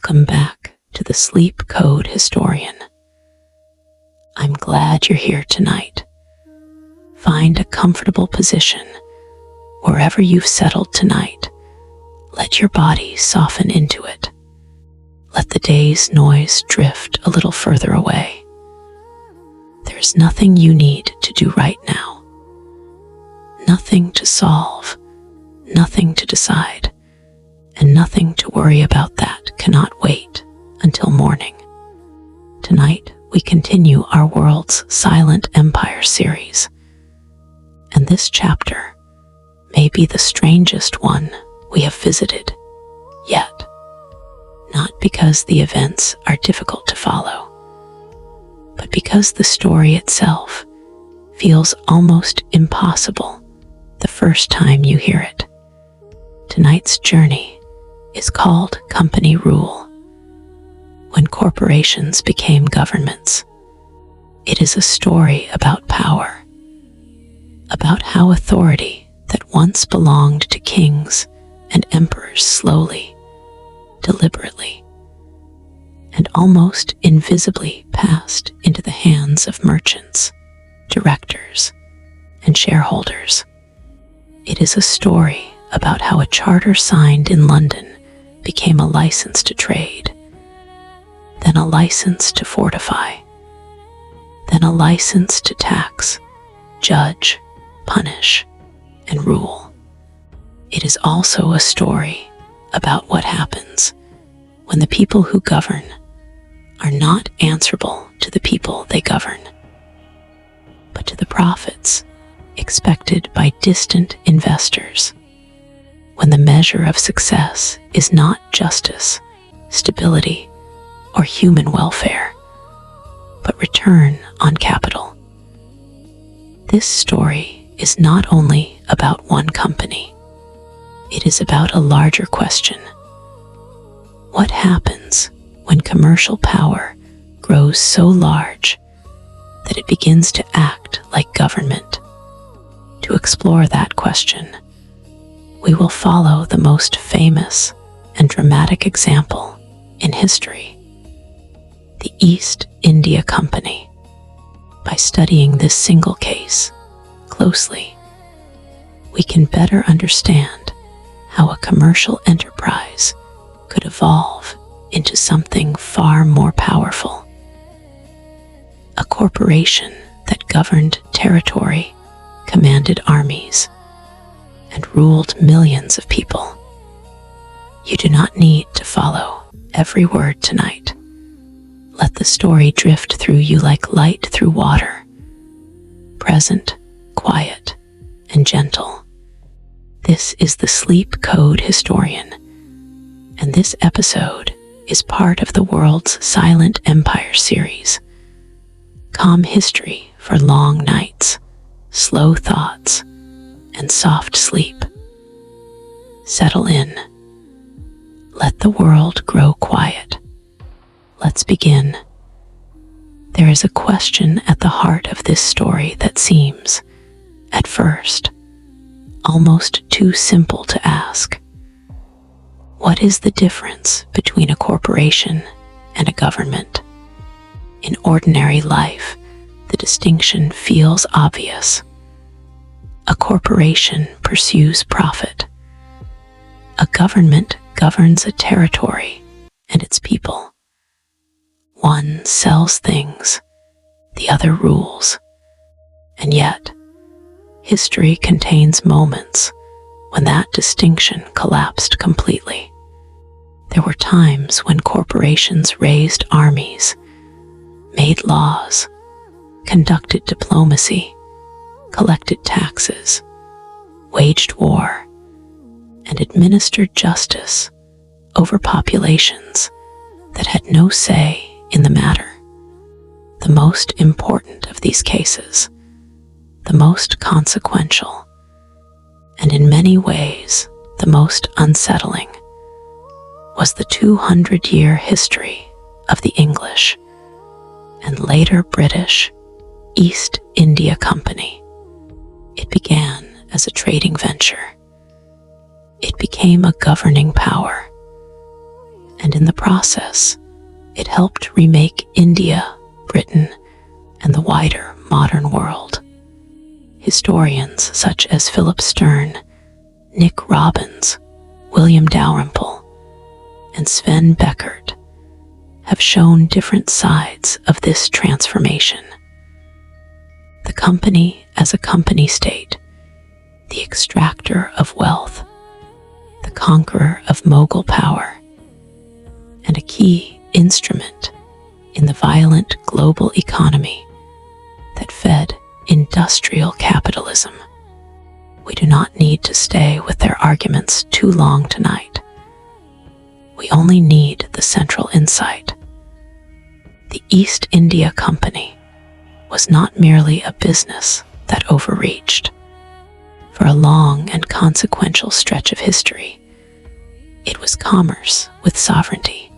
Welcome back to the Sleep Code Historian. I'm glad you're here tonight. Find a comfortable position wherever you've settled tonight. Let your body soften into it. Let the day's noise drift a little further away. There's nothing you need to do right now. Nothing to solve, nothing to decide, and nothing to worry about that cannot wait until morning. Tonight, we continue our World's Silent Empire series, and this chapter may be the strangest one we have visited yet. Not because the events are difficult to follow, but because the story itself feels almost impossible the first time you hear it. Tonight's journey is called Company Rule. When corporations became governments, it is a story about power, about how authority that once belonged to kings and emperors slowly, deliberately, and almost invisibly passed into the hands of merchants, directors, and shareholders. It is a story about how a charter signed in London became a license to trade, then a license to fortify, then a license to tax, judge, punish, and rule. It is also a story about what happens when the people who govern are not answerable to the people they govern, but to the profits expected by distant investors. When the measure of success is not justice, stability, or human welfare, but return on capital. This story is not only about one company, it is about a larger question. What happens when commercial power grows so large that it begins to act like government? To explore that question, we will follow the most famous and dramatic example in history, the East India Company. By studying this single case closely, we can better understand how a commercial enterprise could evolve into something far more powerful. A corporation that governed territory, commanded armies, and ruled millions of people. You do not need to follow every word tonight. Let the story drift through you like light through water, present, quiet, and gentle. This is the Sleep Code Historian, and this episode is part of the World's Silent Empire series. Calm history for long nights, slow thoughts, and soft sleep. Settle in. Let the world grow quiet. Let's begin. There is a question at the heart of this story that seems, at first, almost too simple to ask. What is the difference between a corporation and a government? In ordinary life, the distinction feels obvious. A corporation pursues profit. A government governs a territory and its people. One sells things, the other rules. And yet, history contains moments when that distinction collapsed completely. There were times when corporations raised armies, made laws, conducted diplomacy, collected taxes, waged war, and administered justice over populations that had no say in the matter. The most important of these cases, the most consequential, and in many ways the most unsettling, was the 200-year history of the English and later British East India Company. It began as a trading venture. It became a governing power, and in the process, it helped remake India, Britain, and the wider modern world. Historians such as Philip Stern, Nick Robbins, William Dalrymple, and Sven Beckert have shown different sides of this transformation. The company as a company state, the extractor of wealth, the conqueror of Mughal power, and a key instrument in the violent global economy that fed industrial capitalism. We do not need to stay with their arguments too long tonight. We only need the central insight. The East India Company was not merely a business that overreached. For a long and consequential stretch of history, it was commerce with sovereignty.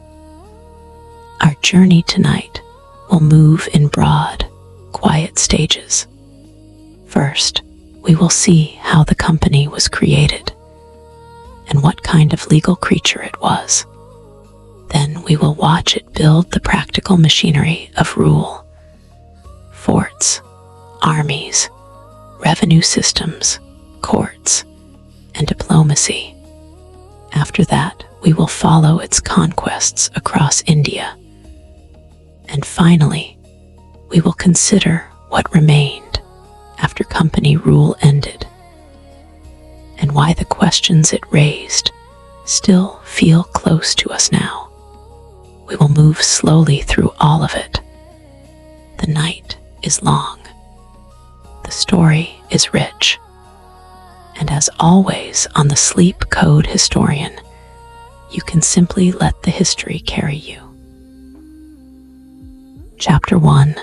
Our journey tonight will move in broad, quiet stages. First, we will see how the company was created and what kind of legal creature it was. Then we will watch it build the practical machinery of rule, forts, armies, revenue systems, courts, and diplomacy. After that, we will follow its conquests across India. And finally, we will consider what remained after company rule ended, and why the questions it raised still feel close to us now. We will move slowly through all of it. The night is long. The story is rich. And as always on the Sleep Code Historian, you can simply let the history carry you. Chapter 1.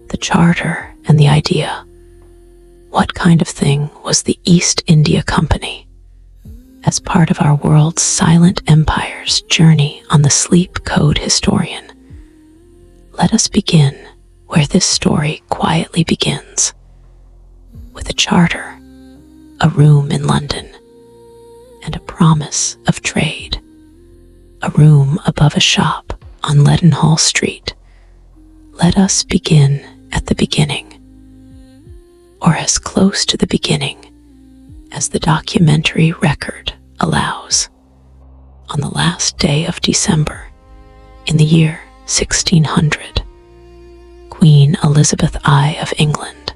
The Charter and the Idea. What kind of thing was the East India Company? As part of our world's silent empire's journey on the Sleep Code Historian, let us begin where this story quietly begins, with a charter, a room in London, and a promise of trade. A room above a shop on Leadenhall Street. Let us begin at the beginning, or as close to the beginning as the documentary record allows. On the last day of December, in the year 1600, Queen Elizabeth I of England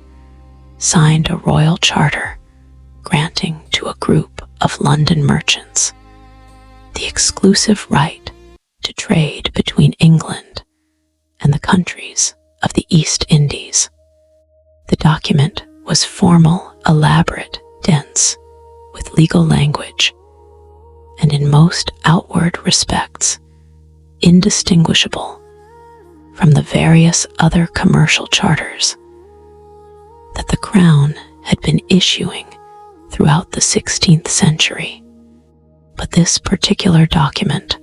signed a royal charter granting to a group of London merchants the exclusive right to trade between England and the countries of the East Indies. The document was formal, elaborate, dense, with legal language, and in most outward respects, indistinguishable from the various other commercial charters that the Crown had been issuing throughout the 16th century. But this particular document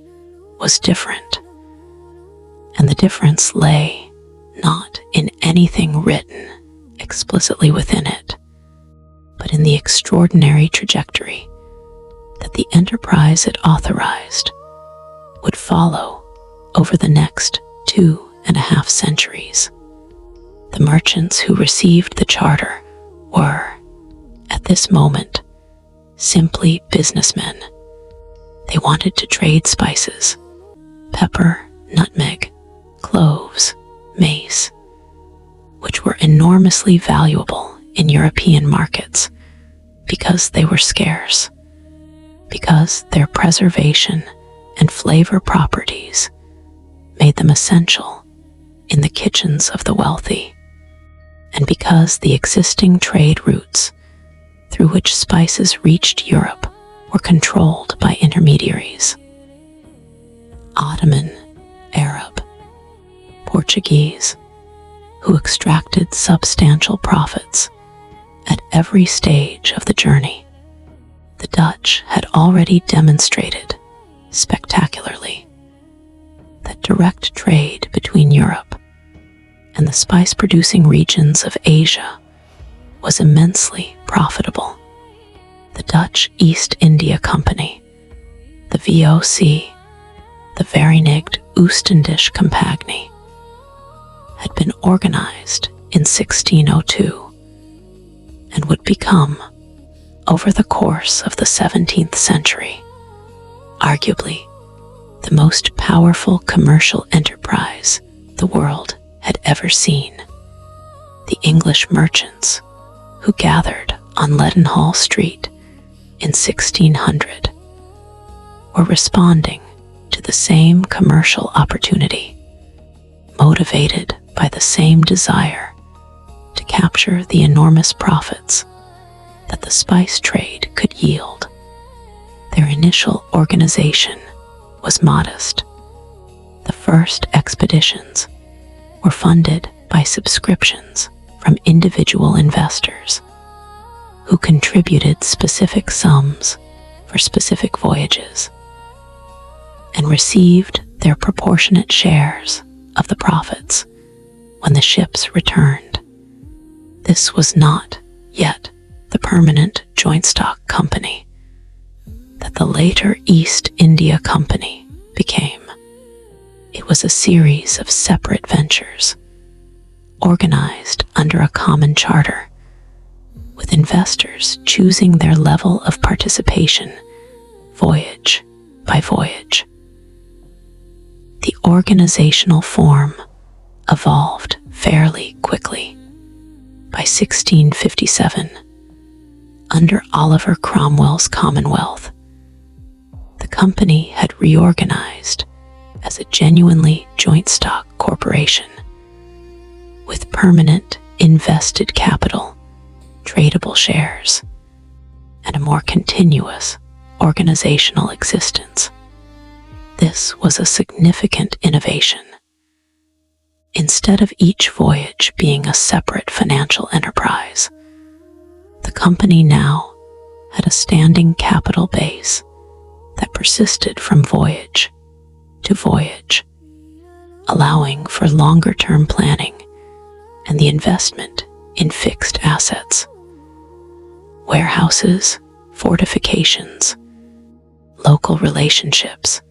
was different, and the difference lay not in anything written explicitly within it, but in the extraordinary trajectory that the enterprise it authorized would follow over the next 2.5 centuries. The merchants who received the charter were, at this moment, simply businessmen. They wanted to trade spices, pepper, nutmeg, cloves, mace, which were enormously valuable in European markets because they were scarce, because their preservation and flavor properties made them essential in the kitchens of the wealthy, and because the existing trade routes through which spices reached Europe were controlled by intermediaries. Ottoman, Arab, Portuguese, who extracted substantial profits at every stage of the journey. The Dutch had already demonstrated, spectacularly, that direct trade between Europe and the spice-producing regions of Asia was immensely profitable. The Dutch East India Company, the VOC, the Vereinigte Oostenrijksche Compagnie, had been organized in 1602 and would become, over the course of the 17th century, arguably the most powerful commercial enterprise the world had ever seen. The English merchants who gathered on Leadenhall Street in 1600 were responding to the same commercial opportunity, motivated by the same desire to capture the enormous profits that the spice trade could yield. Their initial organization was modest. The first expeditions were funded by subscriptions from individual investors who contributed specific sums for specific voyages and received their proportionate shares of the profits when the ships returned. This was not yet the permanent joint stock company that the later East India Company became. It was a series of separate ventures, organized under a common charter, with investors choosing their level of participation voyage by voyage. The organizational form evolved fairly quickly. By 1657, under Oliver Cromwell's Commonwealth, the company had reorganized as a genuinely joint stock corporation with permanent invested capital, tradable shares, and a more continuous organizational existence. This was a significant innovation. Instead of each voyage being a separate financial enterprise, the company now had a standing capital base that persisted from voyage to voyage, allowing for longer-term planning and the investment in fixed assets, warehouses, fortifications, local relationships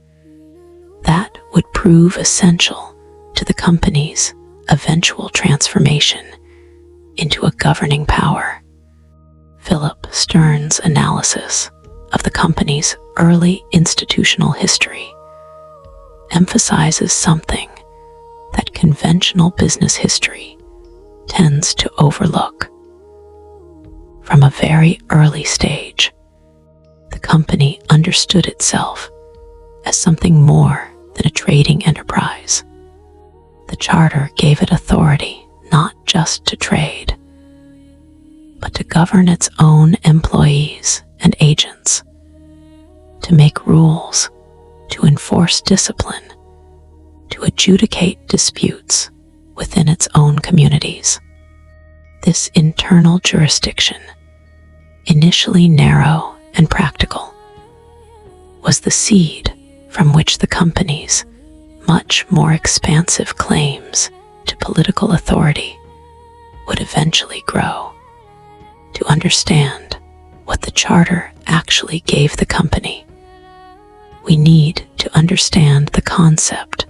that would prove essential to the company's eventual transformation into a governing power. Philip Stern's analysis of the company's early institutional history emphasizes something that conventional business history tends to overlook. From a very early stage, the company understood itself as something more than a trading enterprise. The charter gave it authority not just to trade, but to govern its own employees and agents, to make rules, to enforce discipline, to adjudicate disputes within its own communities. This internal jurisdiction, initially narrow and practical, was the seed from which the company's much more expansive claims to political authority would eventually grow. To understand what the charter actually gave the company, we need to understand the concept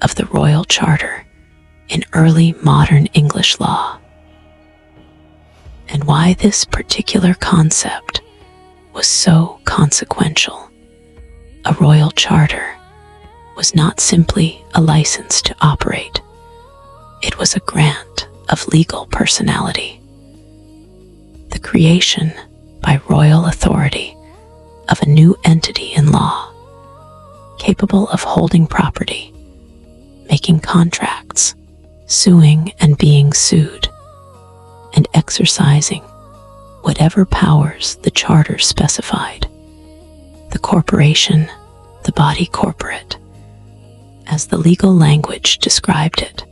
of the Royal Charter in early modern English law, and why this particular concept was so consequential. A Royal Charter was not simply a license to operate. It was a grant of legal personality, the creation by royal authority of a new entity in law, capable of holding property, making contracts, suing and being sued, and exercising whatever powers the charter specified. The corporation, the body corporate, as the legal language described it,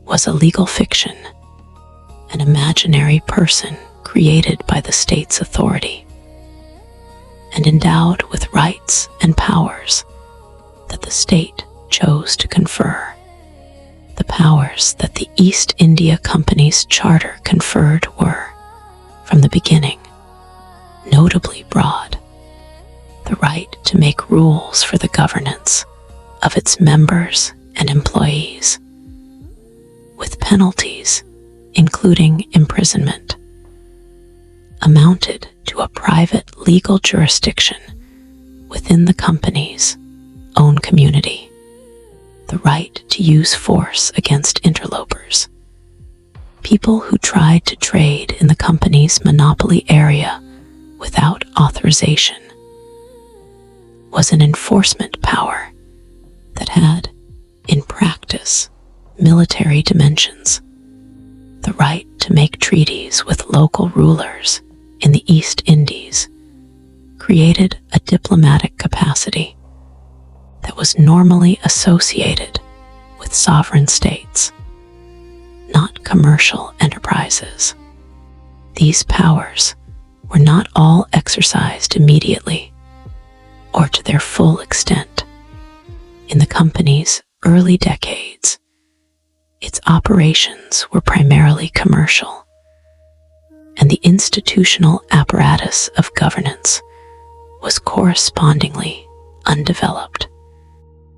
was a legal fiction, an imaginary person created by the state's authority, and endowed with rights and powers that the state chose to confer. The powers that the East India Company's charter conferred were, from the beginning, notably broad. The right to make rules for the governance of its members and employees, with penalties, including imprisonment, amounted to a private legal jurisdiction within the company's own community, the right to use force against interlopers, people who tried to trade in the company's monopoly area without authorization, was an enforcement power that had, in practice, military dimensions. The right to make treaties with local rulers in the East Indies created a diplomatic capacity that was normally associated with sovereign states, not commercial enterprises. These powers were not all exercised immediately or to their full extent. In the company's early decades, its operations were primarily commercial, and the institutional apparatus of governance was correspondingly undeveloped.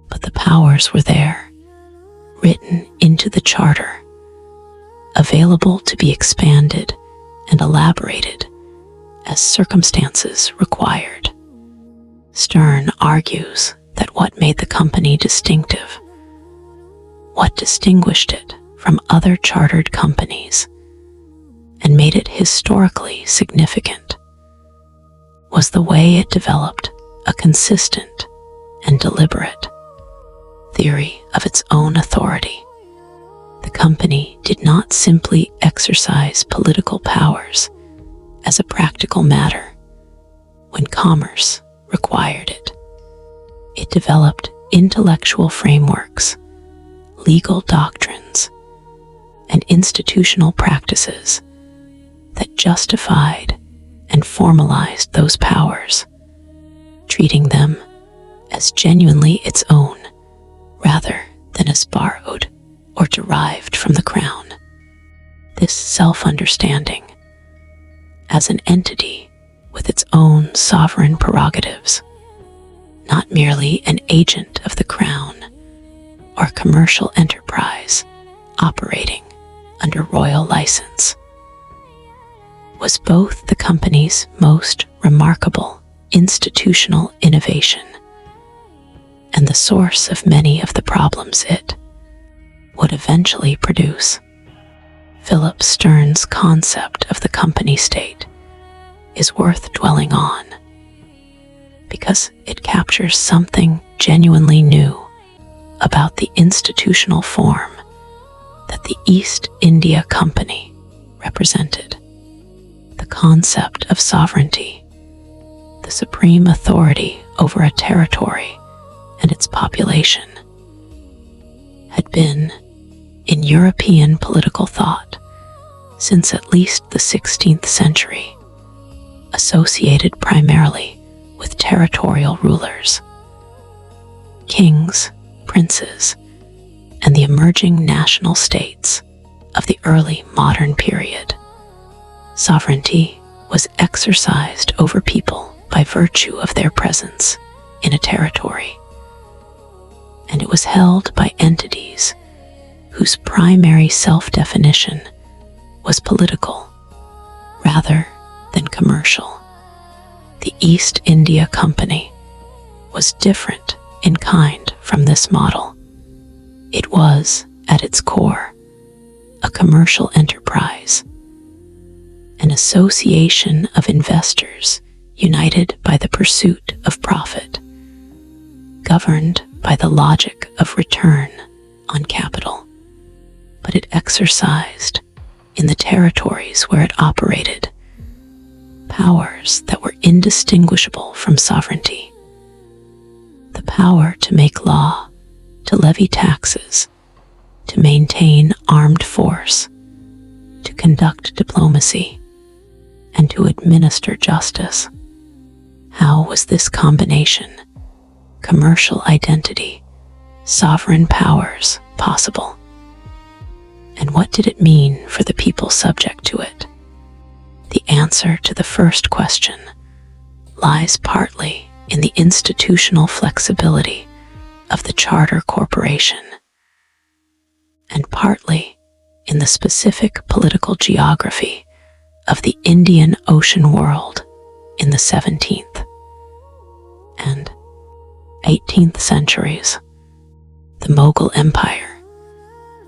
But the powers were there, written into the charter, available to be expanded and elaborated as circumstances required. Stern argues that what made the company distinctive, what distinguished it from other chartered companies and made it historically significant, was the way it developed a consistent and deliberate theory of its own authority. The company did not simply exercise political powers as a practical matter when commerce required it. It developed intellectual frameworks, legal doctrines, and institutional practices that justified and formalized those powers, treating them as genuinely its own rather than as borrowed or derived from the crown. This self-understanding, as an entity with its own sovereign prerogatives, not merely an agent of the crown or commercial enterprise operating under royal license, was both the company's most remarkable institutional innovation and the source of many of the problems it would eventually produce. Philip Stern's concept of the company state is worth dwelling on because it captures something genuinely new about the institutional form that the East India Company represented. The concept of sovereignty, the supreme authority over a territory and its population, had been in European political thought since at least the 16th century, associated primarily with territorial rulers, kings, princes, and the emerging national states of the early modern period. Sovereignty was exercised over people by virtue of their presence in a territory, and it was held by entities whose primary self-definition was political rather than commercial. The East India Company was different in kind from this model. It was, at its core, a commercial enterprise, an association of investors united by the pursuit of profit, governed by the logic of return on capital. But it exercised, in the territories where it operated, powers that were indistinguishable from sovereignty. The power to make law, to levy taxes, to maintain armed force, to conduct diplomacy, and to administer justice. How was this combination, commercial identity, sovereign powers, possible? And what did it mean for the people subject to it? The answer to the first question lies partly in the institutional flexibility of the Charter Corporation, and partly in the specific political geography of the Indian Ocean world in the 17th and 18th centuries. The Mughal Empire,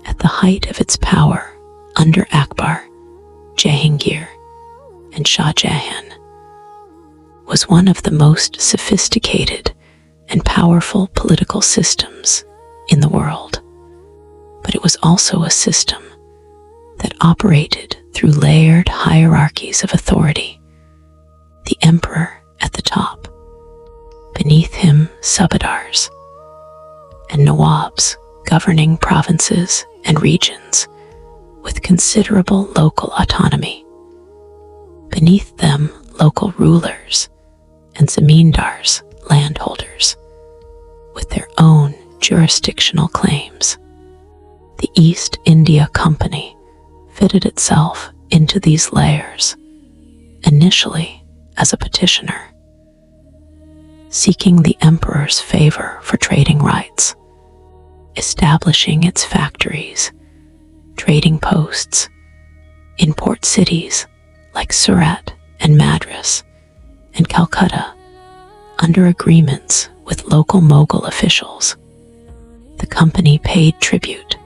at the height of its power under Akbar, Jahangir, and Shah Jahan, was one of the most sophisticated and powerful political systems in the world. But it was also a system that operated through layered hierarchies of authority. The emperor at the top, beneath him subadars, and nawabs governing provinces and regions with considerable local autonomy. Beneath them, local rulers and zamindars, landholders, with their own jurisdictional claims. The East India Company fitted itself into these layers, initially as a petitioner, seeking the emperor's favor for trading rights, establishing its factories, trading posts in port cities like Surat and Madras and Calcutta under agreements with local Mughal officials. The company paid tribute,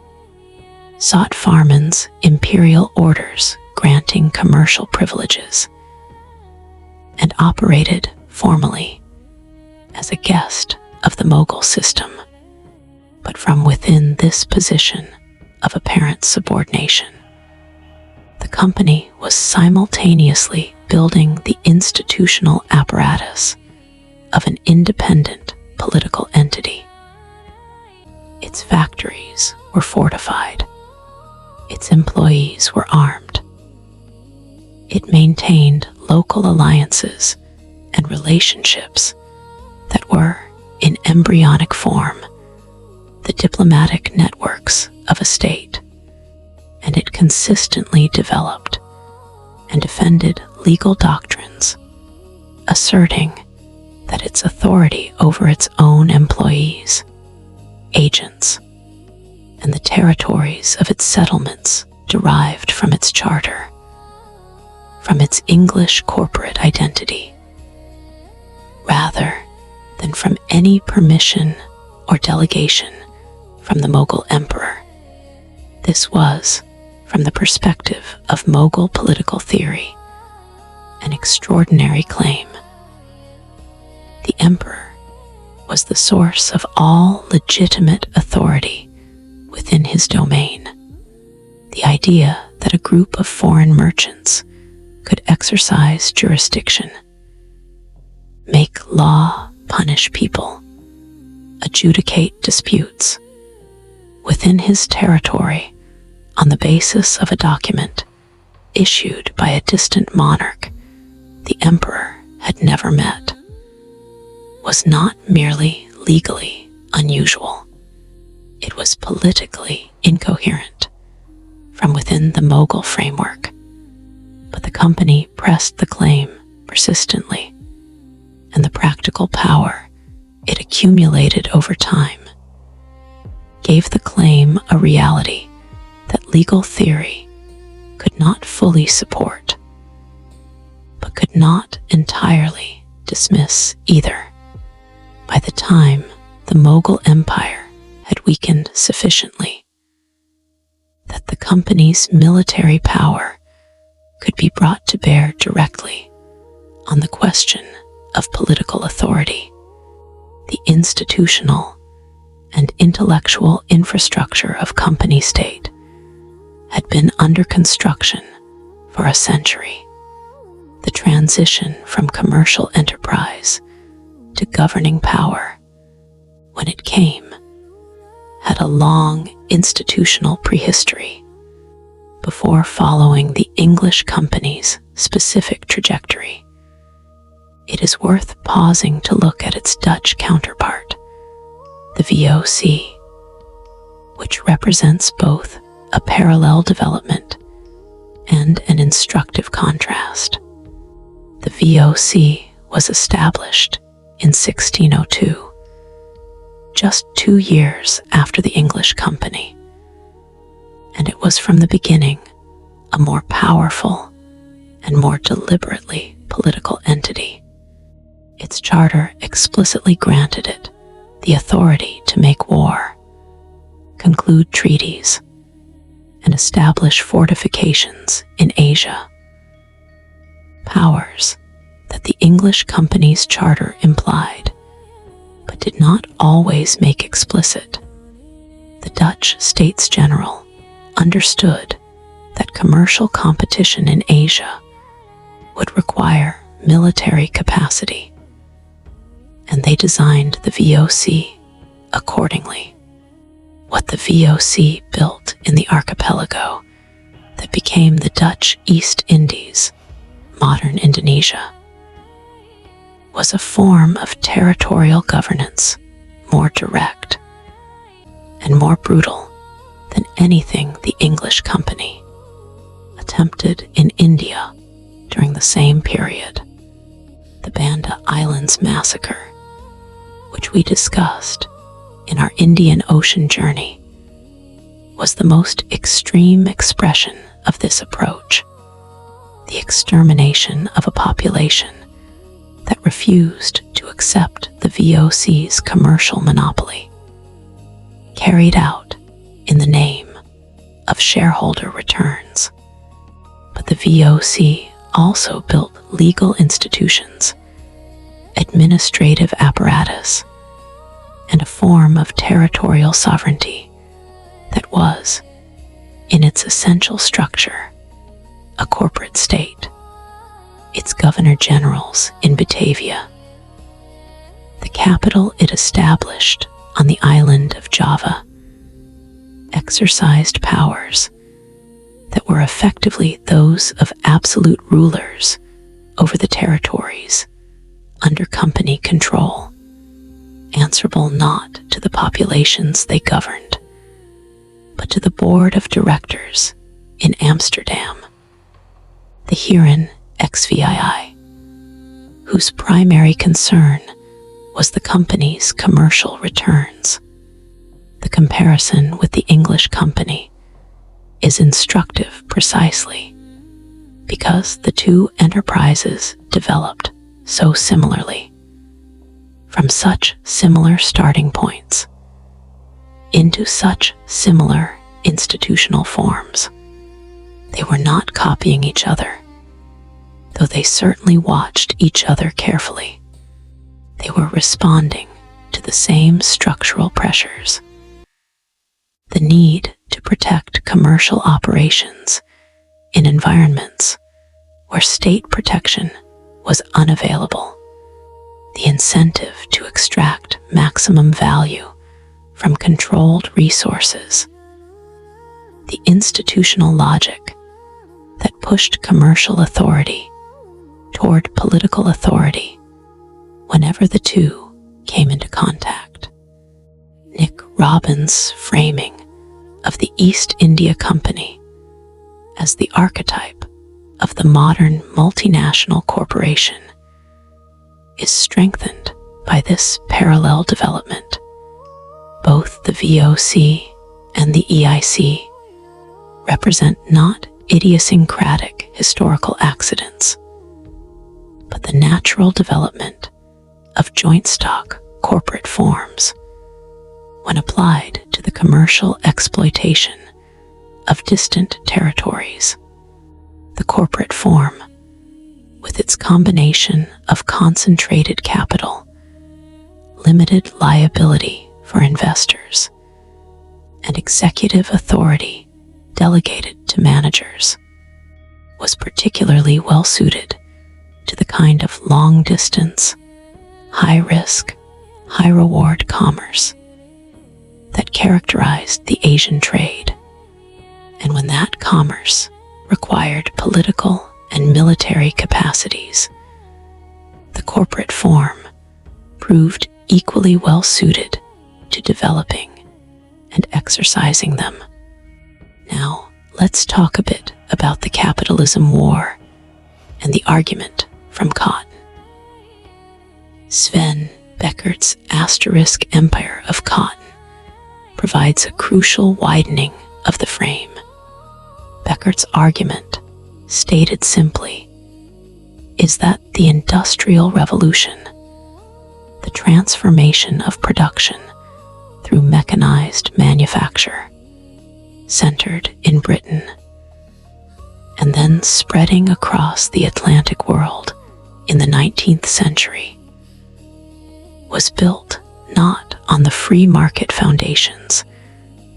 sought Farman's imperial orders granting commercial privileges, and operated formally as a guest of the Mughal system, but from within this position of apparent subordination. The company was simultaneously building the institutional apparatus of an independent political entity. Its factories were fortified. Its employees were armed. It maintained local alliances and relationships that were, in embryonic form, the diplomatic networks of a state, and it consistently developed and defended legal doctrines, asserting that its authority over its own employees, agents, and the territories of its settlements derived from its charter, from its English corporate identity, rather than from any permission or delegation from the Mughal emperor. This was, from the perspective of Mughal political theory, an extraordinary claim. The emperor was the source of all legitimate authority within his domain. The idea that a group of foreign merchants could exercise jurisdiction, make law, punish people, adjudicate disputes within his territory on the basis of a document issued by a distant monarch the emperor had never met, was not merely legally unusual. It was politically incoherent from within the Mughal framework, but the company pressed the claim persistently, and the practical power it accumulated over time gave the claim a reality that legal theory could not fully support, but could not entirely dismiss either. By the time the Mughal Empire had weakened sufficiently that the company's military power could be brought to bear directly on the question of political authority, the institutional and intellectual infrastructure of company state had been under construction for a century. The transition from commercial enterprise to governing power, when it came, had a long institutional prehistory before following the English company's specific trajectory. It is worth pausing to look at its Dutch counterpart, the VOC, which represents both a parallel development and an instructive contrast. The VOC was established in 1602 just 2 years after the English Company, and it was from the beginning a more powerful and more deliberately political entity. Its charter explicitly granted it the authority to make war, conclude treaties, and establish fortifications in Asia. Powers that the English Company's charter implied, but did not always make explicit. The Dutch States General understood that commercial competition in Asia would require military capacity, and they designed the VOC accordingly. What the VOC built in the archipelago that became the Dutch East Indies, modern Indonesia, was a form of territorial governance more direct and more brutal than anything the English Company attempted in India during the same period. The Banda Islands Massacre, which we discussed in our Indian Ocean journey, was the most extreme expression of this approach. The extermination of a population that refused to accept the VOC's commercial monopoly, carried out in the name of shareholder returns. But the VOC also built legal institutions, administrative apparatus, and a form of territorial sovereignty that was, in its essential structure, a corporate state. Its governor-generals in Batavia, the capital it established on the island of Java, exercised powers that were effectively those of absolute rulers over the territories under company control, answerable not to the populations they governed, but to the board of directors in Amsterdam, the Heren XVII, whose primary concern was the company's commercial returns. The comparison with the English Company is instructive precisely because the two enterprises developed so similarly, from such similar starting points, into such similar institutional forms. They were not copying each other, though they certainly watched each other carefully. They were responding to the same structural pressures. The need to protect commercial operations in environments where state protection was unavailable. The incentive to extract maximum value from controlled resources. The institutional logic that pushed commercial authority toward political authority whenever the two came into contact. Nick Robbins' framing of the East India Company as the archetype of the modern multinational corporation is strengthened by this parallel development. Both the VOC and the EIC represent not idiosyncratic historical accidents, but the natural development of joint stock corporate forms when applied to the commercial exploitation of distant territories. The corporate form, with its combination of concentrated capital, limited liability for investors, and executive authority delegated to managers, was particularly well suited to the kind of long-distance, high-risk, high-reward commerce that characterized the Asian trade. And when that commerce required political and military capacities, the corporate form proved equally well suited to developing and exercising them. Now, let's talk a bit about the capitalism war and the argument from Cotton. Sven Beckert's asterisk empire of cotton provides a crucial widening of the frame. Beckert's argument, stated simply, is that the Industrial Revolution, the transformation of production through mechanized manufacture, centered in Britain, and then spreading across the Atlantic world in the 19th century, was built not on the free market foundations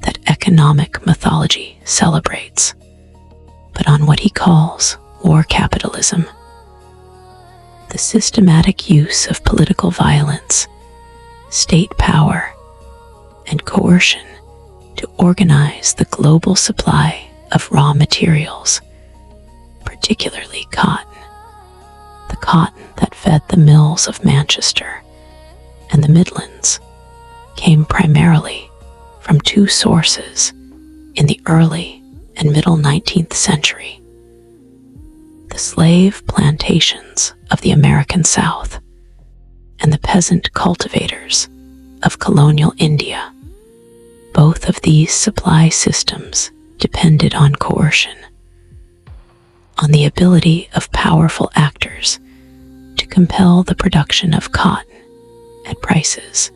that economic mythology celebrates, but on what he calls war capitalism, the systematic use of political violence, state power, and coercion to organize the global supply of raw materials, particularly cotton, the cotton that fed the mills of Manchester and the Midlands came primarily from two sources in the early and middle 19th century: the slave plantations of the American South and the peasant cultivators of colonial India. Both of these supply systems depended on coercion, on the ability of powerful actors to compel the production of cotton at prices,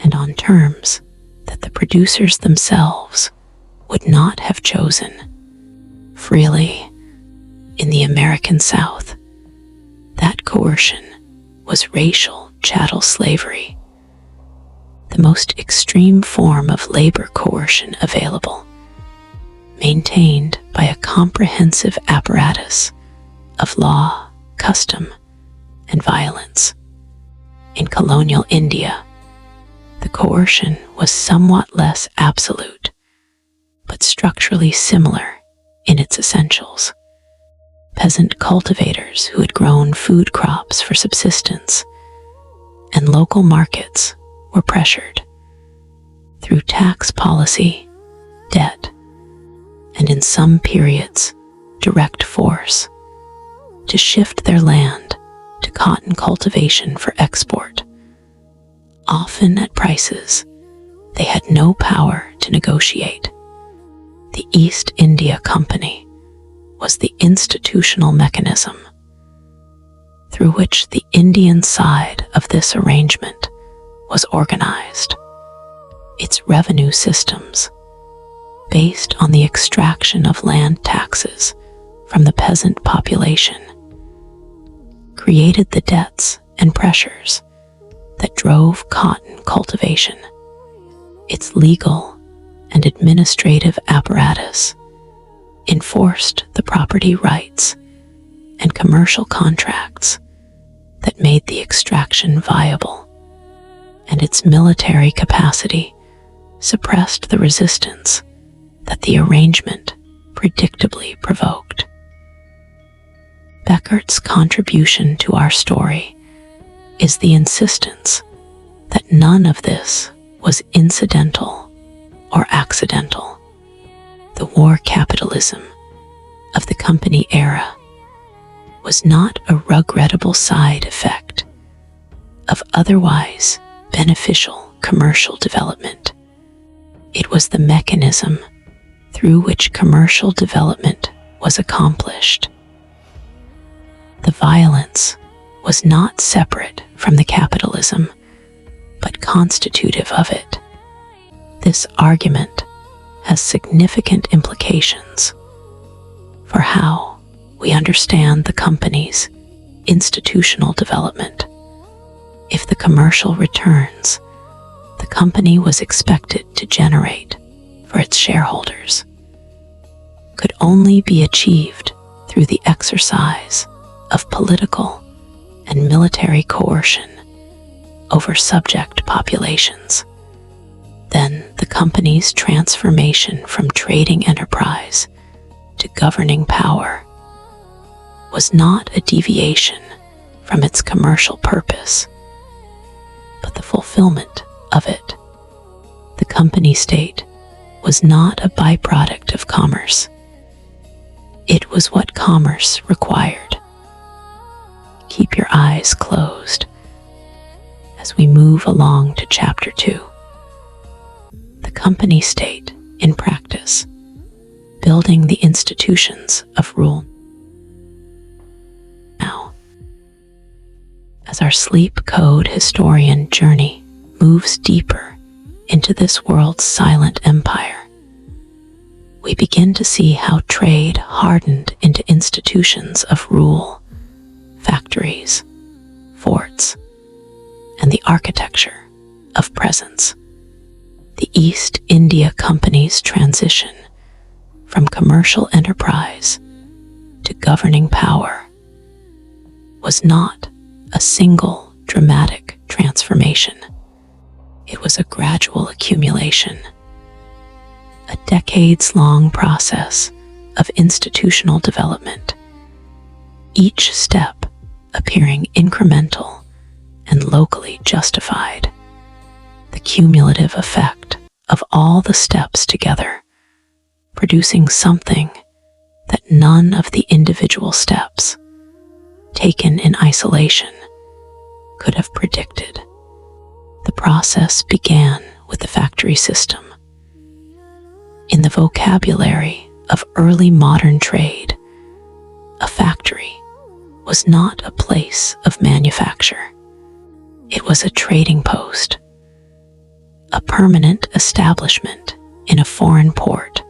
and on terms that the producers themselves would not have chosen freely. In the American South, that coercion was racial chattel slavery, the most extreme form of labor coercion available, maintained by a comprehensive apparatus of law, custom, and violence. In colonial India, the coercion was somewhat less absolute, but structurally similar in its essentials. Peasant cultivators who had grown food crops for subsistence, and local markets were pressured through tax policy, debt, and in some periods, direct force, to shift their land to cotton cultivation for export, often at prices they had no power to negotiate. The East India Company was the institutional mechanism through which the Indian side of this arrangement was organized. Its revenue systems, based on the extraction of land taxes from the peasant population, created the debts and pressures that drove cotton cultivation. Its legal and administrative apparatus enforced the property rights and commercial contracts that made the extraction viable, and its military capacity suppressed the resistance that the arrangement predictably provoked. Beckert's contribution to our story is the insistence that none of this was incidental or accidental. The war capitalism of the company era was not a regrettable side effect of otherwise beneficial commercial development. It was the mechanism through which commercial development was accomplished. The violence was not separate from the capitalism, but constitutive of it. This argument has significant implications for how we understand the company's institutional development. If the commercial returns the company was expected to generate for its shareholders could only be achieved through the exercise of political and military coercion over subject populations, then the company's transformation from trading enterprise to governing power was not a deviation from its commercial purpose, but the fulfillment of it. The company state was not a byproduct of commerce. It was what commerce required. Keep your eyes closed as we move along to Chapter 2. The company state in practice, building the institutions of rule. Now, as our sleep code historian journey moves deeper into this world's silent empire, we begin to see how trade hardened into institutions of rule, factories, forts, and the architecture of presence. The East India Company's transition from commercial enterprise to governing power was not a single dramatic transformation. It was a gradual accumulation, a decades-long process of institutional development, each step appearing incremental and locally justified. The cumulative effect of all the steps together, producing something that none of the individual steps, taken in isolation, could have predicted. The process began with the factory system. In the vocabulary of early modern trade, a factory was not a place of manufacture. It was a trading post, a permanent establishment in a foreign port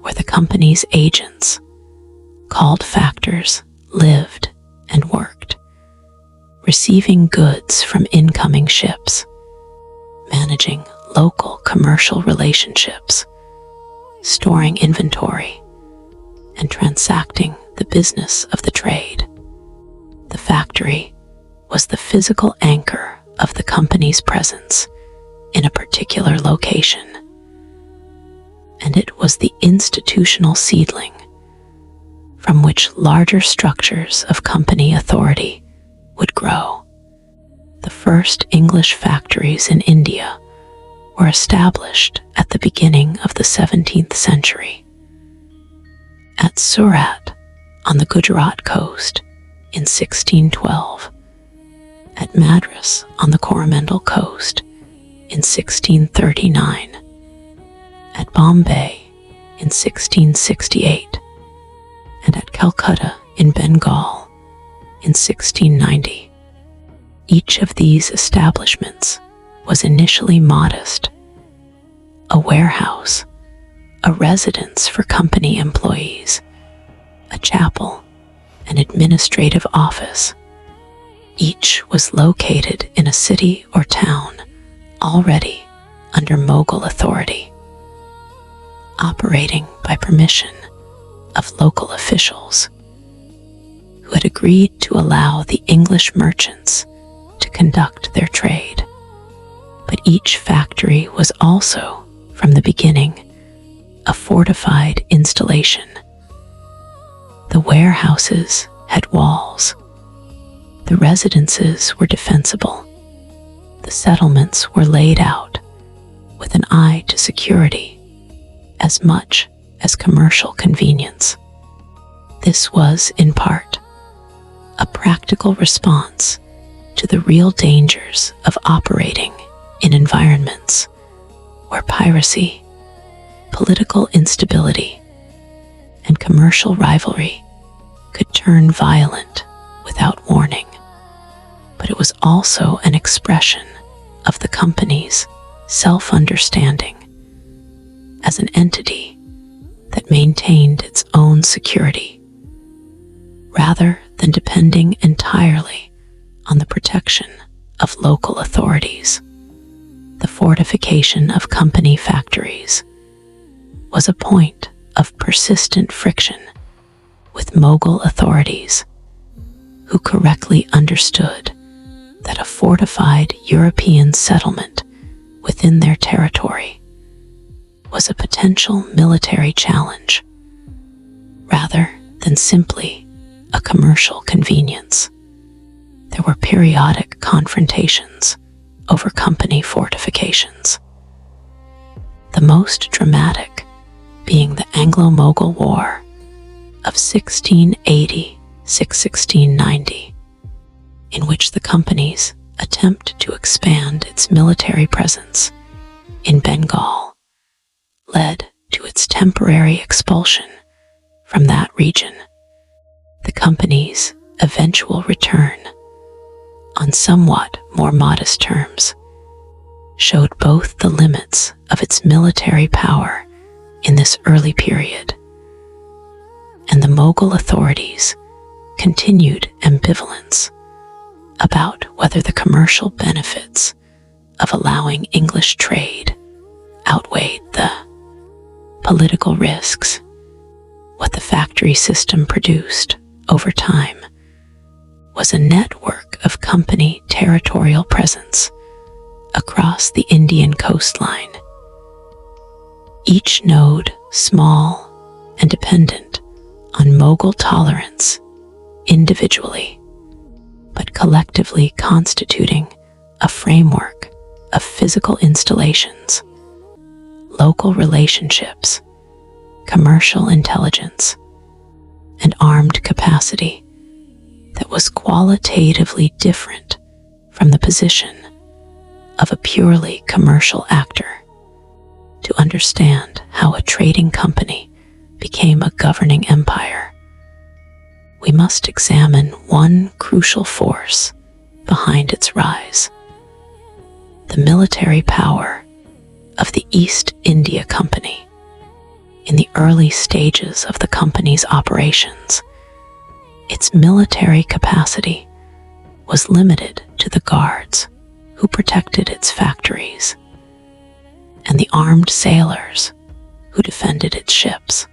where the company's agents, called factors, lived and worked, receiving goods from incoming ships, managing local commercial relationships, storing inventory, and transacting the business of the trade. The factory was the physical anchor of the company's presence in a particular location, and it was the institutional seedling from which larger structures of company authority would grow. The first English factories in India were established at the beginning of the 17th century. At Surat, on the Gujarat coast, in 1612, at Madras on the Coromandel coast in 1639, at Bombay in 1668, and at Calcutta in Bengal in 1690. Each of these establishments was initially modest, a warehouse, a residence for company employees, a chapel, an administrative office. Each was located in a city or town already under Mughal authority, operating by permission of local officials who had agreed to allow the English merchants to conduct their trade. But each factory was also, from the beginning, a fortified installation. The warehouses had walls. The residences were defensible. The settlements were laid out with an eye to security as much as commercial convenience. This was, in part, a practical response to the real dangers of operating in environments where piracy, political instability, and commercial rivalry could turn violent without warning. But it was also an expression of the company's self-understanding as an entity that maintained its own security, rather than depending entirely on the protection of local authorities. The fortification of company factories was a point of persistent friction with Mughal authorities, who correctly understood that a fortified European settlement within their territory was a potential military challenge, rather than simply a commercial convenience. There were periodic confrontations over company fortifications, the most dramatic being the Anglo-Mughal War of 1680–1690, in which the company's attempt to expand its military presence in Bengal led to its temporary expulsion from that region. The company's eventual return, on somewhat more modest terms, showed both the limits of its military power in this early period and the Mughal authorities' continued ambivalence about whether the commercial benefits of allowing English trade outweighed the political risks. What the factory system produced over time was a network of company territorial presence across the Indian coastline, each node small and dependent on Mughal tolerance individually, but collectively constituting a framework of physical installations, local relationships, commercial intelligence, and armed capacity that was qualitatively different from the position of a purely commercial actor. To understand how a trading company became a governing empire, we must examine one crucial force behind its rise: the military power of the East India Company. In the early stages of the company's operations, its military capacity was limited to the guards who protected its factories and the armed sailors who defended its ships.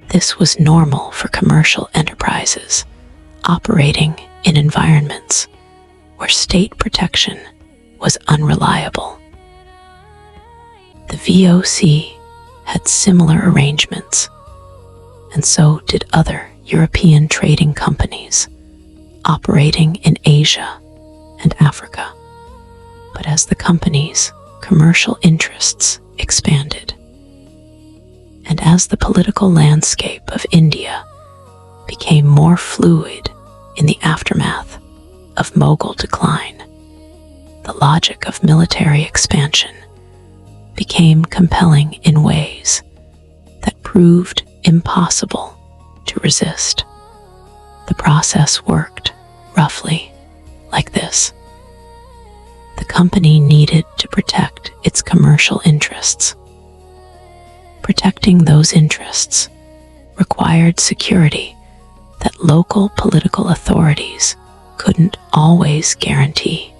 This was normal for commercial enterprises operating in environments where state protection was unreliable. The VOC had similar arrangements, and so did other European trading companies operating in Asia and Africa. But as the company's commercial interests expanded, and as the political landscape of India became more fluid in the aftermath of Mughal decline, the logic of military expansion became compelling in ways that proved impossible to resist. The process worked roughly like this. The company needed to protect its commercial interests. Protecting those interests required security that local political authorities couldn't always guarantee.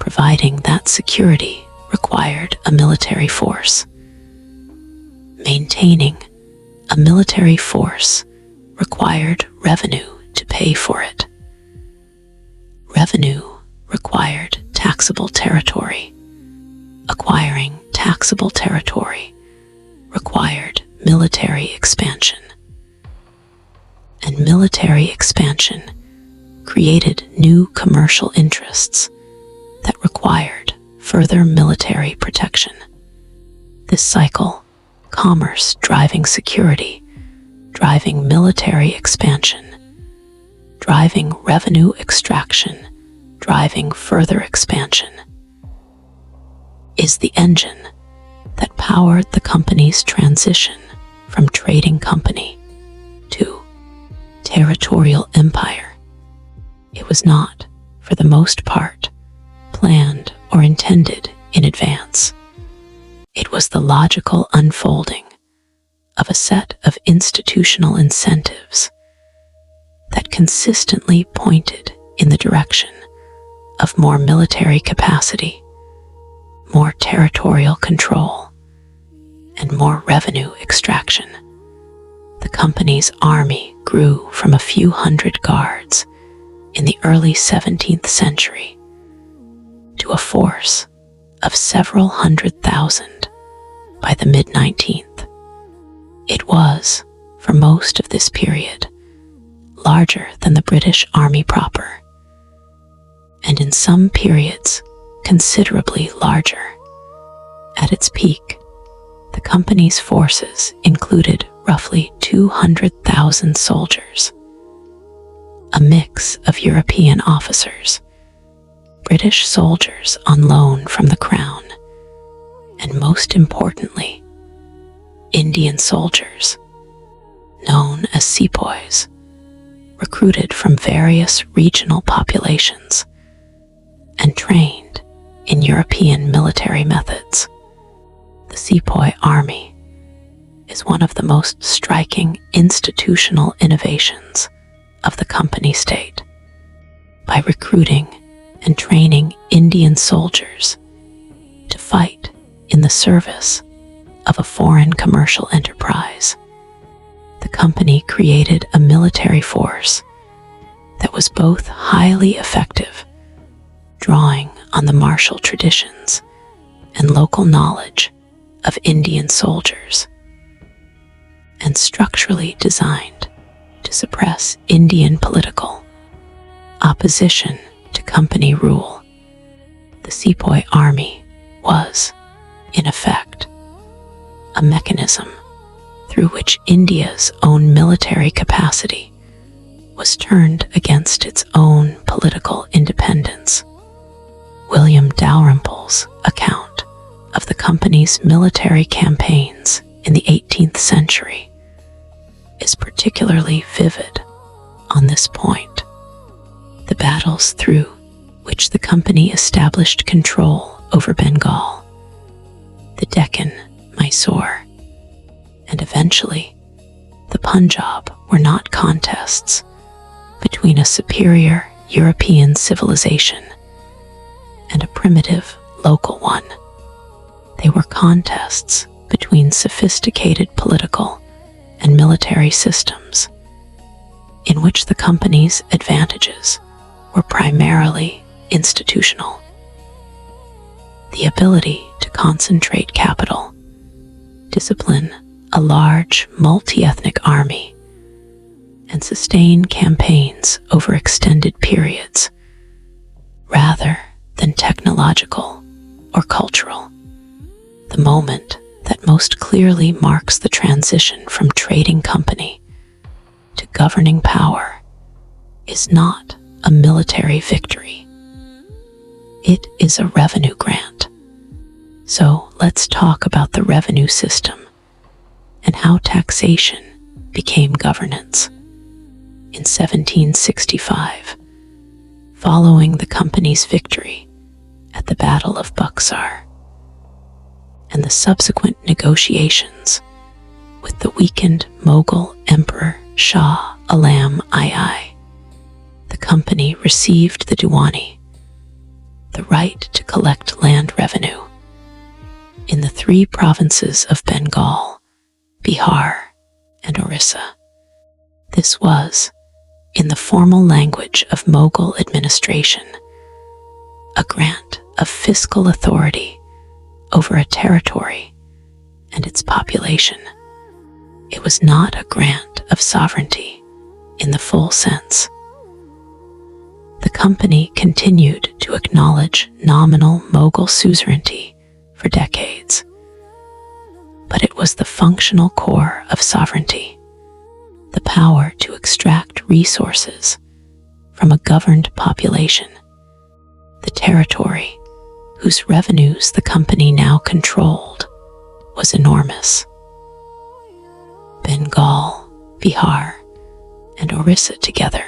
Providing that security required a military force. Maintaining a military force required revenue to pay for it. Revenue required taxable territory. Acquiring taxable territory required military expansion. And military expansion created new commercial interests that required further military protection. This cycle, commerce driving security, driving military expansion, driving revenue extraction, driving further expansion, is the engine that powered the company's transition from trading company to territorial empire. It was not, for the most part, planned or intended in advance. It was the logical unfolding of a set of institutional incentives that consistently pointed in the direction of more military capacity, more territorial control, and more revenue extraction. The company's army grew from a few hundred guards in the early 17th century to a force of several 100,000 by the mid-19th. It was, for most of this period, larger than the British Army proper, and in some periods considerably larger. At its peak, the company's forces included roughly 200,000 soldiers, a mix of European officers, British soldiers on loan from the Crown, and most importantly, Indian soldiers, known as sepoys, recruited from various regional populations and trained in European military methods. The sepoy army is one of the most striking institutional innovations of the company state. By recruiting and training Indian soldiers to fight in the service of a foreign commercial enterprise, the company created a military force that was both highly effective, drawing on the martial traditions and local knowledge of Indian soldiers, and structurally designed to suppress Indian political opposition to company rule. The sepoy army was, in effect, a mechanism through which India's own military capacity was turned against its own political independence. William Dalrymple's account of the company's military campaigns in the 18th century is particularly vivid on this point. The battles through which the company established control over Bengal, the Deccan, Mysore, and eventually the Punjab were not contests between a superior European civilization and a primitive local one. They were contests between sophisticated political and military systems, in which the company's advantages were primarily institutional. The ability to concentrate capital, discipline a large multi-ethnic army, and sustain campaigns over extended periods, rather than technological or cultural. The moment that most clearly marks the transition from trading company to governing power is not a military victory. It is a revenue grant. So let's talk about the revenue system and how taxation became governance. In 1765, following the company's victory at the Battle of Buxar and the subsequent negotiations with the weakened Mughal Emperor Shah Alam II, the company received the Diwani, the right to collect land revenue, in the three provinces of Bengal, Bihar, and Orissa. This was, in the formal language of Mughal administration, a grant of fiscal authority over a territory and its population. It was not a grant of sovereignty in the full sense. The company continued to acknowledge nominal Mughal suzerainty for decades, but it was the functional core of sovereignty, the power to extract resources from a governed population. The territory, whose revenues the company now controlled, was enormous. Bengal, Bihar, and Orissa together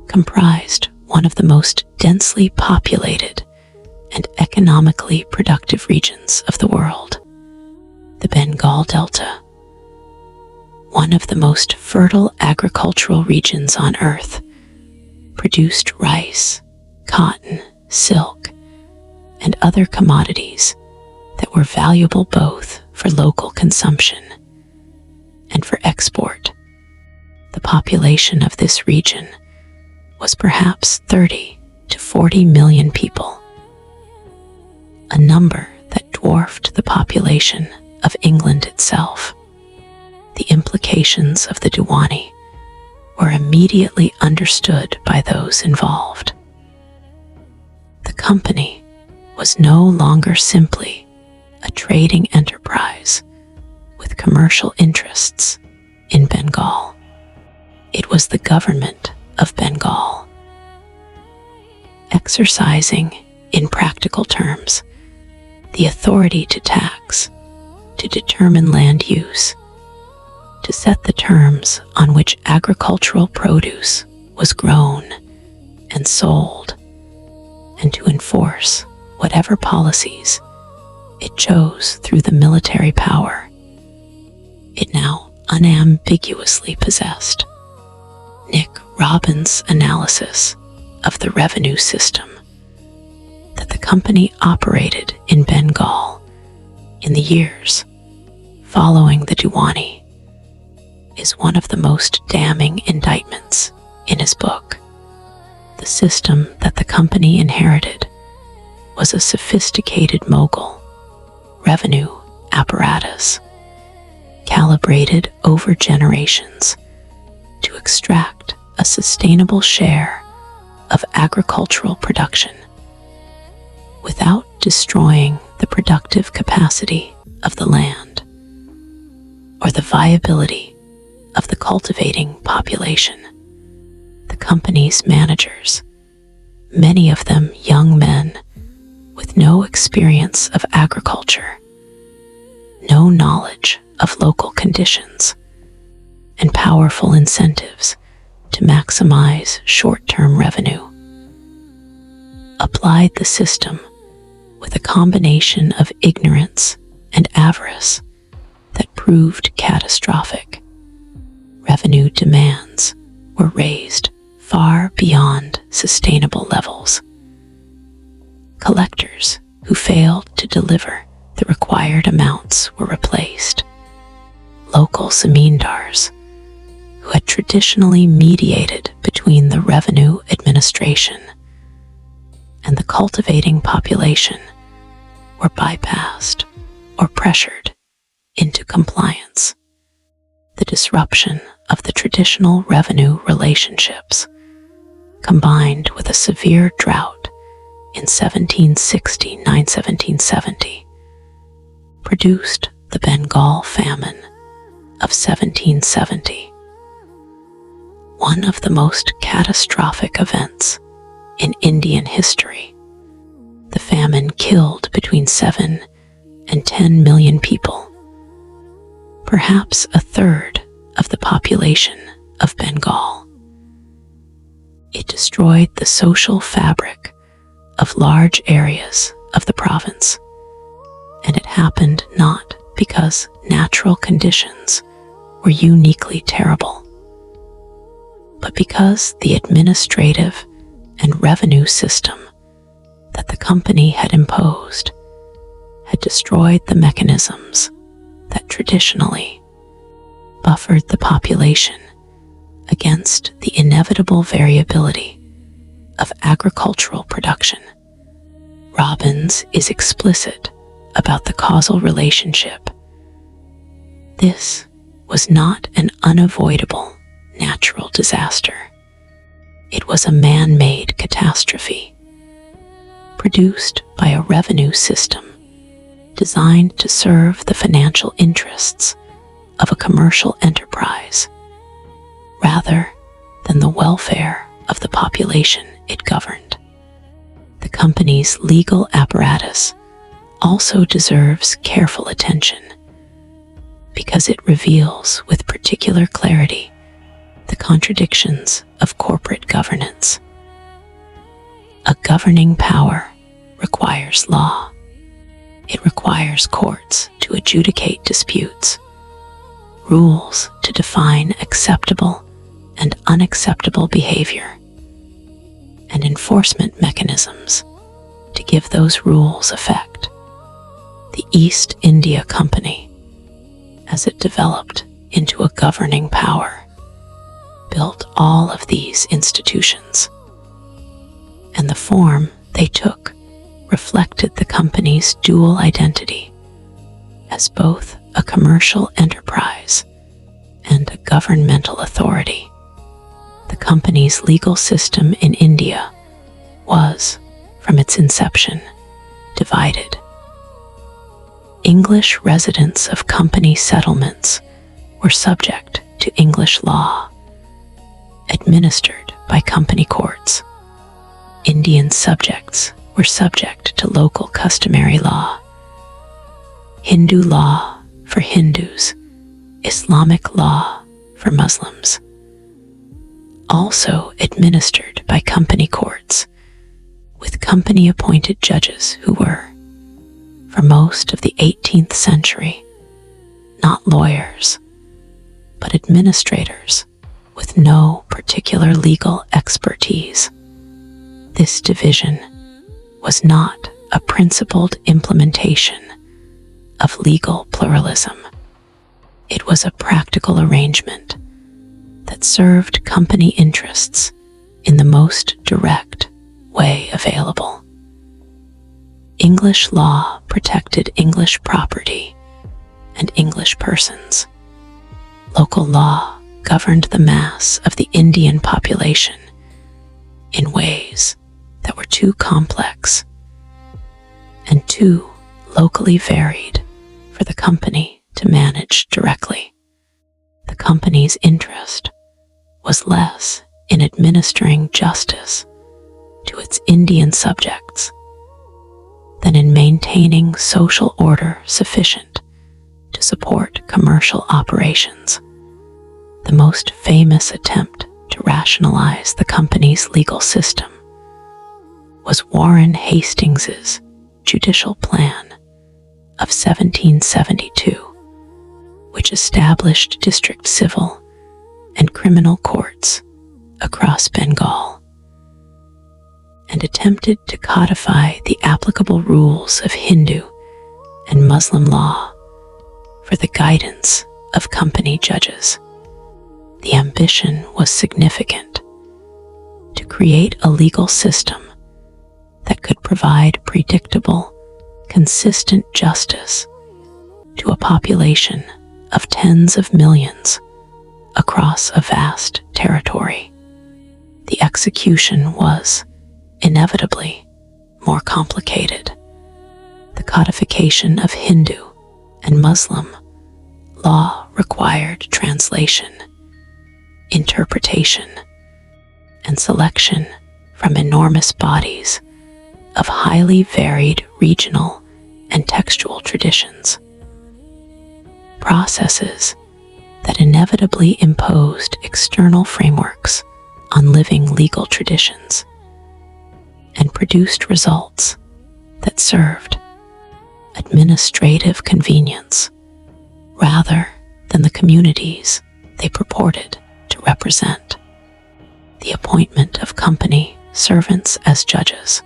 comprised one of the most densely populated and economically productive regions of the world. The Bengal Delta, one of the most fertile agricultural regions on Earth, produced rice, cotton, silk, and other commodities that were valuable both for local consumption and for export. The population of this region was perhaps 30 to 40 million people, a number that dwarfed the population of England itself. The implications of the Diwani were immediately understood by those involved. The company was no longer simply a trading enterprise with commercial interests in Bengal. It was the government of Bengal. exercising, in practical terms, the authority to tax, to determine land use, to set the terms on which agricultural produce was grown and sold, and to enforce whatever policies it chose through the military power it now unambiguously possessed. Nick Robbins' analysis of the revenue system that the company operated in Bengal in the years following the Diwani is one of the most damning indictments in his book. The system that the company inherited was a sophisticated Mughal revenue apparatus calibrated over generations to extract a sustainable share of agricultural production without destroying the productive capacity of the land or the viability of the cultivating population. The company's managers, many of them young men with no experience of agriculture, no knowledge of local conditions, and powerful incentives to maximize short-term revenue, applied the system with a combination of ignorance and avarice that proved catastrophic. Revenue demands were raised far beyond sustainable levels. Collectors who failed to deliver the required amounts were replaced. Local zamindars, who had traditionally mediated between the revenue administration and the cultivating population, were bypassed or pressured into compliance. The disruption of the traditional revenue relationships, combined with a severe drought in 1769-1770, produced the Bengal famine of 1770, one of the most catastrophic events in Indian history. The famine killed between 7 and 10 million people, perhaps a third of the population of Bengal. It destroyed the social fabric of large areas of the province, and it happened not because natural conditions were uniquely terrible, but because the administrative and revenue system that the company had imposed had destroyed the mechanisms that traditionally buffered the population against the inevitable variability of agricultural production. Robbins is explicit about the causal relationship. This was not an unavoidable natural disaster. It was a man-made catastrophe, produced by a revenue system designed to serve the financial interests of a commercial enterprise rather than the welfare of the population it governed. The company's legal apparatus also deserves careful attention because it reveals with particular clarity the contradictions of corporate governance. A governing power requires law. It requires courts to adjudicate disputes, rules to define acceptable and unacceptable behavior, and enforcement mechanisms to give those rules effect. The East India Company, as it developed into a governing power, built all of these institutions, and the form they took reflected the company's dual identity as both a commercial enterprise and a governmental authority. The company's legal system in India was, from its inception, divided. English residents of company settlements were subject to English law, administered by company courts. Indian subjects were subject to local customary law. Hindu law for Hindus, Islamic law for Muslims. Also administered by company courts, with company-appointed judges who were, for most of the 18th century, not lawyers, but administrators with no particular legal expertise. This division was not a principled implementation of legal pluralism. It was a practical arrangement that served company interests in the most direct way available. English law protected English property and English persons. Local law governed the mass of the Indian population in ways that were too complex and too locally varied for the company to manage directly. The company's interest was less in administering justice to its Indian subjects than in maintaining social order sufficient to support commercial operations. The most famous attempt to rationalize the company's legal system was Warren Hastings's Judicial Plan of 1772, which established district civil and criminal courts across Bengal and attempted to codify the applicable rules of Hindu and Muslim law for the guidance of company judges. The ambition was significant: to create a legal system that could provide predictable, consistent justice to a population of tens of millions across a vast territory. The execution was inevitably more complicated. The codification of Hindu and Muslim law required translation, interpretation, and selection from enormous bodies of highly varied regional and textual traditions. Processes that inevitably imposed external frameworks on living legal traditions and produced results that served administrative convenience rather than the communities they purported to represent. The appointment of company servants as judges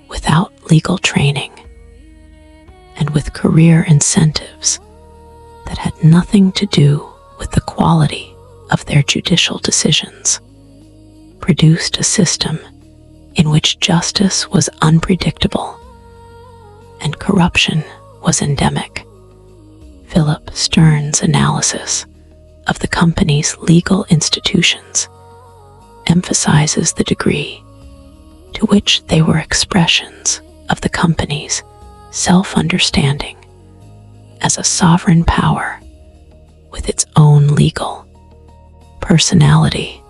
without legal training and with career incentives that had nothing to do with the quality of their judicial decisions produced a system in which justice was unpredictable and corruption was endemic. Philip Stern's analysis of the company's legal institutions emphasizes the degree to which they were expressions of the company's self-understanding as a sovereign power with its own legal personality.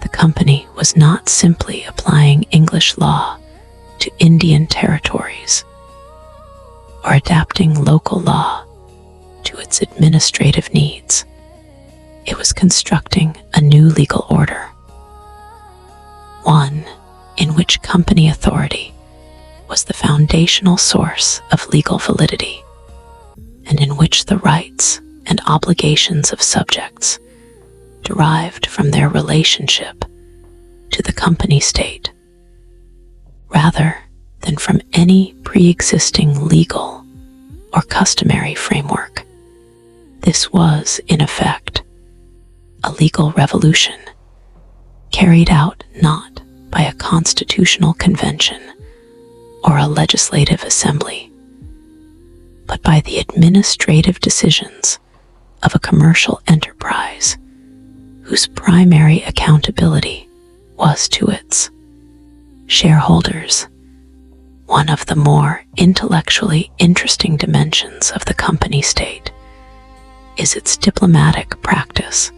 The company was not simply applying English law to Indian territories or adapting local law to its administrative needs. It was constructing a new legal order, one in which company authority was the foundational source of legal validity, and in which the rights and obligations of subjects derived from their relationship to the company state, rather than from any pre-existing legal or customary framework. This was, in effect, a legal revolution carried out not by a constitutional convention or a legislative assembly, but by the administrative decisions of a commercial enterprise whose primary accountability was to its shareholders. One of the more intellectually interesting dimensions of the company state is its diplomatic practice.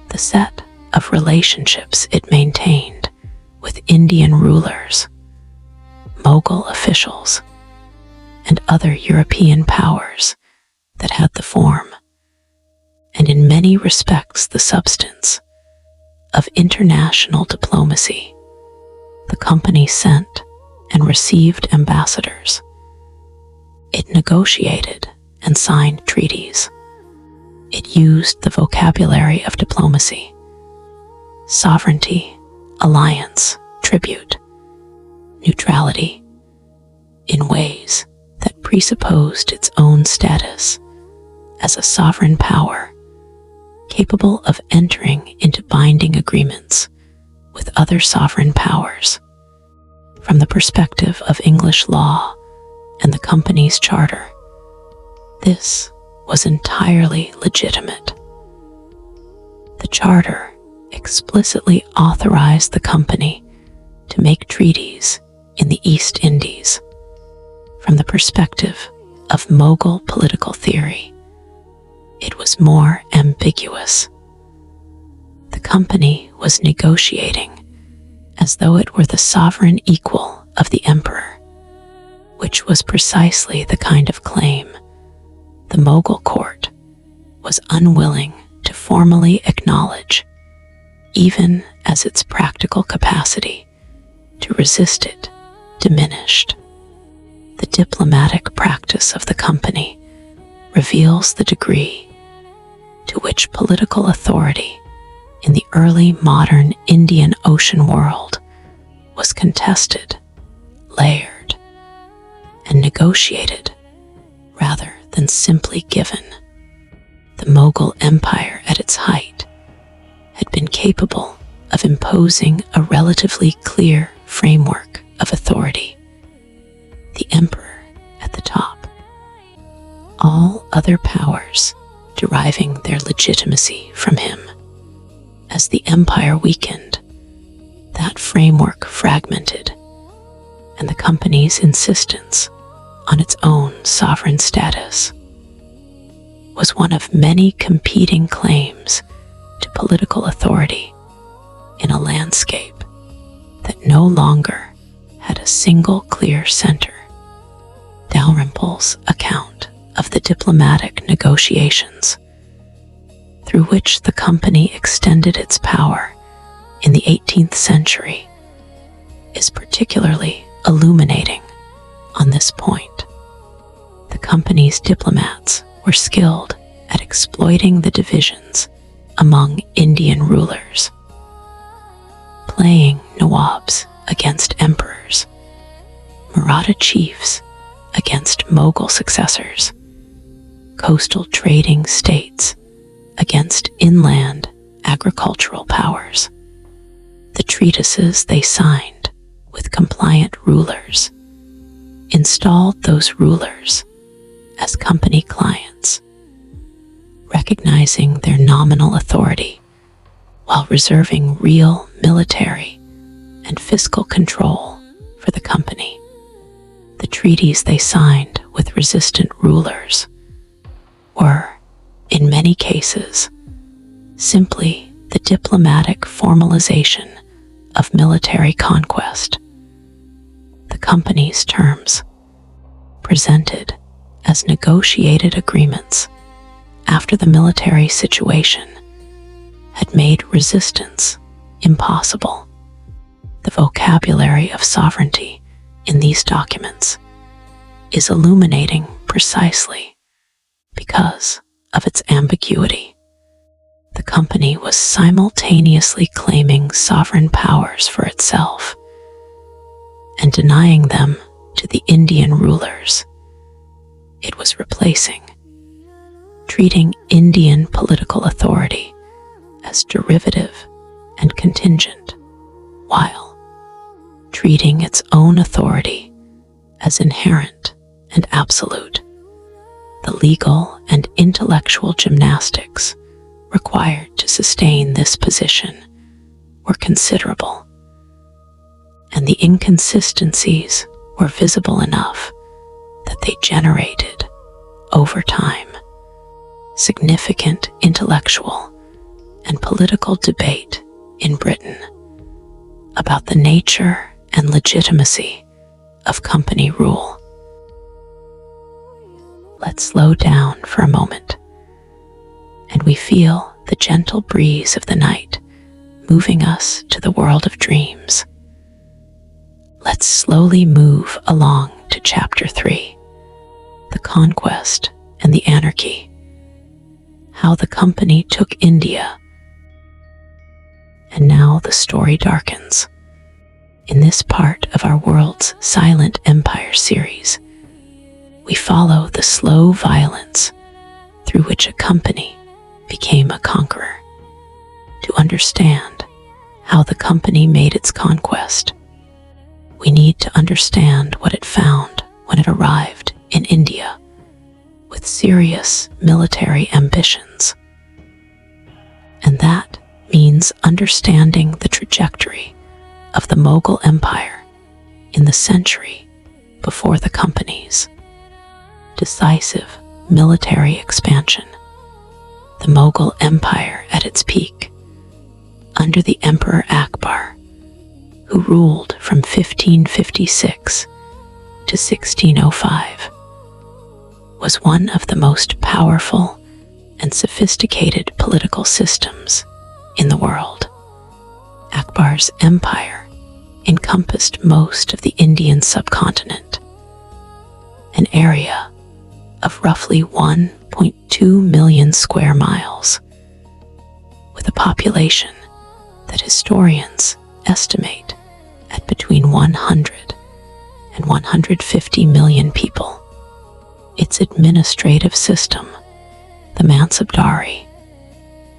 The set of relationships it maintained with Indian rulers, Mughal officials, and other European powers that had the form, and in many respects the substance, of international diplomacy. The company sent and received ambassadors. It negotiated and signed treaties. It used the vocabulary of diplomacy: sovereignty, alliance, tribute, neutrality, in ways that presupposed its own status as a sovereign power capable of entering into binding agreements with other sovereign powers. From the perspective of English law and the company's charter, this was entirely legitimate. The charter explicitly authorized the company to make treaties in the East Indies. From the perspective of Mughal political theory, it was more ambiguous. The company was negotiating as though it were the sovereign equal of the emperor, which was precisely the kind of claim the Mughal court was unwilling to formally acknowledge, even as its practical capacity to resist it diminished. The diplomatic practice of the company reveals the degree to which political authority in the early modern Indian Ocean world was contested, layered, and negotiated rather than simply given. The Mughal Empire at its height had been capable of imposing a relatively clear framework of authority: the emperor at the top, all other powers deriving their legitimacy from him. As the empire weakened, that framework fragmented, and the company's insistence on its own sovereign status was one of many competing claims to political authority in a landscape that no longer had a single clear center. Dalrymple's account of the diplomatic negotiations through which the company extended its power in the 18th century is particularly illuminating on this point. The company's diplomats were skilled at exploiting the divisions among Indian rulers, playing Nawabs against emperors, Maratha chiefs against Mughal successors, coastal trading states against inland agricultural powers. The treatises they signed with compliant rulers installed those rulers as company clients, recognizing their nominal authority while reserving real military and fiscal control for the company. The treaties they signed with resistant rulers were, in many cases, simply the diplomatic formalization of military conquest. The company's terms, presented as negotiated agreements after the military situation had made resistance impossible. The vocabulary of sovereignty in these documents is illuminating precisely because of its ambiguity. The company was simultaneously claiming sovereign powers for itself and denying them to the Indian rulers it was replacing, treating Indian political authority as derivative and contingent, while treating its own authority as inherent and absolute. The legal and intellectual gymnastics required to sustain this position were considerable, and the inconsistencies were visible enough that they generated, over time, significant intellectual and political debate in Britain about the nature and legitimacy of company rule. Let's slow down for a moment, and we feel the gentle breeze of the night moving us to the world of dreams. Let's slowly move along to Chapter 3, The Conquest and the Anarchy, how the company took India. And now the story darkens. In this part of our world's Silent Empire series, we follow the slow violence through which a company became a conqueror. To understand how the company made its conquest, we need to understand what it found when it arrived in India with serious military ambitions. And that means understanding the trajectory of the Mughal Empire in the century before the company's decisive military expansion. The Mughal Empire at its peak, under the Emperor Akbar, who ruled from 1556 to 1605, was one of the most powerful and sophisticated political systems in the world. Akbar's empire encompassed most of the Indian subcontinent, an area of roughly 1.2 million square miles, with a population that historians estimate at between 100 and 150 million people. Its administrative system, the Mansabdari,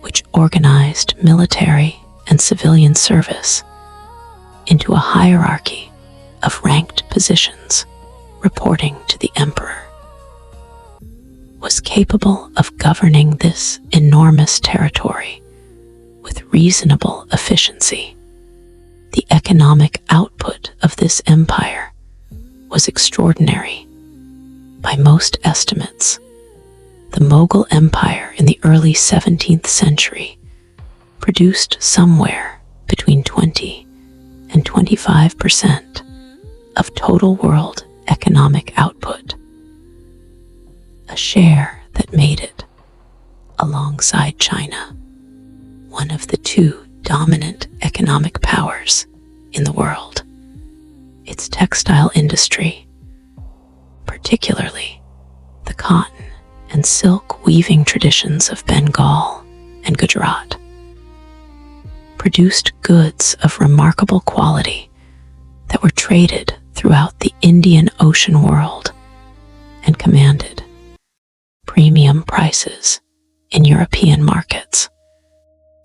which organized military and civilian service into a hierarchy of ranked positions reporting to the emperor, was capable of governing this enormous territory with reasonable efficiency. The economic output of this empire was extraordinary. By most estimates, the Mughal Empire in the early 17th century produced somewhere between 20 and 25% of total world economic output, a share that made it, alongside China, one of the two dominant economic powers in the world. Its textile industry, particularly the cotton and silk weaving traditions of Bengal and Gujarat, produced goods of remarkable quality that were traded throughout the Indian Ocean world and commanded premium prices in European markets.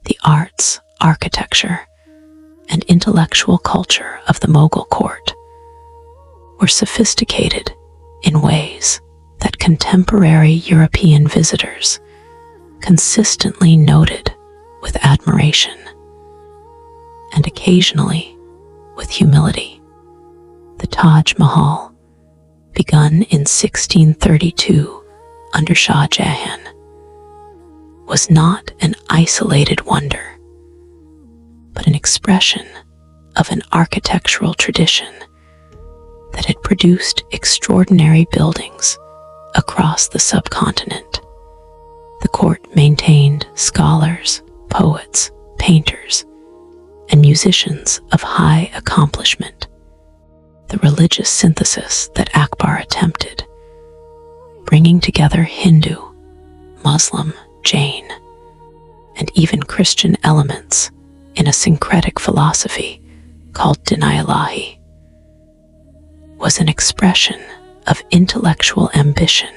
The arts, architecture, and intellectual culture of the Mughal court were sophisticated in ways that contemporary European visitors consistently noted with admiration and occasionally with humility. The Taj Mahal, begun in 1632 under Shah Jahan, was not an isolated wonder, but an expression of an architectural tradition that had produced extraordinary buildings across the subcontinent. The court maintained scholars, poets, painters, and musicians of high accomplishment. The religious synthesis that Akbar attempted, bringing together Hindu, Muslim, Jain, and even Christian elements in a syncretic philosophy called Dinayalahi, was an expression of intellectual ambition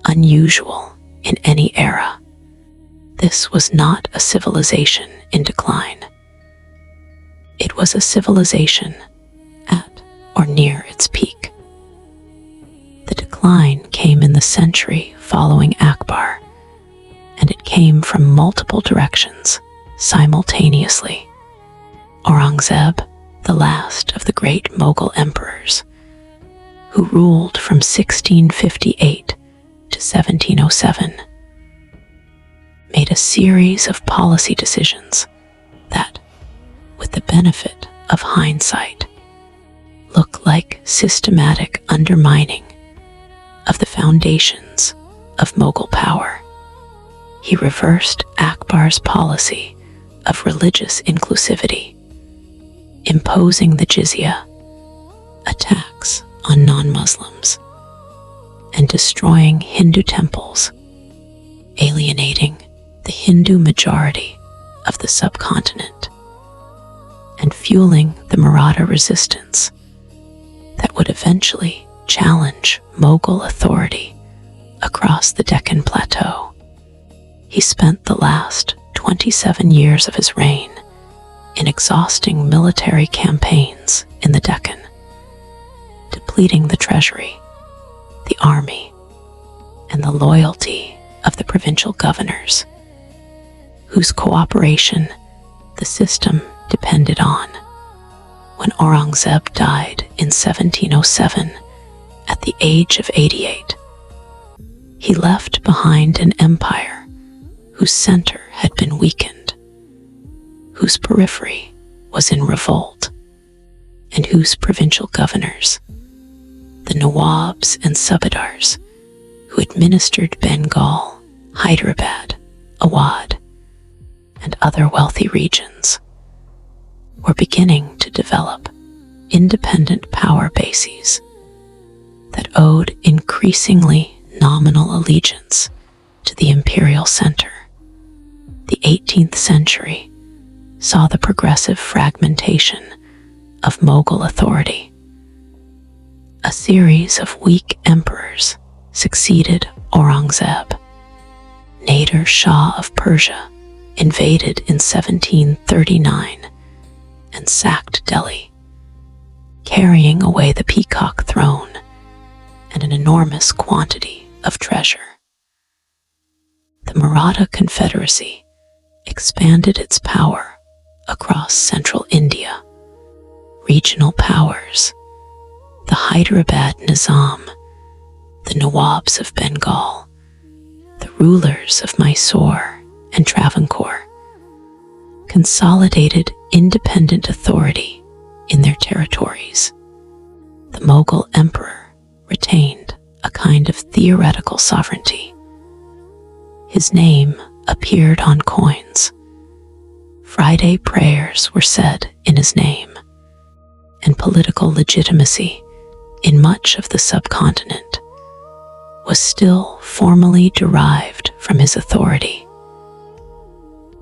unusual in any era. This was not a civilization in decline. It was a civilization at or near its peak. The decline came in the century following Akbar, and it came from multiple directions simultaneously. Aurangzeb, the last of the great Mughal emperors, who ruled from 1658 to 1707, made a series of policy decisions that, with the benefit of hindsight, look like systematic undermining of the foundations of Mughal power. He reversed Akbar's policy of religious inclusivity, imposing the jizya, a tax on non-Muslims, and destroying Hindu temples, alienating the Hindu majority of the subcontinent and fueling the Maratha resistance that would eventually challenge Mughal authority across the Deccan Plateau. He spent the last 27 years of his reign in exhausting military campaigns in the Deccan, depleting the treasury, the army, and the loyalty of the provincial governors, whose cooperation the system depended on. When Aurangzeb died in 1707 at the age of 88, he left behind an empire whose center had been weakened, whose periphery was in revolt, and whose provincial governors, the Nawabs and Subadars, who administered Bengal, Hyderabad, Awadh, and other wealthy regions, were beginning to develop independent power bases that owed increasingly nominal allegiance to the imperial center. The 18th century saw the progressive fragmentation of Mughal authority. A series of weak emperors succeeded Aurangzeb. Nader Shah of Persia invaded in 1739 and sacked Delhi, carrying away the peacock throne and an enormous quantity of treasure. The Maratha Confederacy expanded its power across central India. Regional powers, the Hyderabad Nizam, the Nawabs of Bengal, the rulers of Mysore and Travancore, consolidated independent authority in their territories. The Mughal emperor retained a kind of theoretical sovereignty. His name appeared on coins. Friday prayers were said in his name, and political legitimacy in much of the subcontinent was still formally derived from his authority.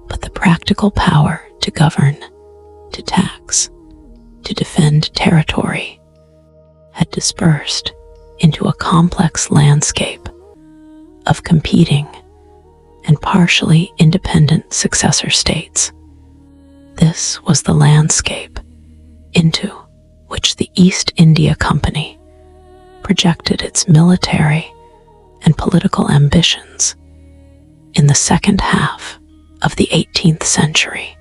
But the practical power to govern, to tax, to defend territory had dispersed into a complex landscape of competing and partially independent successor states. This was the landscape into which the East India Company projected its military and political ambitions in the second half of the 18th century.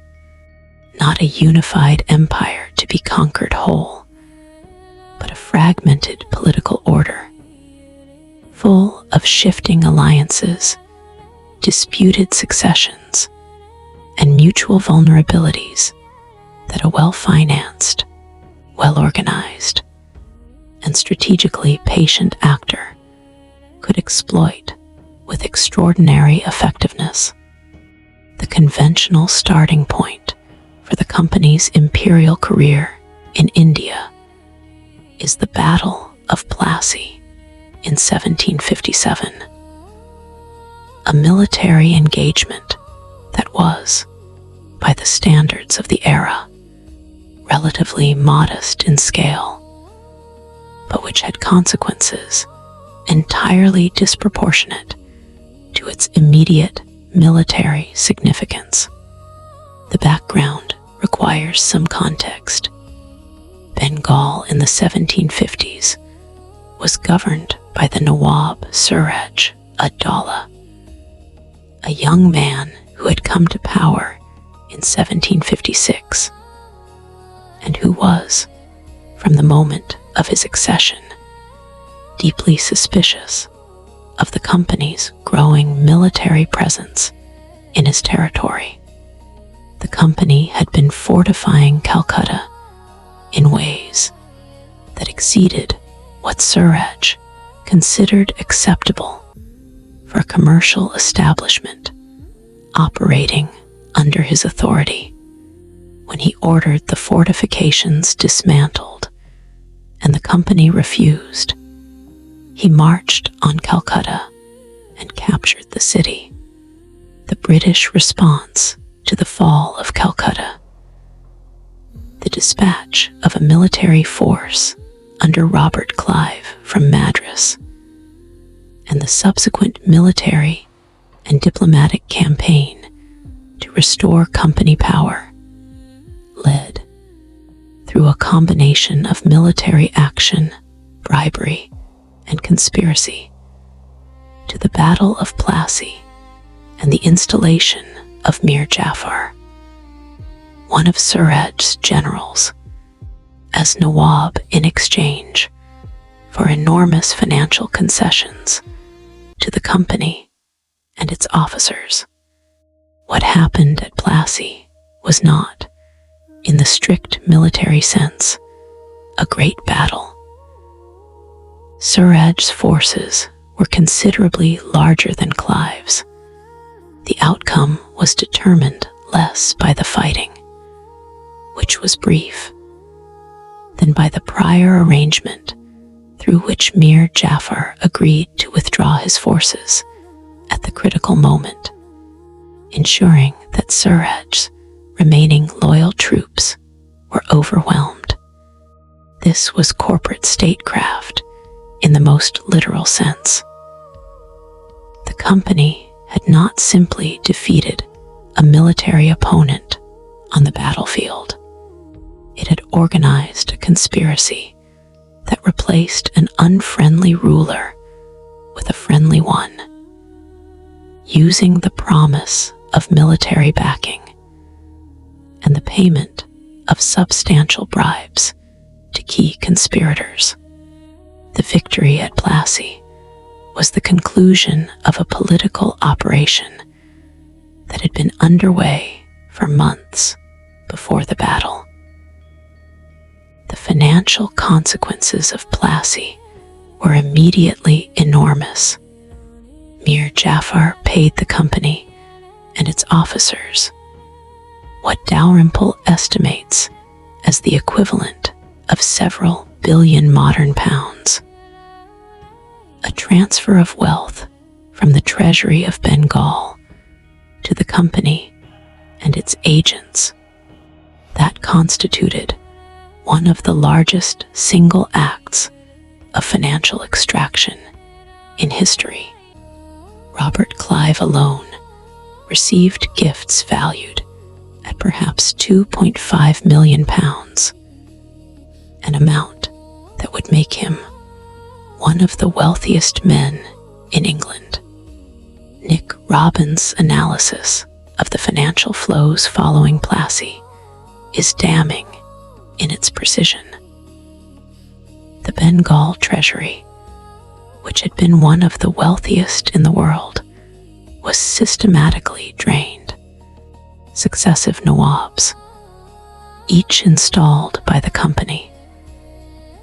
Not a unified empire to be conquered whole, but a fragmented political order, full of shifting alliances, disputed successions, and mutual vulnerabilities that a well-financed, well-organized, and strategically patient actor could exploit with extraordinary effectiveness. The conventional starting point for the company's imperial career in India is the Battle of Plassey in 1757, a military engagement that was, by the standards of the era, relatively modest in scale, but which had consequences entirely disproportionate to its immediate military significance. The background requires some context. Bengal in the 1750s was governed by the Nawab Suraj ad-Dawla, a young man who had come to power in 1756 and who was, from the moment of his accession, deeply suspicious of the company's growing military presence in his territory. The company had been fortifying Calcutta in ways that exceeded what Suraj considered acceptable for a commercial establishment operating under his authority. When he ordered the fortifications dismantled and the company refused, he marched on Calcutta and captured the city. The British response to the fall of Calcutta, the dispatch of a military force under Robert Clive from Madras, and the subsequent military and diplomatic campaign to restore company power, led through a combination of military action, bribery, and conspiracy to the Battle of Plassey and the installation of Mir Jafar, one of Suraj's generals, as Nawab in exchange for enormous financial concessions to the company and its officers. What happened at Plassey was not, in the strict military sense, a great battle. Suraj's forces were considerably larger than Clive's. The outcome was determined less by the fighting, which was brief, than by the prior arrangement through which Mir Jafar agreed to withdraw his forces at the critical moment, ensuring that Suraj's remaining loyal troops were overwhelmed. This was corporate statecraft in the most literal sense. The company had not simply defeated a military opponent on the battlefield. It had organized a conspiracy that replaced an unfriendly ruler with a friendly one, using the promise of military backing and the payment of substantial bribes to key conspirators. The victory at Plassey was the conclusion of a political operation that had been underway for months before the battle. The financial consequences of Plassey were immediately enormous. Mir Jafar paid the company and its officers what Dalrymple estimates as the equivalent of several billion modern pounds. A transfer of wealth from the treasury of Bengal to the company and its agents that constituted one of the largest single acts of financial extraction in history. Robert Clive alone received gifts valued at perhaps £2.5 million, an amount that would make him one of the wealthiest men in England. Nick Robbins' analysis of the financial flows following Plassey is damning in its precision. The Bengal treasury, which had been one of the wealthiest in the world, was systematically drained. Successive Nawabs, each installed by the company,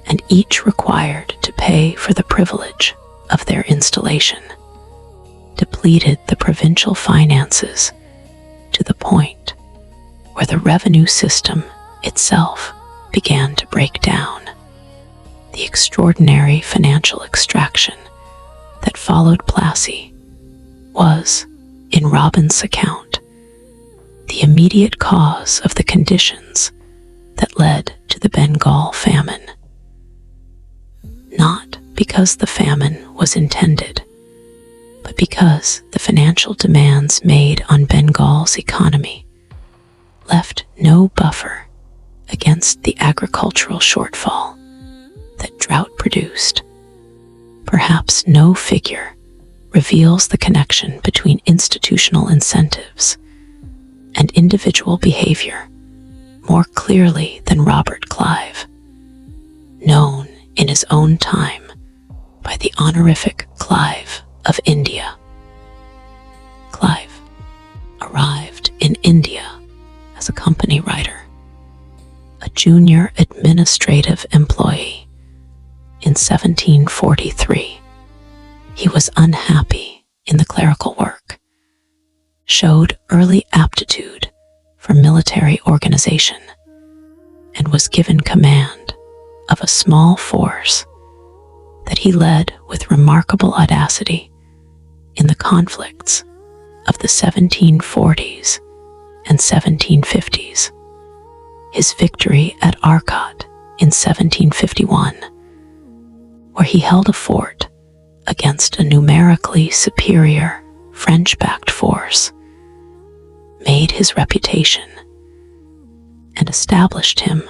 and each required to pay for the privilege of their installation, depleted the provincial finances to the point where the revenue system itself began to break down. The extraordinary financial extraction that followed Plassey was, in Robbins' account, the immediate cause of the conditions that led to the Bengal famine. Not because the famine was intended, but because the financial demands made on Bengal's economy left no buffer against the agricultural shortfall that drought produced. Perhaps no figure reveals the connection between institutional incentives and individual behavior more clearly than Robert Clive, known in his own time by the honorific Clive of India. Clive arrived in India as a company writer, a junior administrative employee. In 1743, he was unhappy in the clerical work, showed early aptitude for military organization, and was given command of a small force that he led with remarkable audacity in the conflicts of the 1740s and 1750s. His victory at Arcot in 1751, where he held a fort against a numerically superior French-backed force, made his reputation and established him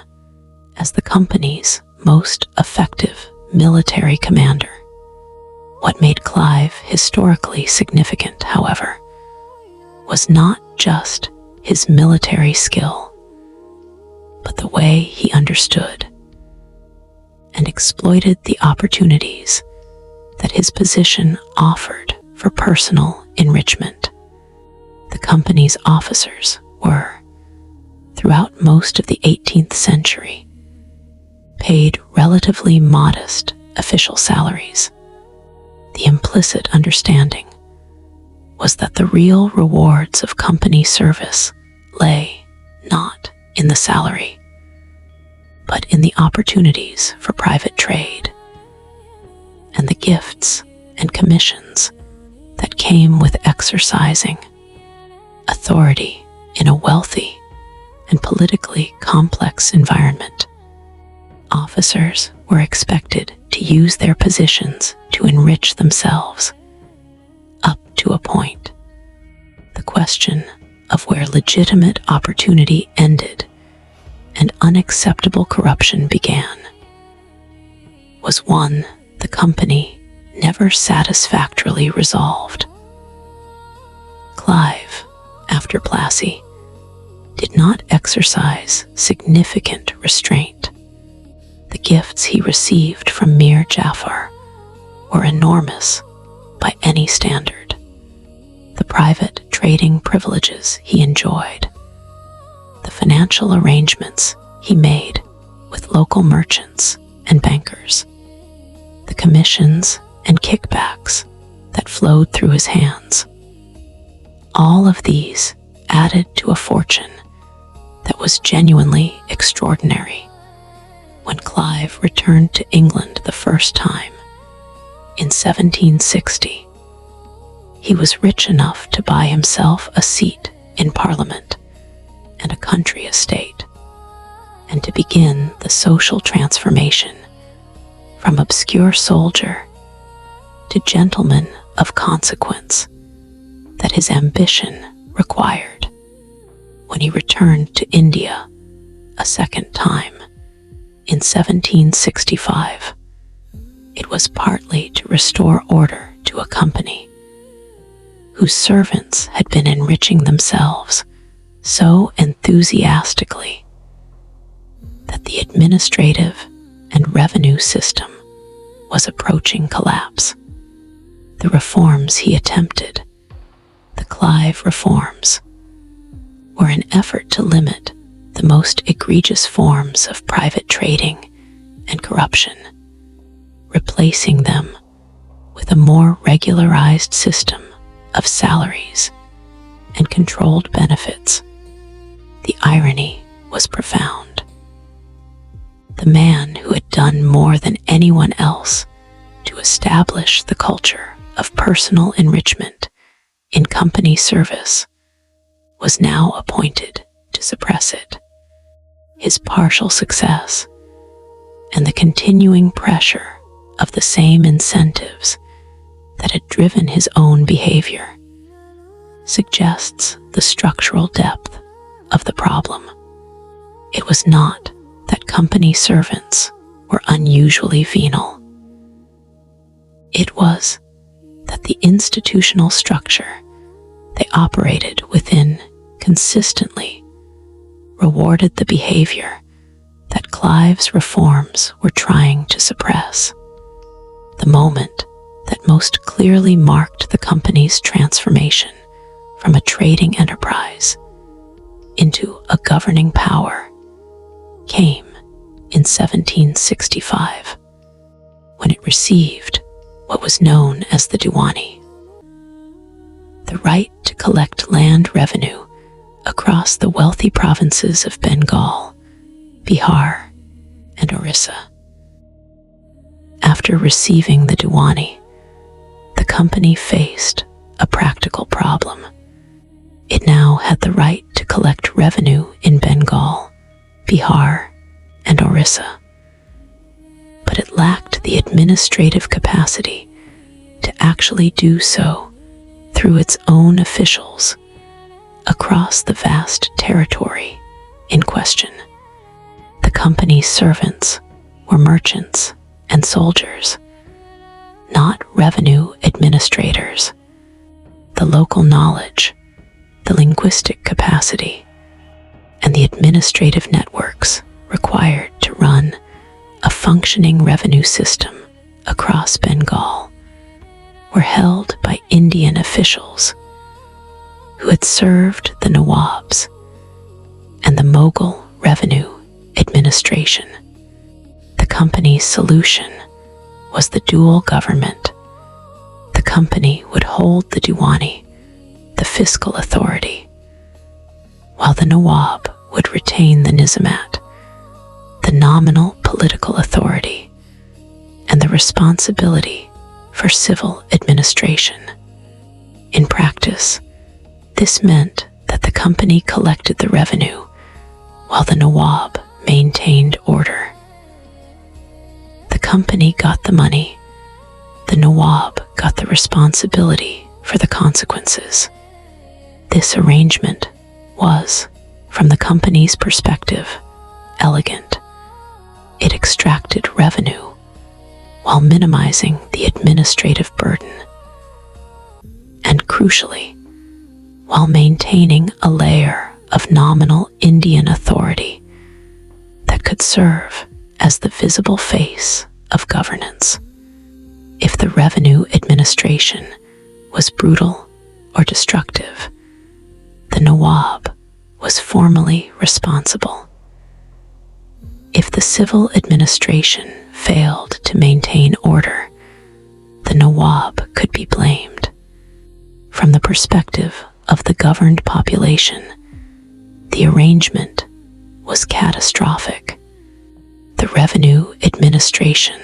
as the company's most effective military commander. What made Clive historically significant, however, was not just his military skill, but the way he understood and exploited the opportunities that his position offered for personal enrichment. The company's officers were, throughout most of the 18th century, paid relatively modest official salaries. The implicit understanding was that the real rewards of company service lay not in the salary, but in the opportunities for private trade and the gifts and commissions that came with exercising authority in a wealthy and politically complex environment. Officers were expected to use their positions to enrich themselves up to a point. The question of where legitimate opportunity ended and unacceptable corruption began was one the company never satisfactorily resolved. Clive, after Plassey, did not exercise significant restraint. The gifts he received from Mir Jafar were enormous by any standard. The private trading privileges he enjoyed, the financial arrangements he made with local merchants and bankers, the commissions and kickbacks that flowed through his hands. All of these added to a fortune that was genuinely extraordinary. When Clive returned to England the first time, in 1760, he was rich enough to buy himself a seat in Parliament and a country estate, and to begin the social transformation from obscure soldier to gentleman of consequence that his ambition required. When he returned to India a second time in 1765, it was partly to restore order to a company whose servants had been enriching themselves so enthusiastically that the administrative and revenue system was approaching collapse. The reforms he attempted, the Clive reforms, were an effort to limit the most egregious forms of private trading and corruption, replacing them with a more regularized system of salaries and controlled benefits. The irony was profound. The man who had done more than anyone else to establish the culture of personal enrichment in company service was now appointed to suppress it. His partial success and the continuing pressure of the same incentives that had driven his own behavior suggests the structural depth of the problem. It was not that company servants were unusually venal. It was that the institutional structure they operated within consistently rewarded the behavior that Clive's reforms were trying to suppress. The moment that most clearly marked the company's transformation from a trading enterprise into a governing power came in 1765, when it received what was known as the Diwani, the right to collect land revenue across the wealthy provinces of Bengal, Bihar, and Orissa. After receiving the Diwani, the company faced a practical problem. It now had the right to collect revenue in Bengal, Bihar, and Orissa, but it lacked the administrative capacity to actually do so through its own officials across the vast territory in question. The company's servants were merchants and soldiers, not revenue administrators. The local knowledge, the linguistic capacity, and the administrative networks required to run a functioning revenue system across Bengal were held by Indian officials who had served the Nawabs and the Mughal revenue administration. The company's solution was the dual government. The company would hold the Diwani, the fiscal authority, while the Nawab would retain the Nizamat, the nominal political authority, and the responsibility for civil administration. In practice, this meant that the company collected the revenue while the Nawab maintained order. The company got the money, the Nawab got the responsibility for the consequences. This arrangement was, from the company's perspective, elegant. It extracted revenue while minimizing the administrative burden, and crucially, while maintaining a layer of nominal Indian authority that could serve as the visible face of governance. If the revenue administration was brutal or destructive, the Nawab was formally responsible. If the civil administration failed to maintain order, the Nawab could be blamed. From the perspective of the governed population, the arrangement was catastrophic. The revenue administration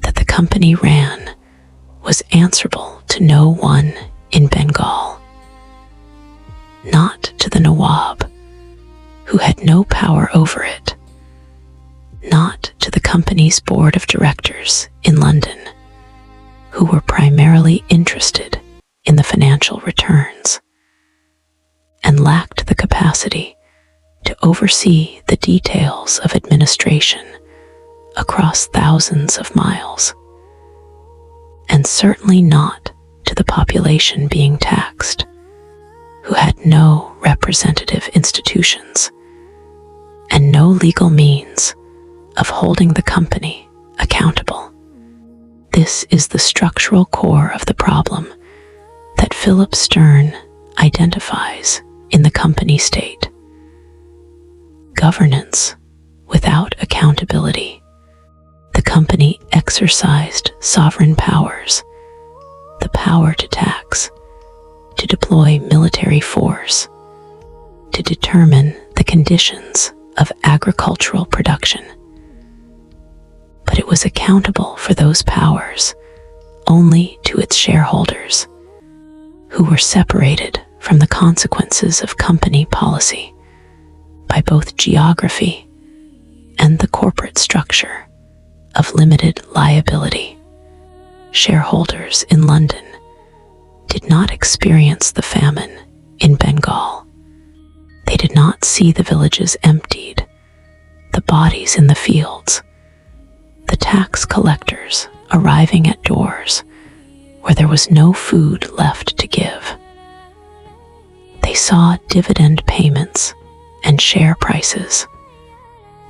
that the company ran was answerable to no one in Bengal, not to the Nawab, who had no power over it, not to the company's board of directors in London, who were primarily interested in the financial returns and lacked the capacity to oversee the details of administration across thousands of miles, and certainly not to the population being taxed, who had no representative institutions and no legal means of holding the company accountable. This is the structural core of the problem that Philip Stern identifies in the company state. Governance without accountability. The company exercised sovereign powers, the power to tax, to deploy military force, to determine the conditions of agricultural production. But it was accountable for those powers only to its shareholders, who were separated from the consequences of company policy by both geography and the corporate structure of limited liability. Shareholders in London did not experience the famine in Bengal. They did not see the villages emptied, the bodies in the fields, the tax collectors arriving at doors where there was no food left to give. They saw dividend payments and share prices,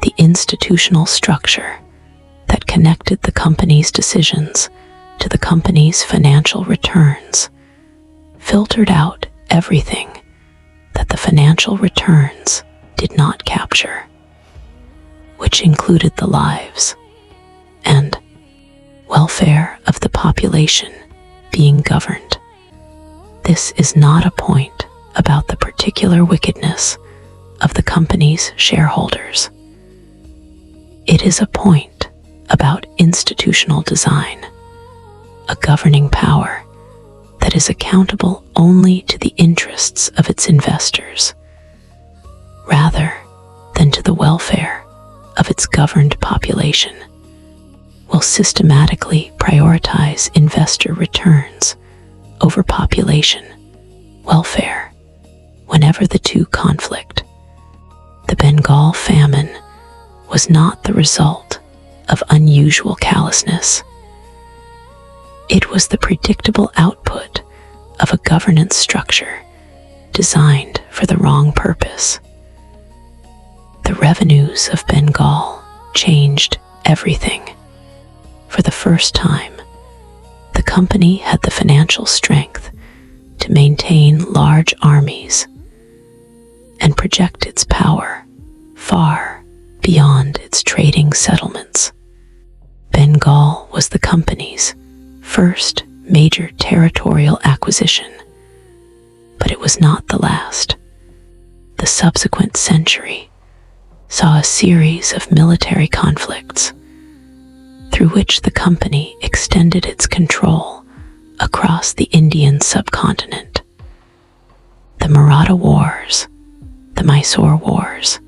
the institutional structure that connected the company's decisions to the company's financial returns, filtered out everything that the financial returns did not capture. which included the lives and welfare of the population being governed. This is not a point about the particular wickedness of the company's shareholders. It is a point about institutional design, a governing power that is accountable only to the interests of its investors, rather than to the welfare of its governed population, will systematically prioritize investor returns over population welfare whenever the two conflict. The Bengal famine was not the result of unusual callousness. It was the predictable output of a governance structure designed for the wrong purpose. The revenues of Bengal changed everything. For the first time, the company had the financial strength to maintain large armies and project its power far beyond its trading settlements. Bengal was the company's first major territorial acquisition, but it was not the last. The subsequent century saw a series of military conflicts through which the company extended its control across the Indian subcontinent. The Maratha Wars, the Mysore Wars,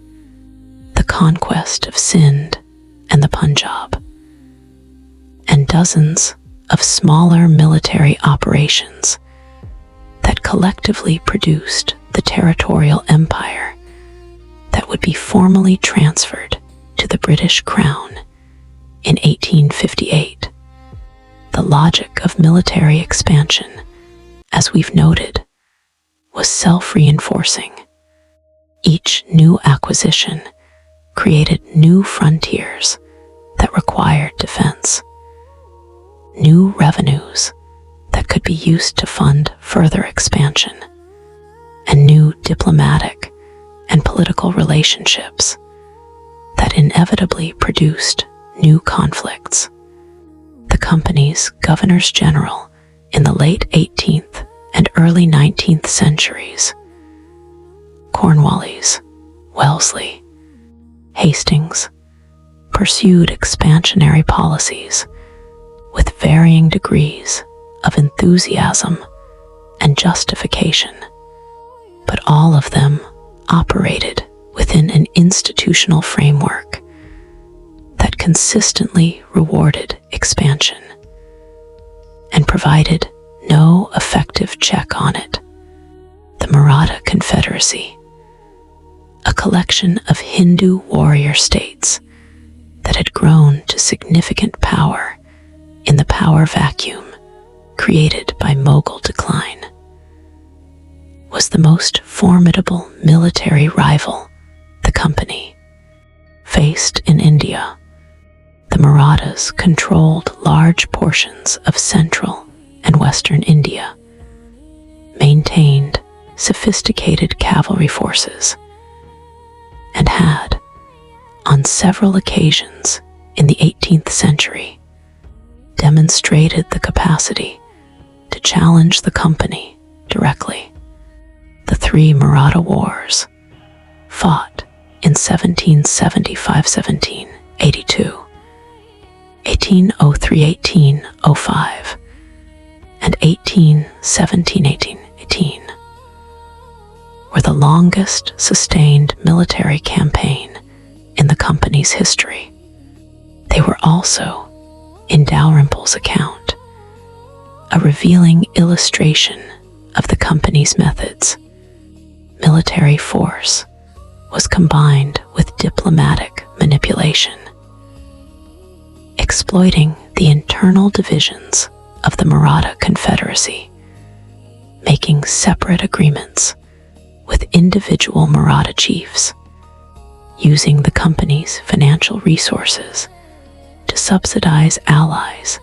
the conquest of Sindh and the Punjab, and dozens of smaller military operations that collectively produced the territorial empire that would be formally transferred to the British Crown in 1858. The logic of military expansion, as we've noted, was self-reinforcing. Each new acquisition created new frontiers that required defense, new revenues that could be used to fund further expansion, and new diplomatic and political relationships that inevitably produced new conflicts. The company's governors general in the late 18th and early 19th centuries, Cornwallis, Wellesley, Hastings, pursued expansionary policies with varying degrees of enthusiasm and justification, but all of them operated within an institutional framework that consistently rewarded expansion and provided no effective check on it. The Maratha Confederacy, a collection of Hindu warrior states that had grown to significant power in the power vacuum created by Mughal decline, was the most formidable military rival the company faced in India. The Marathas controlled large portions of central and western India, maintained sophisticated cavalry forces, and had, on several occasions in the 18th century, demonstrated the capacity to challenge the company directly. The three Maratha Wars, fought in 1775-1782, 1803-1805, and 1817-1818, were the longest sustained military campaign in the company's history. They were also, in Dalrymple's account, a revealing illustration of the company's methods. Military force was combined with diplomatic manipulation, exploiting the internal divisions of the Maratha Confederacy, making separate agreements with individual Maratha chiefs, using the company's financial resources to subsidize allies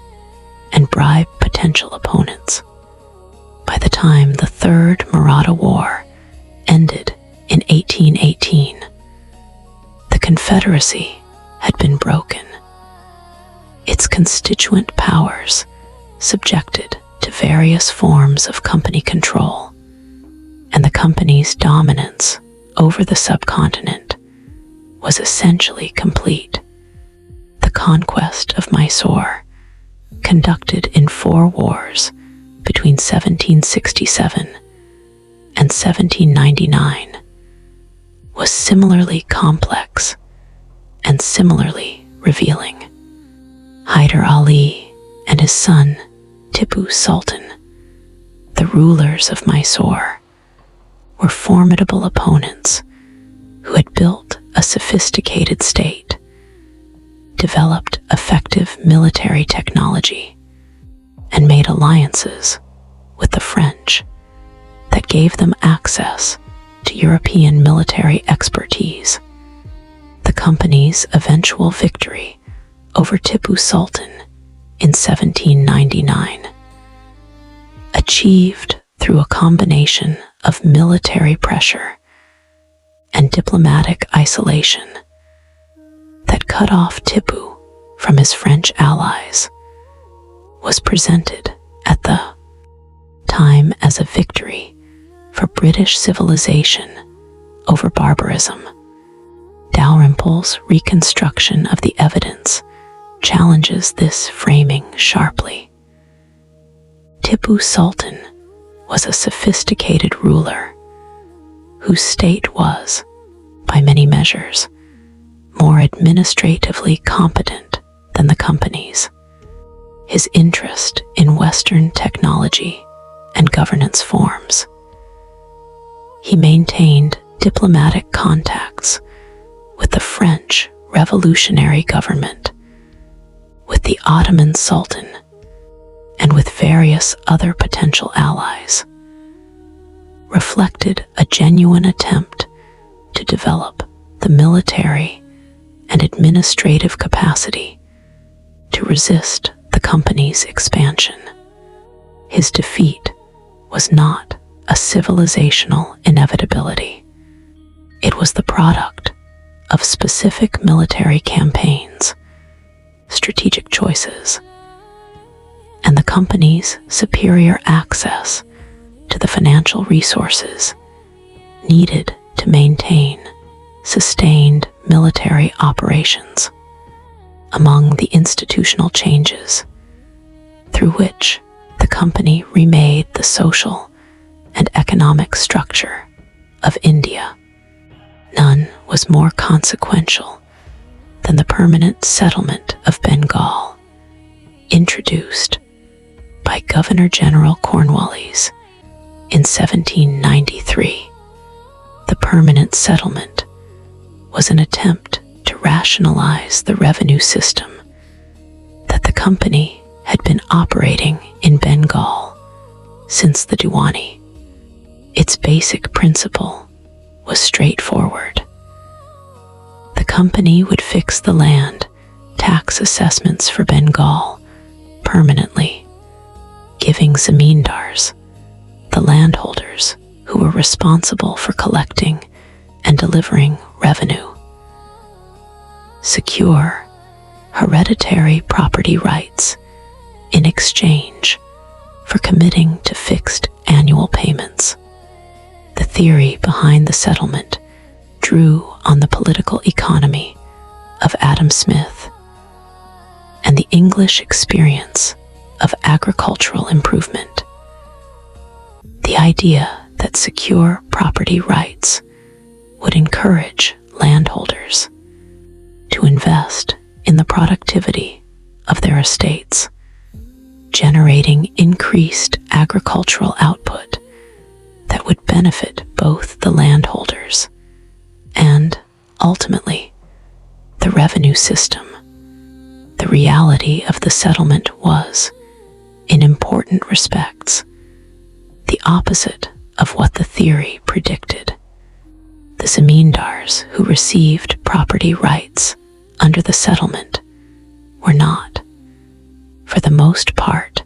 and bribe potential opponents. By the time the Third Maratha War ended in 1818, the Confederacy been broken, its constituent powers subjected to various forms of company control, and the company's dominance over the subcontinent was essentially complete. The conquest of Mysore, conducted in 4 wars between 1767 and 1799, was similarly complex and similarly revealing. Hyder Ali and his son Tipu Sultan, the rulers of Mysore, were formidable opponents who had built a sophisticated state, developed effective military technology, and made alliances with the French that gave them access to European military expertise. The company's eventual victory over Tipu Sultan in 1799, achieved through a combination of military pressure and diplomatic isolation that cut off Tipu from his French allies, was presented at the time as a victory for British civilization over barbarism. Dalrymple's reconstruction of the evidence challenges this framing sharply. Tipu Sultan was a sophisticated ruler whose state was, by many measures, more administratively competent than the company's. His interest in Western technology and governance forms. He maintained diplomatic contacts with the French revolutionary government, with the Ottoman Sultan, and with various other potential allies, reflected a genuine attempt to develop the military and administrative capacity to resist the company's expansion. His defeat was not a civilizational inevitability. It was the product of specific military campaigns, strategic choices, and the company's superior access to the financial resources needed to maintain sustained military operations. Among the institutional changes through which the company remade the social and economic structure of India, none was more consequential than the permanent settlement of Bengal, introduced by Governor-General Cornwallis in 1793. The permanent settlement was an attempt to rationalize the revenue system that the company had been operating in Bengal since the Diwani. Its basic principle was straightforward. The company would fix the land tax assessments for Bengal permanently, giving zamindars, the landholders who were responsible for collecting and delivering revenue, secure hereditary property rights in exchange for committing to fixed annual payments. The theory behind the settlement drew on the political economy of Adam Smith and the English experience of agricultural improvement. The idea that secure property rights would encourage landholders to invest in the productivity of their estates, generating increased agricultural output that would benefit both the landholders and, ultimately, the revenue system. The reality of the settlement was, in important respects, the opposite of what the theory predicted. The zamindars who received property rights under the settlement were not, for the most part,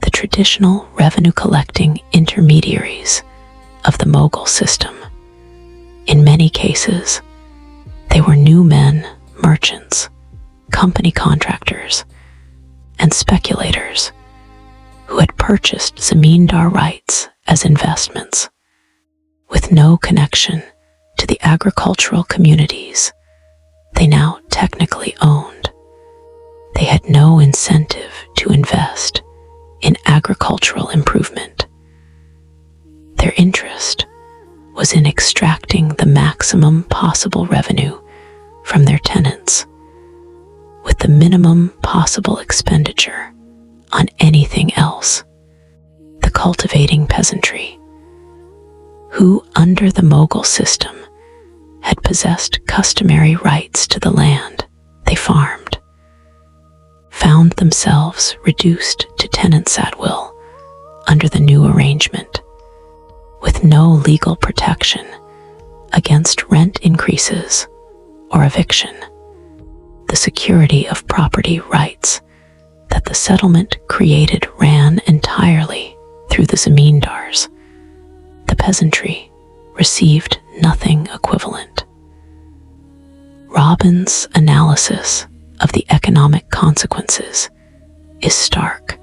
the traditional revenue-collecting intermediaries of the Mughal system. In many cases, they were new men merchants, company contractors, and speculators who had purchased zamindar rights as investments, with no connection to the agricultural communities they now technically owned. They had no incentive to invest in agricultural improvement. Their interest was in extracting the maximum possible revenue from their tenants, with the minimum possible expenditure on anything else. The cultivating peasantry, who under the Mughal system had possessed customary rights to the land they farmed, found themselves reduced to tenants at will under the new arrangement, with no legal protection against rent increases or eviction. The security of property rights that the settlement created ran entirely through the zamindars. The peasantry received nothing equivalent. Robin's analysis of the economic consequences is stark.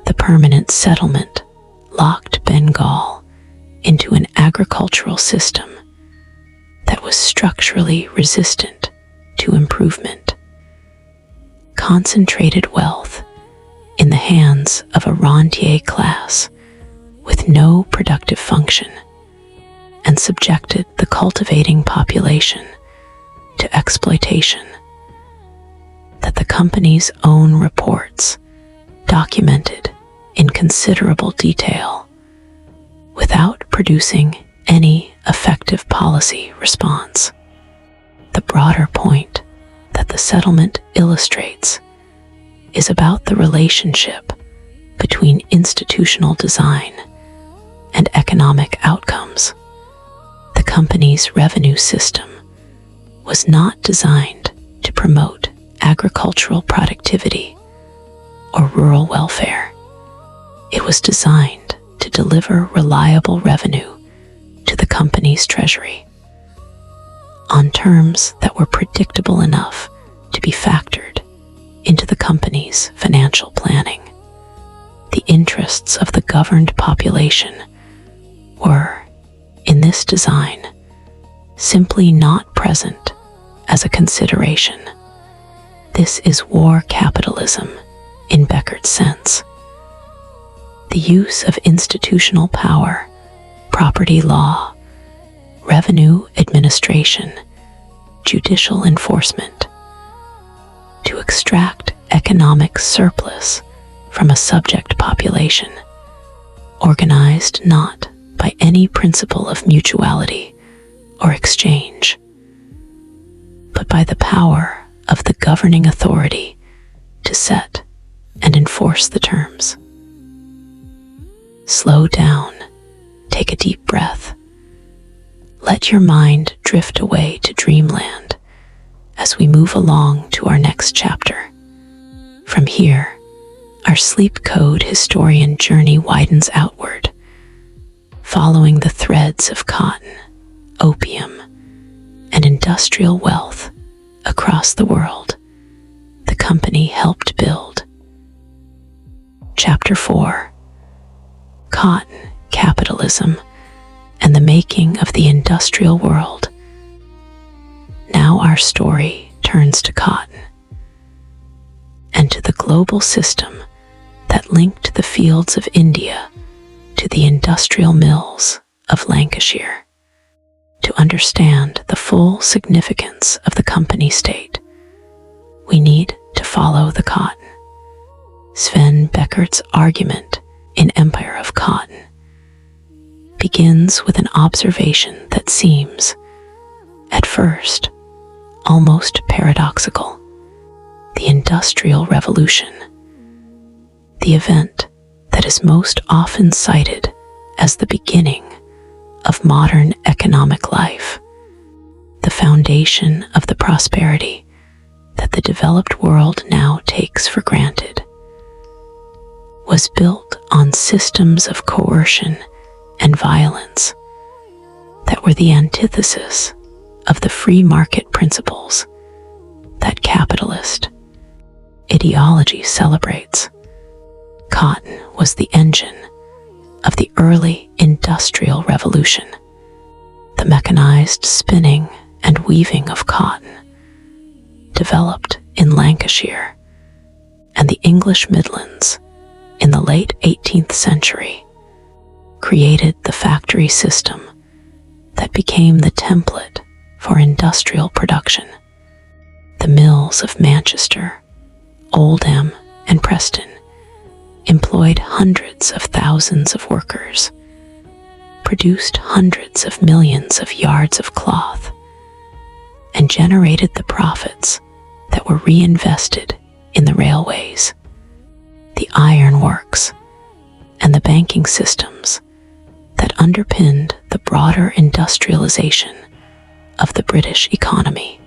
The permanent settlement locked Bengal into an agricultural system that was structurally resistant to improvement. Concentrated wealth in the hands of a rentier class with no productive function, and subjected the cultivating population to exploitation that the company's own reports documented in considerable detail without producing any effective policy response. The broader point that the settlement illustrates is about the relationship between institutional design and economic outcomes. The company's revenue system was not designed to promote agricultural productivity or rural welfare. It was designed to deliver reliable revenue to the company's treasury on terms that were predictable enough to be factored into the company's financial planning. The interests of the governed population were, in this design, simply not present as a consideration. This is war capitalism in Becker's sense. The use of institutional power, property law, revenue administration, judicial enforcement, to extract economic surplus from a subject population, organized not by any principle of mutuality or exchange, but by the power of the governing authority to set and enforce the terms. Slow down, take a deep breath. Let your mind drift away to dreamland as we move along to our next chapter. From here, our sleep code historian journey widens outward, following the threads of cotton, opium, and industrial wealth across the world the company helped build. Chapter 4: Cotton, Capitalism, and the Making of the Industrial World. Now our story turns to cotton, and to the global system that linked the fields of India to the industrial mills of Lancashire. To understand the full significance of the company state, we need to follow the cotton. Sven Beckert's argument in Empire of Cotton begins with an observation that seems, at first, almost paradoxical. The Industrial Revolution, the event that is most often cited as the beginning of modern economic life, the foundation of the prosperity that the developed world now takes for granted, was built on systems of coercion and violence that were the antithesis of the free market principles that capitalist ideology celebrates. Cotton was the engine of the early industrial revolution. The mechanized spinning and weaving of cotton, developed in Lancashire and the English Midlands in the late 18th century, created the factory system that became the template for industrial production. The mills of Manchester, Oldham, and Preston employed hundreds of thousands of workers, produced hundreds of millions of yards of cloth, and generated the profits that were reinvested in the railways, the ironworks, and the banking systems that underpinned the broader industrialization of the British economy.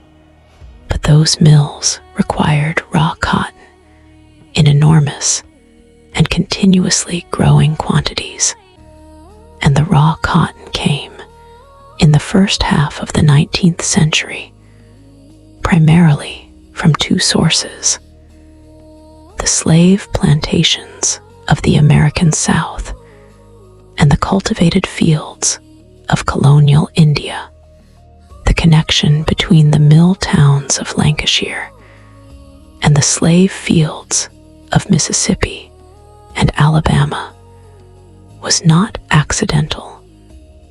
But those mills required raw cotton in enormous and continuously growing quantities, and the raw cotton came in the first half of the 19th century primarily from two sources: the slave plantations of the American South and the cultivated fields of colonial India. The connection between the mill towns of Lancashire and the slave fields of Mississippi and Alabama was not accidental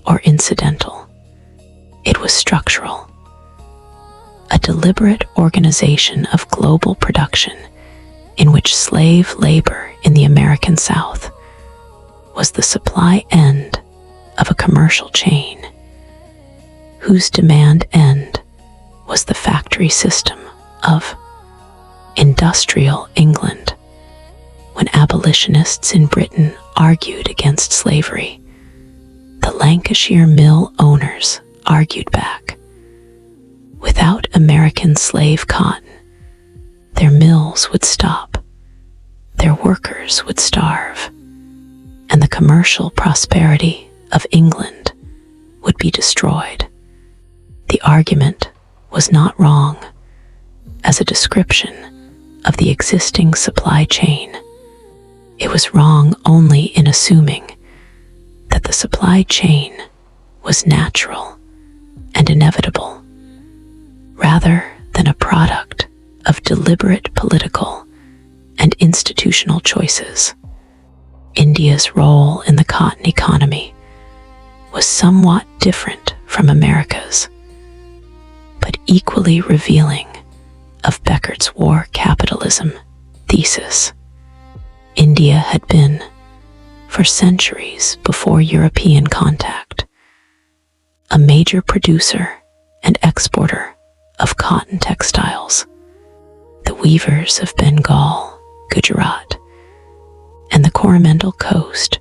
or incidental. It was structural, a deliberate organization of global production in which slave labor in the American South was the supply end of a commercial chain, whose demand end was the factory system of industrial England. When abolitionists in Britain argued against slavery, the Lancashire mill owners argued back. Without American slave cotton, their mills would stop, their workers would starve, and the commercial prosperity of England would be destroyed. The argument was not wrong as a description of the existing supply chain. It was wrong only in assuming that the supply chain was natural and inevitable, rather than a product of deliberate political and institutional choices. India's role in the cotton economy was somewhat different from America's, but equally revealing of Becker's war capitalism thesis. India had been, for centuries before European contact, a major producer and exporter of cotton textiles. The weavers of Bengal, Gujarat, and the Coromandel coast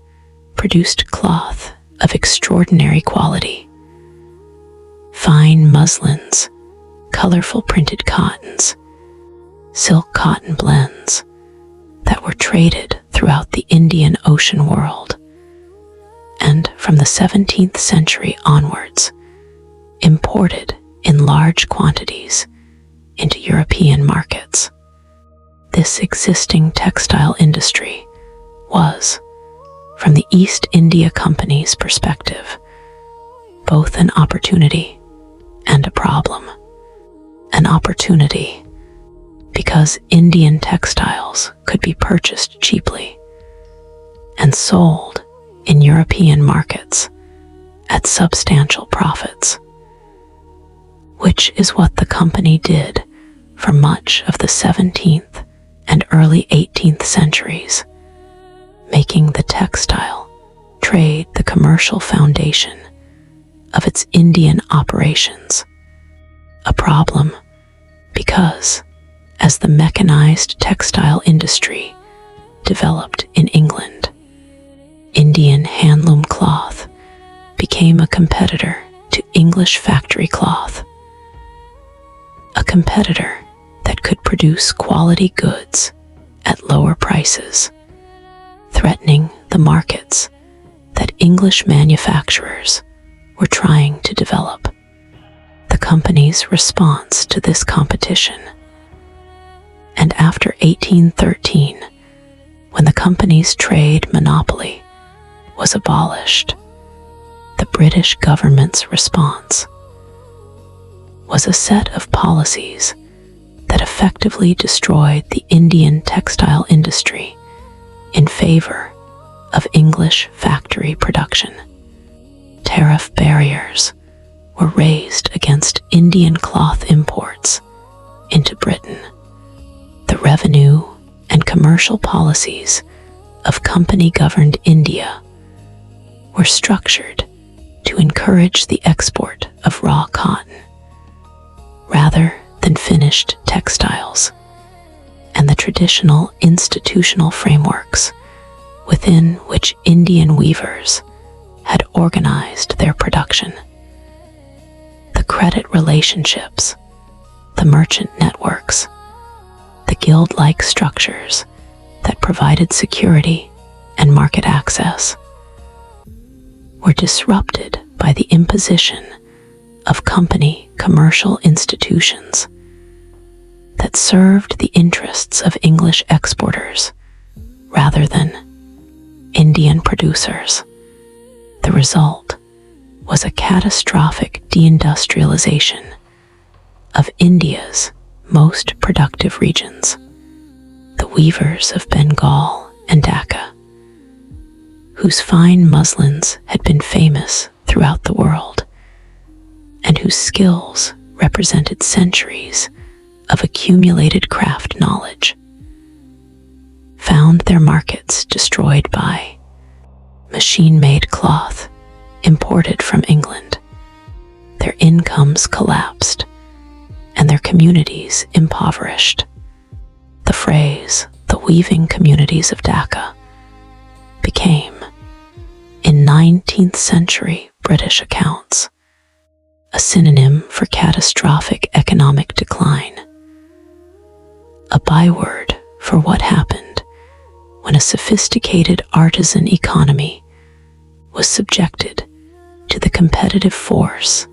produced cloth of extraordinary quality. Fine muslins, colorful printed cottons, silk cotton blends that were traded throughout the Indian Ocean world, and from the 17th century onwards, imported in large quantities into European markets. This existing textile industry was, from the East India Company's perspective, both an opportunity and a problem. An opportunity because Indian textiles could be purchased cheaply and sold in European markets at substantial profits, which is what the company did for much of the 17th and early 18th centuries, making the textile trade the commercial foundation of its Indian operations. A problem because, as the mechanized textile industry developed in England, Indian handloom cloth became a competitor to English factory cloth, a competitor that could produce quality goods at lower prices, threatening the markets that English manufacturers were trying to develop. The company's response to this competition and after 1813, when the company's trade monopoly was abolished, the British government's response was a set of policies that effectively destroyed the Indian textile industry in favor of English factory production. Tariff barriers were raised against Indian cloth imports into Britain. The revenue and commercial policies of company-governed India were structured to encourage the export of raw cotton rather than finished textiles, and the traditional institutional frameworks within which Indian weavers had organized their production. The credit relationships, the merchant networks, the guild-like structures that provided security and market access were disrupted by the imposition of company commercial institutions that served the interests of English exporters rather than Indian producers. The result was a catastrophic deindustrialization of India's most productive regions, the weavers of Bengal and Dhaka, whose fine muslins had been famous throughout the world, and whose skills represented centuries of accumulated craft knowledge, found their markets destroyed by machine-made cloth imported from England. Their incomes collapsed, and their communities impoverished. The phrase, "the weaving communities of Dhaka," became, in 19th century British accounts, a synonym for catastrophic economic decline, a byword for what happened when a sophisticated artisan economy was subjected to the competitive force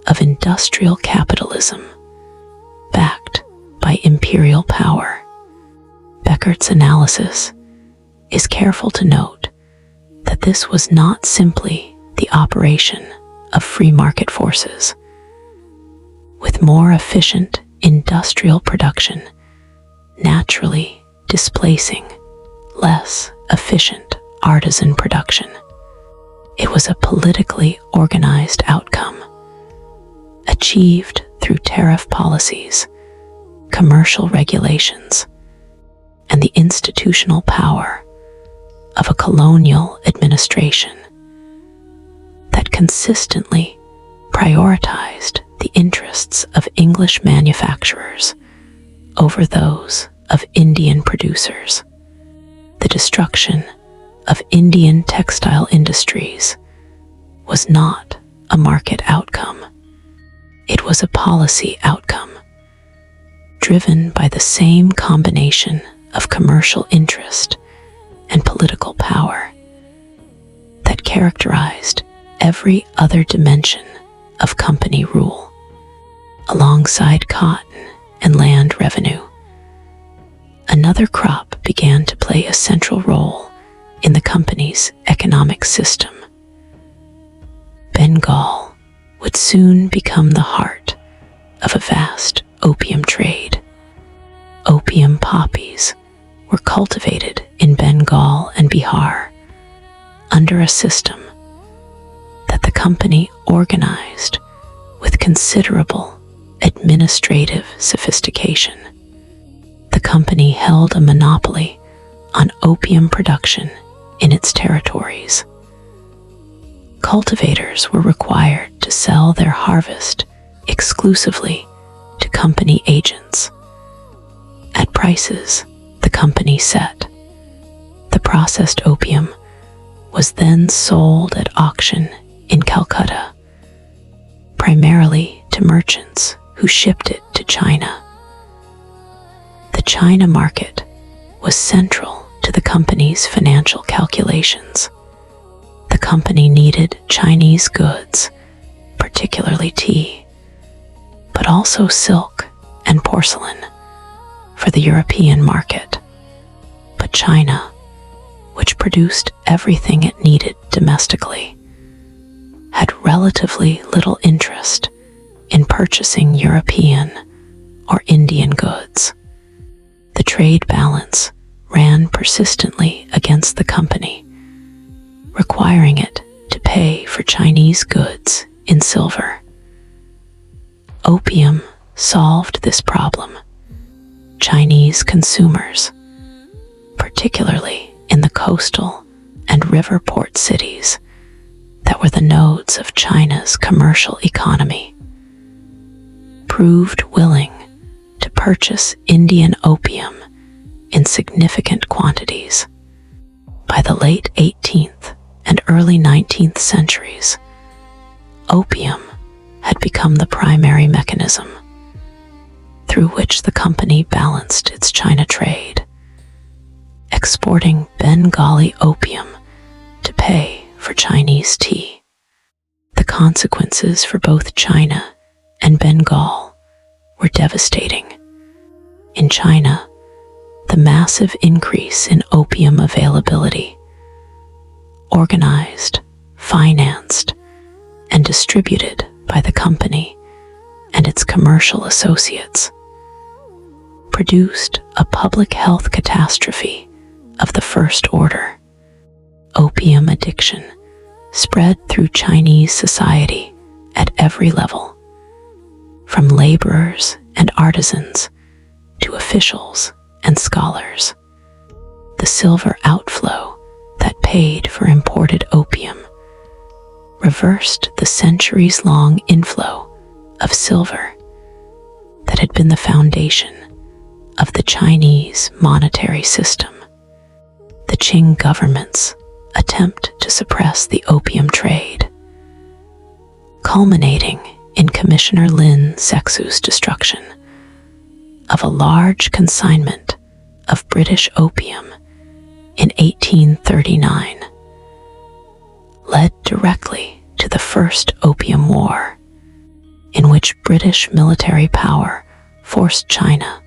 of industrial capitalism backed by imperial power. Beckert's analysis is careful to note that this was not simply the operation of free market forces. With more efficient industrial production naturally displacing less efficient artisan production, it was a politically organized outcome, achieved through tariff policies, commercial regulations, and the institutional power of a colonial administration that consistently prioritized the interests of English manufacturers over those of Indian producers. The destruction of Indian textile industries was not a market outcome. It was a policy outcome, driven by the same combination of commercial interest and political power that characterized every other dimension of company rule. Alongside cotton and land revenue, another crop began to play a central role in the company's economic system. Bengal would soon become the heart of a vast opium trade. Opium poppies were cultivated in Bengal and Bihar under a system that the company organized with considerable administrative sophistication. The company held a monopoly on opium production in its territories. Cultivators were required to sell their harvest exclusively to company agents at prices the company set. The processed opium was then sold at auction in Calcutta, primarily to merchants who shipped it to China. The China market was central to the company's financial calculations. The company needed Chinese goods, particularly tea, but also silk and porcelain, for the European market. But China, which produced everything it needed domestically, had relatively little interest in purchasing European or Indian goods. The trade balance ran persistently against the company, requiring it to pay for Chinese goods in silver. Opium solved this problem. Chinese consumers, particularly in the coastal and river port cities that were the nodes of China's commercial economy, proved willing to purchase Indian opium in significant quantities. By the late 18th and early 19th centuries, opium had become the primary mechanism through which the company balanced its China trade, exporting Bengali opium to pay for Chinese tea. The consequences for both China and Bengal were devastating. In China, the massive increase in opium availability, organized, financed, and distributed by the company and its commercial associates, produced a public health catastrophe of the first order. Opium addiction spread through Chinese society at every level, from laborers and artisans to officials and scholars. The silver outflow that paid for imported opium reversed the centuries-long inflow of silver that had been the foundation of the Chinese monetary system. The Qing government's attempt to suppress the opium trade, culminating in Commissioner Lin Sexu's destruction of a large consignment of British opium in 1839, led directly to the First Opium War, in which British military power forced China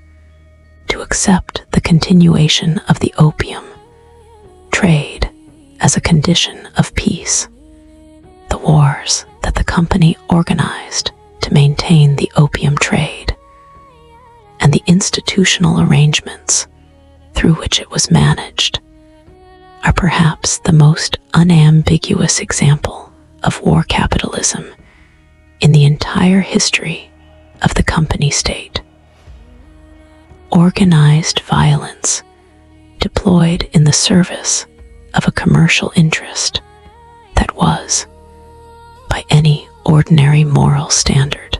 to accept the continuation of the opium trade as a condition of peace. The wars that the company organized to maintain the opium trade and the institutional arrangements through which it was managed are perhaps the most unambiguous example of war capitalism in the entire history of the company state. Organized violence deployed in the service of a commercial interest that was, by any ordinary moral standard,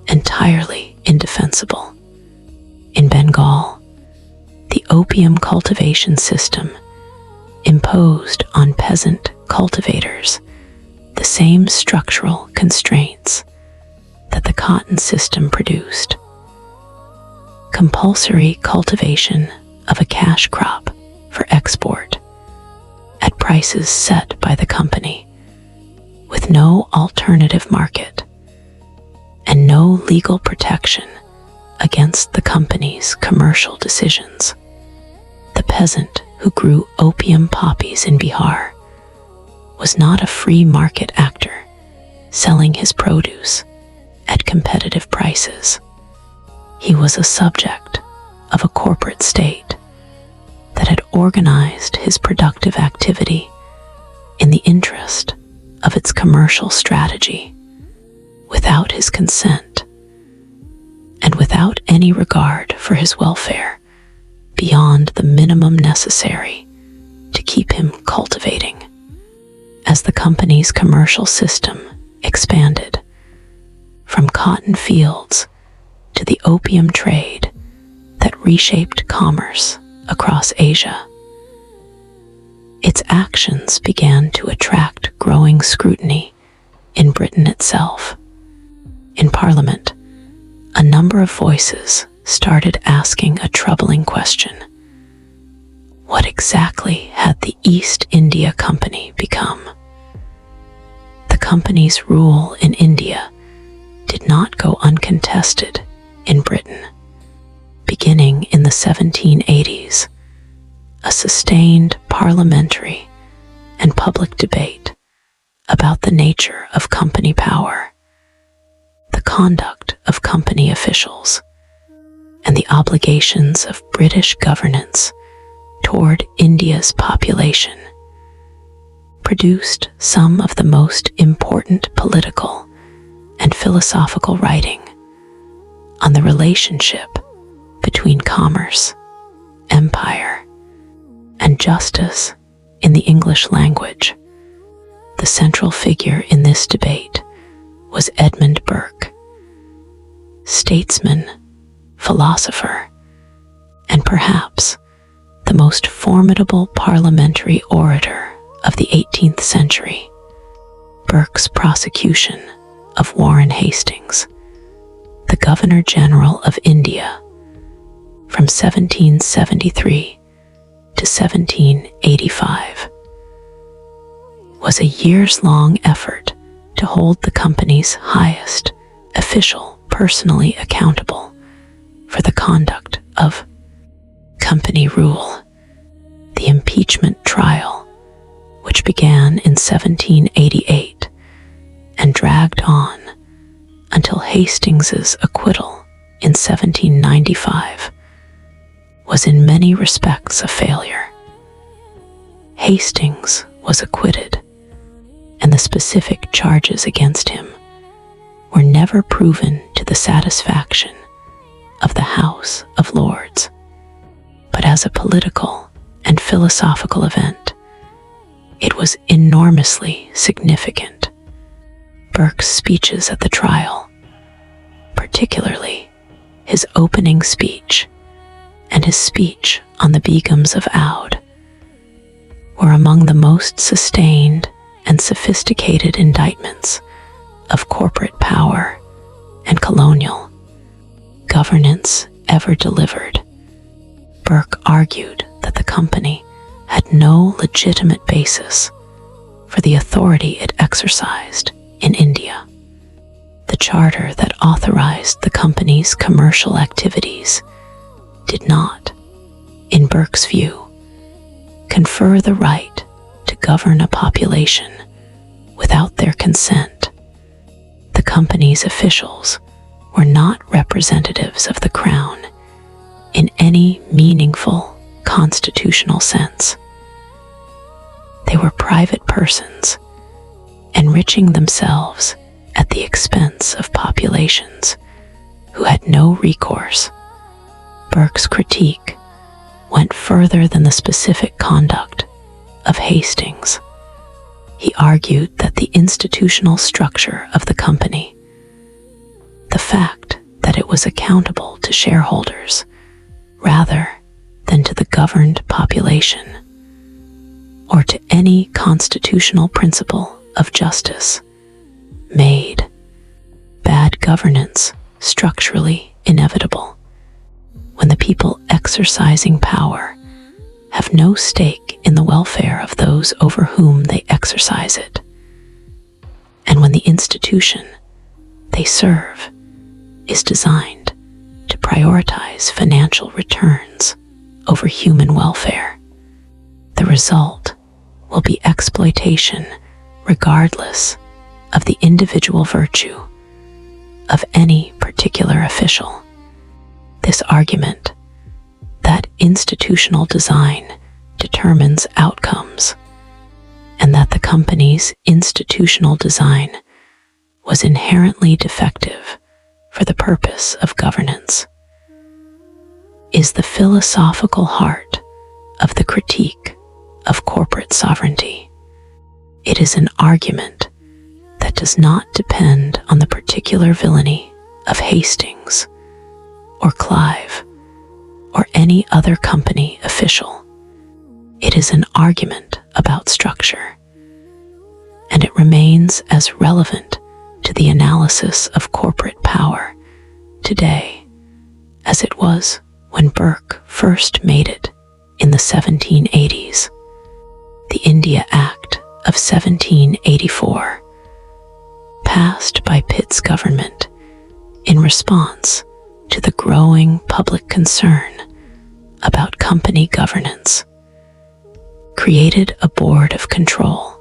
entirely indefensible. In Bengal, the opium cultivation system imposed on peasant cultivators the same structural constraints that the cotton system produced. Compulsory cultivation of a cash crop for export at prices set by the company, with no alternative market and no legal protection against the company's commercial decisions. The peasant who grew opium poppies in Bihar was not a free market actor selling his produce at competitive prices. He was a subject of a corporate state that had organized his productive activity in the interest of its commercial strategy, without his consent and without any regard for his welfare beyond the minimum necessary to keep him cultivating. As the company's commercial system expanded from cotton fields to the opium trade that reshaped commerce across Asia, its actions began to attract growing scrutiny in Britain itself. In Parliament, a number of voices started asking a troubling question. What exactly had the East India Company become? The company's rule in India did not go uncontested in Britain, beginning in the 1780s, a sustained parliamentary and public debate about the nature of company power, the conduct of company officials, and the obligations of British governance toward India's population, produced some of the most important political and philosophical writing on the relationship between commerce, empire, and justice in the English language. The central figure in this debate was Edmund Burke, statesman, philosopher, and perhaps the most formidable parliamentary orator of the 18th century. Burke's prosecution of Warren Hastings, the Governor General of India, from 1773 to 1785, was a years-long effort to hold the company's highest official personally accountable for the conduct of company rule. The impeachment trial, which began in 1788 and dragged on until Hastings's acquittal in 1795, was in many respects a failure. Hastings was acquitted, and the specific charges against him were never proven to the satisfaction of the House of Lords. But as a political and philosophical event, it was enormously significant. Burke's speeches at the trial, particularly his opening speech and his speech on the Begums of Oude, were among the most sustained and sophisticated indictments of corporate power and colonial governance ever delivered. Burke argued that the company had no legitimate basis for the authority it exercised in India. The charter that authorized the company's commercial activities did not, in Burke's view, confer the right to govern a population without their consent. The company's officials were not representatives of the Crown in any meaningful constitutional sense. They were private persons, enriching themselves at the expense of populations who had no recourse. Burke's critique went further than the specific conduct of Hastings. He argued that the institutional structure of the company, the fact that it was accountable to shareholders rather than to the governed population, or to any constitutional principle of justice, made bad governance structurally inevitable. When the people exercising power have no stake in the welfare of those over whom they exercise it, and when the institution they serve is designed to prioritize financial returns over human welfare, the result will be exploitation regardless of the individual virtue of any particular official. This argument that institutional design determines outcomes, and that the company's institutional design was inherently defective for the purpose of governance, is the philosophical heart of the critique of corporate sovereignty. It is an argument that does not depend on the particular villainy of Hastings or Clive or any other company official. It is an argument about structure, and it remains as relevant to the analysis of corporate power today as it was when Burke first made it in the 1780s. The India Act of 1784, passed by Pitt's government in response to the growing public concern about company governance, created a board of control,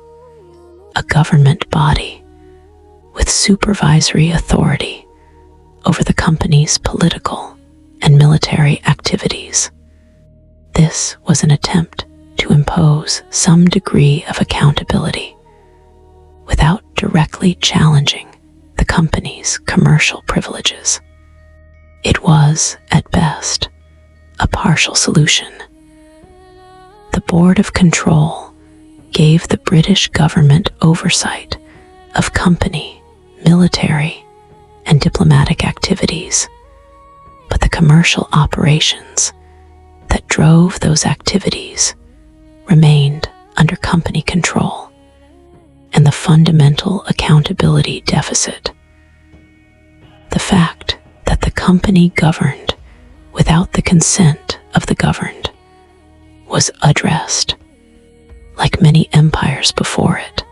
a government body with supervisory authority over the company's political and military activities. This was an attempt to impose some degree of accountability without directly challenging the company's commercial privileges. It was, at best, a partial solution. The Board of Control gave the British government oversight of company, military, and diplomatic activities, but the commercial operations that drove those activities remained under company control, and the fundamental accountability deficit, the fact that the company governed without the consent of the governed, was addressed. Like many empires before it,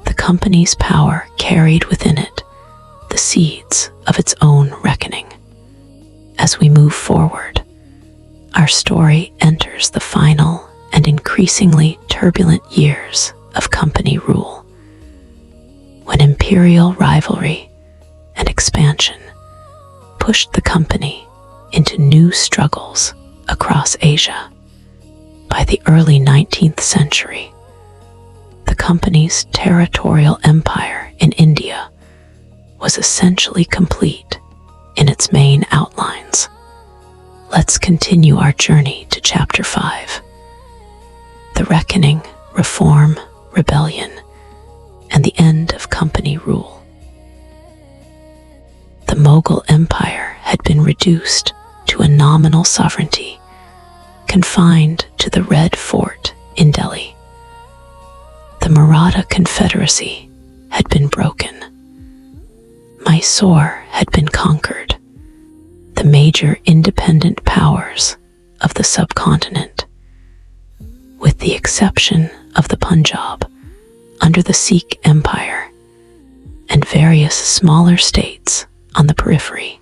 the company's power carried within it the seeds of its own reckoning. As we move forward, our story enters the final and increasingly turbulent years of company rule, when imperial rivalry and expansion pushed the company into new struggles across Asia. By the early 19th century, the company's territorial empire in India was essentially complete in its main outlines. Let's continue our journey to Chapter 5. The Reckoning, Reform, Rebellion, and the End of Company Rule. The Mughal Empire had been reduced to a nominal sovereignty, confined to the Red Fort in Delhi. The Maratha Confederacy had been broken. Mysore had been conquered. The major independent powers of the subcontinent, with the exception of the Punjab under the Sikh Empire and various smaller states on the periphery,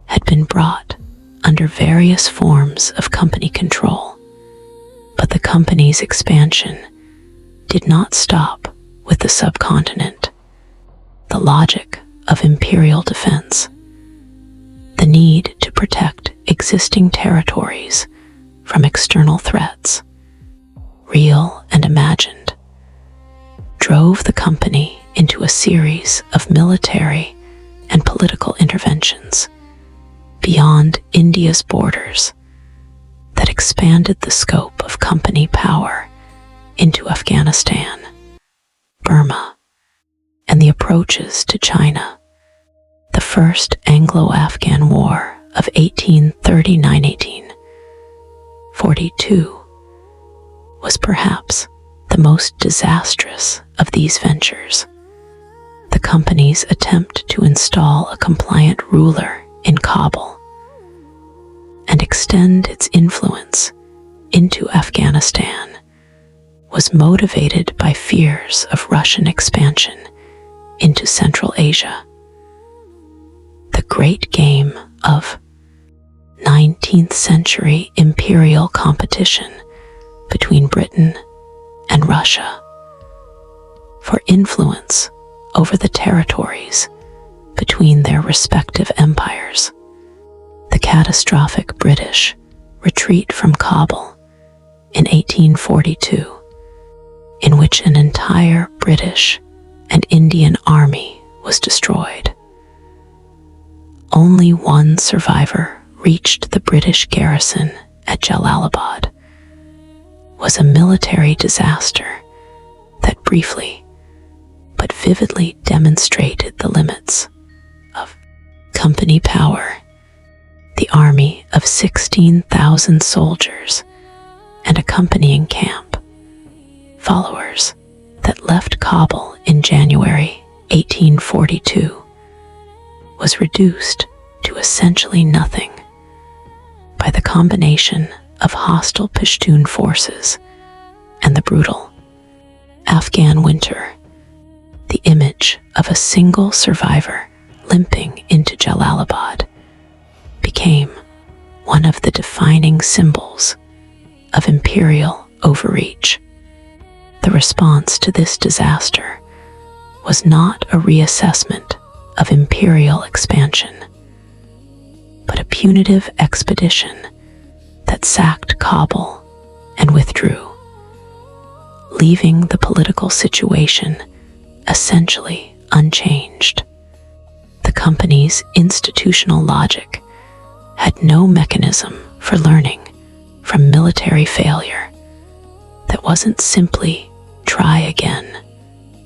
had been brought under various forms of company control. But the company's expansion did not stop with the subcontinent. The logic of imperial defense, the need to protect existing territories from external threats, real and imagined, drove the company into a series of military and political interventions beyond India's borders that expanded the scope of company power into Afghanistan, Burma, and the approaches to China. The First Anglo-Afghan War of 1839–1842 was perhaps the most disastrous of these ventures. The company's attempt to install a compliant ruler in Kabul and extend its influence into Afghanistan was motivated by fears of Russian expansion into Central Asia. The great game of 19th century imperial competition between Britain and Russia for influence over the territories between their respective empires. The catastrophic British retreat from Kabul in 1842, in which an entire British and Indian army was destroyed. Only one survivor reached the British garrison at Jalalabad, was a military disaster that briefly but vividly demonstrated the limits of company power. The army of 16,000 soldiers and accompanying camp followers that left Kabul in January 1842 was reduced to essentially nothing by the combination of hostile Pashtun forces and the brutal Afghan winter. The image of a single survivor limping into Jalalabad, became one of the defining symbols of imperial overreach. The response to this disaster was not a reassessment of imperial expansion, but a punitive expedition that sacked Kabul and withdrew, leaving the political situation essentially unchanged. The company's institutional logic had no mechanism for learning from military failure that wasn't simply try again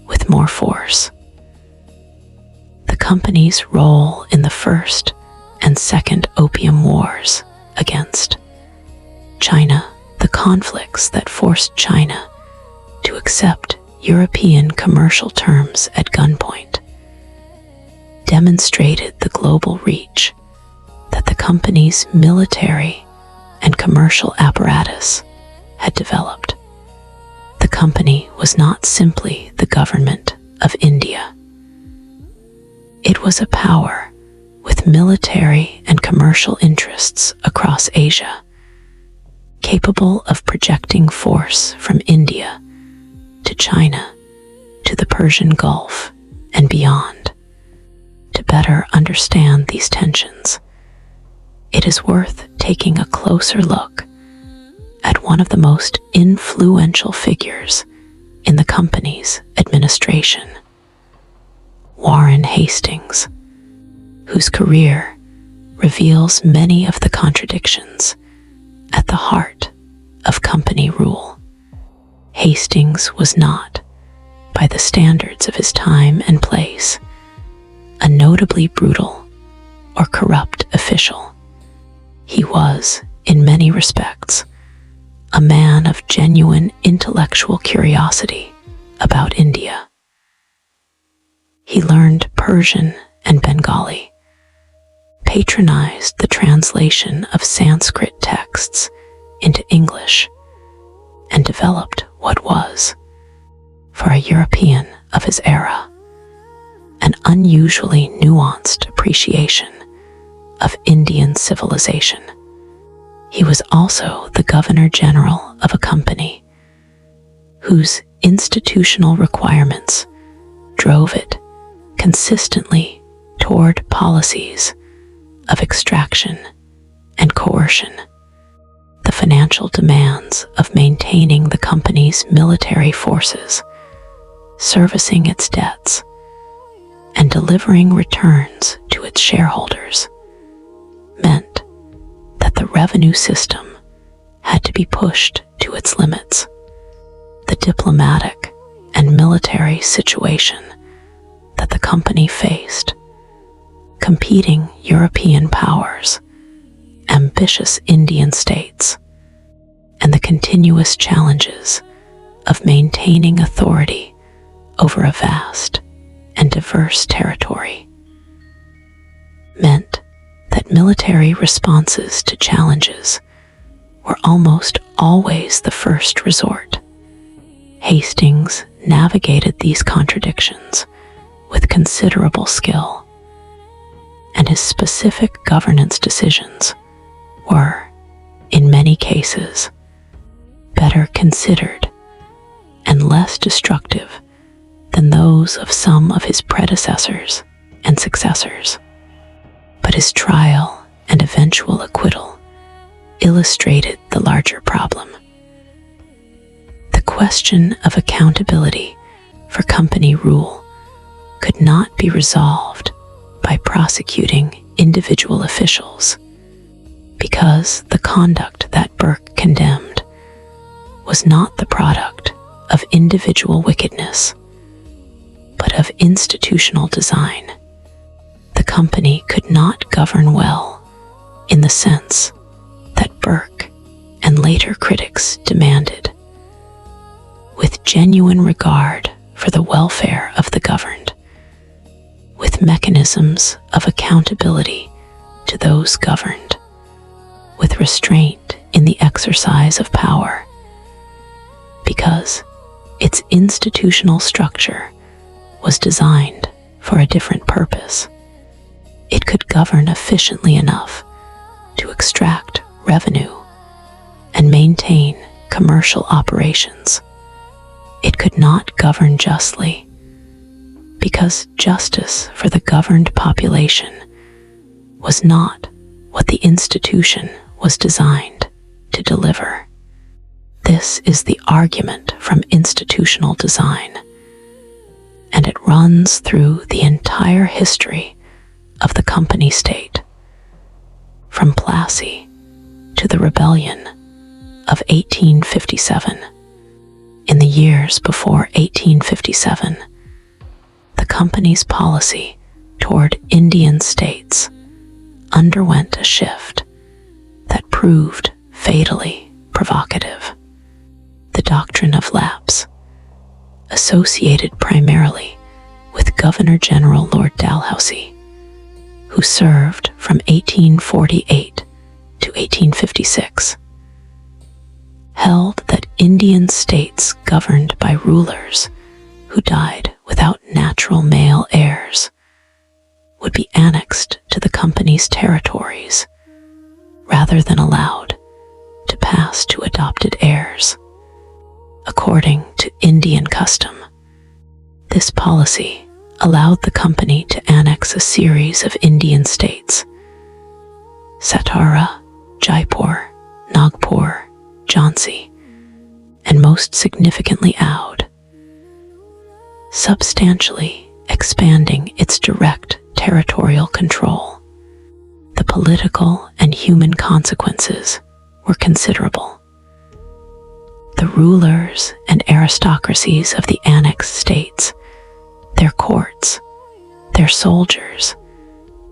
with more force. The company's role in the First and Second Opium Wars against China, the conflicts that forced China to accept European commercial terms at gunpoint, demonstrated the global reach that the company's military and commercial apparatus had developed. The company was not simply the government of India. It was a power with military and commercial interests across Asia, capable of projecting force from India to China to the Persian Gulf and beyond. To better understand these tensions, it is worth taking a closer look at one of the most influential figures in the company's administration, Warren Hastings, whose career reveals many of the contradictions at the heart of company rule. Hastings was not, by the standards of his time and place, a notably brutal or corrupt official. He was, in many respects, a man of genuine intellectual curiosity about India. He learned Persian and Bengali, patronized the translation of Sanskrit texts into English, and developed what was, for a European of his era, an unusually nuanced appreciation of Indian civilization. He was also the Governor General of a company whose institutional requirements drove it consistently toward policies of extraction and coercion. The financial demands of maintaining the company's military forces, servicing its debts, and delivering returns to its shareholders meant that the revenue system had to be pushed to its limits. The diplomatic and military situation that the company faced, competing European powers, ambitious Indian states, and the continuous challenges of maintaining authority over a vast and diverse territory, meant that military responses to challenges were almost always the first resort. Hastings navigated these contradictions with considerable skill, and his specific governance decisions were, in many cases, better considered and less destructive than those of some of his predecessors and successors. But his trial and eventual acquittal illustrated the larger problem. The question of accountability for company rule could not be resolved by prosecuting individual officials, because the conduct that Burke condemned was not the product of individual wickedness, but of institutional design. The company could not govern well in the sense that Burke and later critics demanded, with genuine regard for the welfare of the governed, with mechanisms of accountability to those governed, with restraint in the exercise of power, because its institutional structure was designed for a different purpose. It could govern efficiently enough to extract revenue and maintain commercial operations. It could not govern justly, because justice for the governed population was not what the institution was designed to deliver. This is the argument from institutional design, and it runs through the entire history of the company state, from Plassey to the rebellion of 1857. In the years before 1857, the company's policy toward Indian states underwent a shift that proved fatally provocative. The doctrine of lapse, associated primarily with Governor-General Lord Dalhousie, who served from 1848 to 1856, held that Indian states governed by rulers who died without natural male heirs would be annexed to the company's territories rather than allowed to pass to adopted heirs. According to Indian custom, this policy allowed the company to annex a series of Indian states: Satara, Jaipur, Nagpur, Jhansi, and most significantly Oudh, substantially expanding its direct territorial control. The political and human consequences were considerable. The rulers and aristocracies of the annexed states, their courts, their soldiers,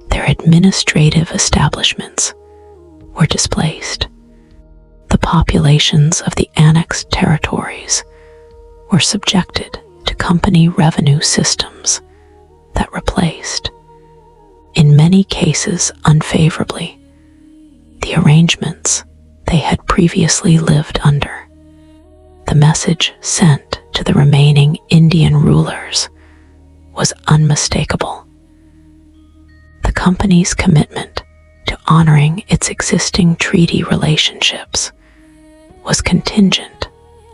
their administrative establishments were displaced. The populations of the annexed territories were subjected to company revenue systems that replaced, in many cases unfavorably, the arrangements they had previously lived under. The message sent to the remaining Indian rulers was unmistakable. The company's commitment to honoring its existing treaty relationships was contingent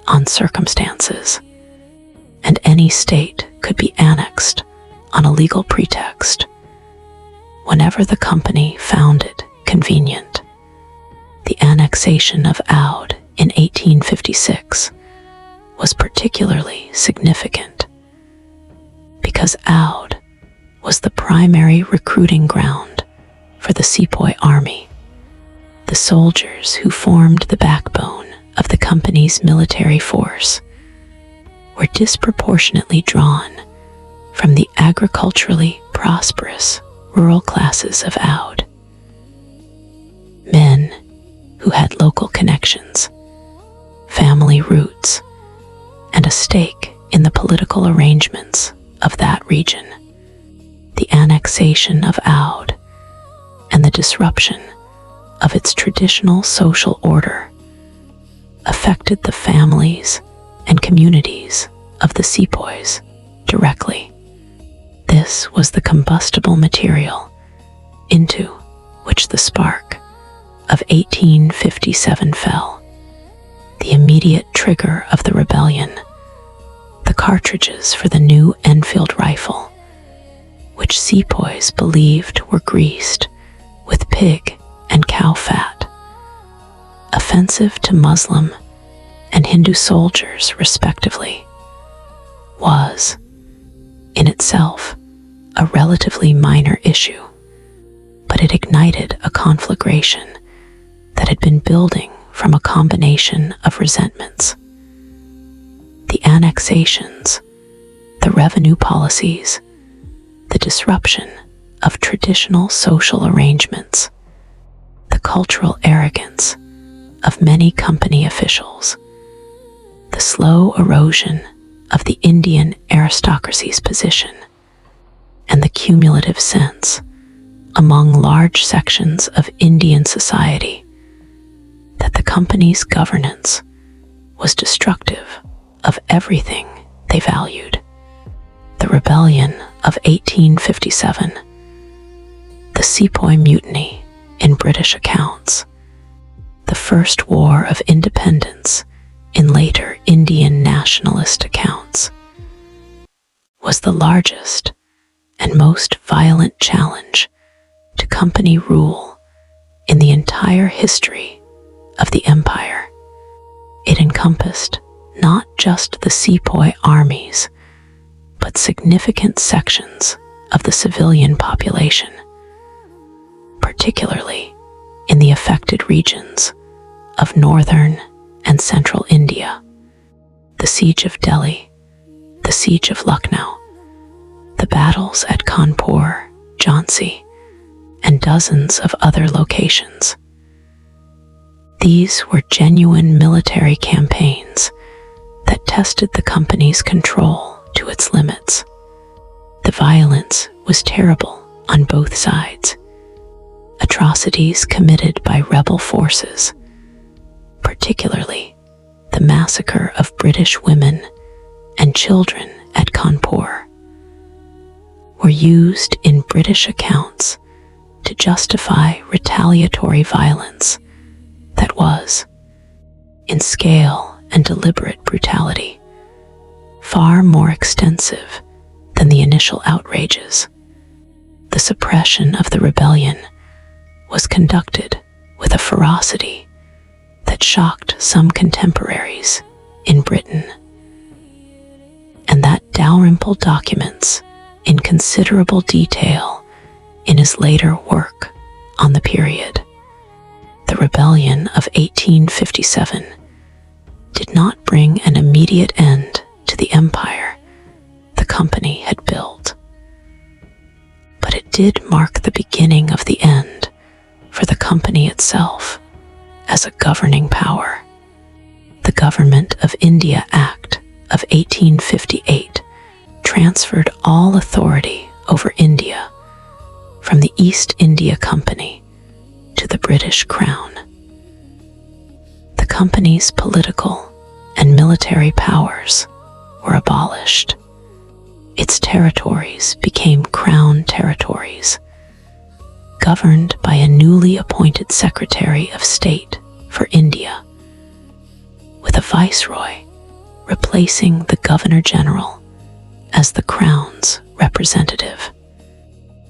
on circumstances, and any state could be annexed on a legal pretext whenever the company found it convenient. The annexation of Oudh in 1856 was particularly significant because Oudh was the primary recruiting ground for the Sepoy Army, the soldiers who formed the backbone of the company's military force were disproportionately drawn from the agriculturally prosperous rural classes of Oudh. Men who had local connections, family roots, and a stake in the political arrangements of that region. The annexation of Oudh and the disruption of its traditional social order affected the families and communities of the sepoys directly. This was the combustible material into which the spark of 1857 fell, the immediate trigger of the rebellion, the cartridges for the new Enfield rifle, which sepoys believed were greased with pig and cow fat, offensive to Muslim and Hindu soldiers respectively, was, in itself, a relatively minor issue, but it ignited a conflagration that had been building from a combination of resentments. The annexations, the revenue policies, the disruption of traditional social arrangements, the cultural arrogance of many company officials, the slow erosion of the Indian aristocracy's position, and the cumulative sense among large sections of Indian society that the company's governance was destructive of everything they valued. The rebellion of 1857, Sepoy Mutiny in British accounts, the First War of Independence in later Indian nationalist accounts, was the largest and most violent challenge to company rule in the entire history of the empire. It encompassed not just the Sepoy armies, but significant sections of the civilian population, particularly in the affected regions of northern and central India. The Siege of Delhi, the Siege of Lucknow, the battles at Kanpur, Jhansi, and dozens of other locations. These were genuine military campaigns that tested the company's control to its limits. The violence was terrible on both sides. Atrocities committed by rebel forces, particularly the massacre of British women and children at Kanpur, were used in British accounts to justify retaliatory violence that was, in scale and deliberate brutality, far more extensive than the initial outrages. The suppression of the rebellion was conducted with a ferocity that shocked some contemporaries in Britain, and that Dalrymple documents in considerable detail in his later work on the period. The rebellion of 1857 did not bring an immediate end to the empire the company had built, but it did mark the beginning of the end for the company itself as a governing power. The Government of India Act of 1858 transferred all authority over India from the East India Company to the British Crown. The company's political and military powers were abolished. Its territories became Crown territories, governed by a newly appointed Secretary of State for India, with a viceroy replacing the Governor-General as the Crown's representative.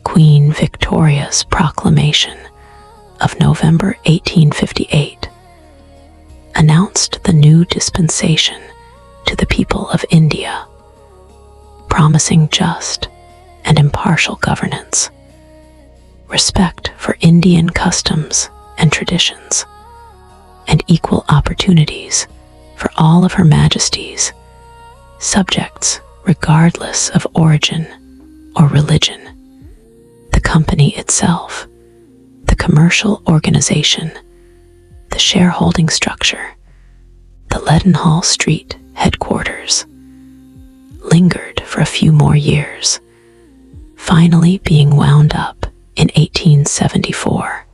Queen Victoria's proclamation of November 1858 announced the new dispensation to the people of India, promising just and impartial governance, respect for Indian customs and traditions, and equal opportunities for all of Her Majesty's subjects regardless of origin or religion. The company itself, the commercial organization, the shareholding structure, the Leadenhall Street headquarters, lingered for a few more years, finally being wound up in 1874.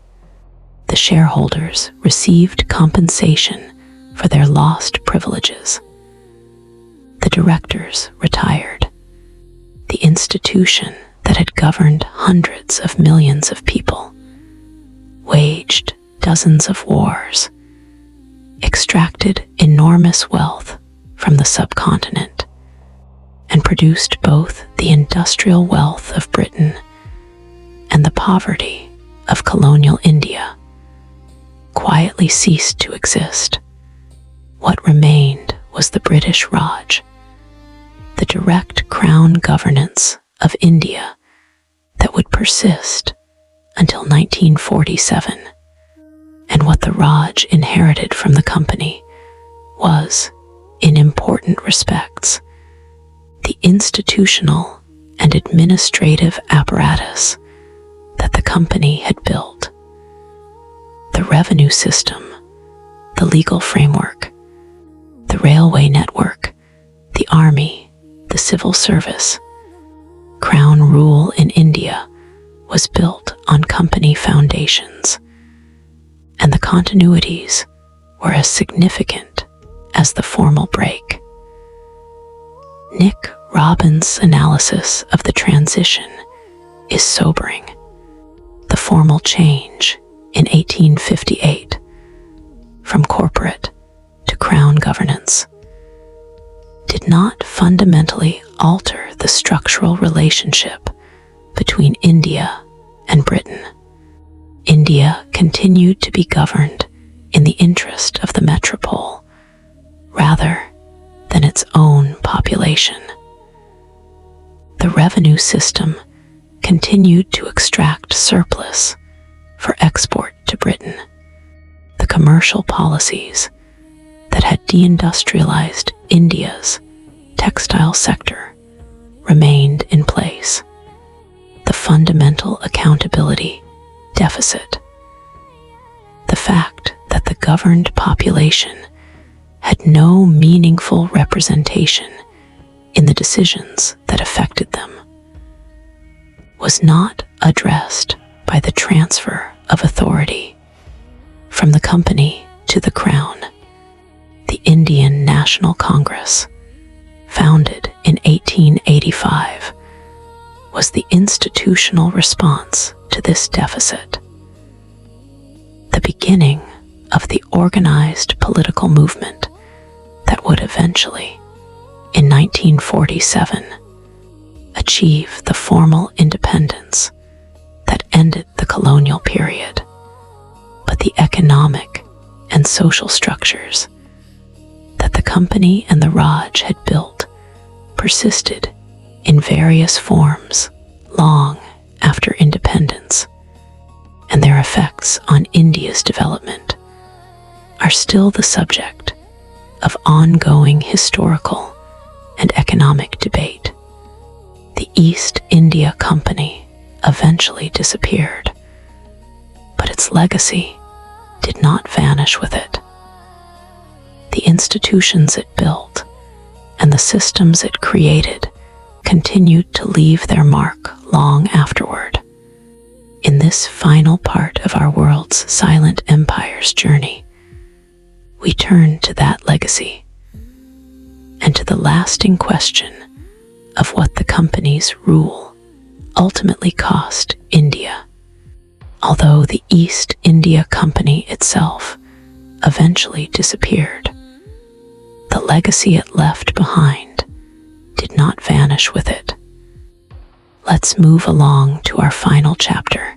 The shareholders received compensation for their lost privileges. The directors retired. The institution that had governed hundreds of millions of people waged dozens of wars, extracted enormous wealth from the subcontinent, and produced both the industrial wealth of Britain and the poverty of colonial India, quietly ceased to exist. What remained was the British Raj, the direct crown governance of India that would persist until 1947. And what the Raj inherited from the company was, in important respects, the institutional and administrative apparatus that the company had built. The revenue system, the legal framework, the railway network, the army, the civil service. Crown rule in India was built on company foundations, and the continuities were as significant as the formal break. Nick Robbins' analysis of the transition is sobering. The formal change in 1858 from corporate to crown governance did not fundamentally alter the structural relationship between India and Britain. India continued to be governed in the interest of the metropole rather than its own population. The revenue system continued to extract surplus for export to Britain. The commercial policies that had deindustrialized India's textile sector remained in place. The fundamental accountability deficit, the fact that the governed population had no meaningful representation in the decisions that affected them, was not addressed by the transfer of authority from the company to the crown. The Indian National Congress, founded in 1885, was the institutional response to this deficit, the beginning of the organized political movement that would eventually, in 1947, achieve the formal independence that ended the colonial period. But the economic and social structures that the company and the Raj had built persisted in various forms long after independence, and their effects on India's development are still the subject of ongoing historical and economic debate. The East India Company eventually disappeared, but its legacy did not vanish with it. The institutions it built and the systems it created continued to leave their mark long afterward. In this final part of our world's silent empire's journey, we turn to that legacy and to the lasting question of what the company's rule ultimately cost India. Although the East India Company itself eventually disappeared, the legacy it left behind did not vanish with it. Let's move along to our final chapter,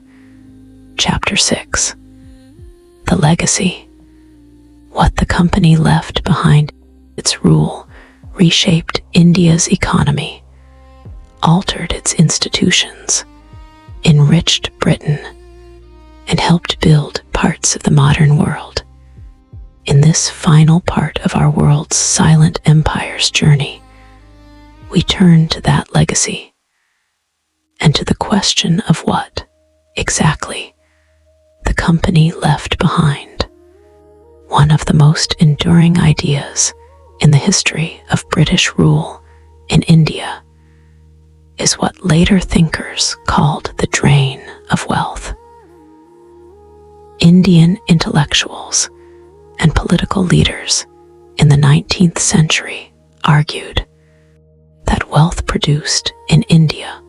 Chapter 6. The legacy. What the company left behind. Its rule reshaped India's economy, altered its institutions, enriched Britain, and helped build parts of the modern world. In this final part of our world's silent empire's journey, we turn to that legacy and to the question of what, exactly, the company left behind. One of the most enduring ideas in the history of British rule in India is what later thinkers called the drain of wealth. Indian intellectuals and political leaders in the 19th century argued that wealth produced in India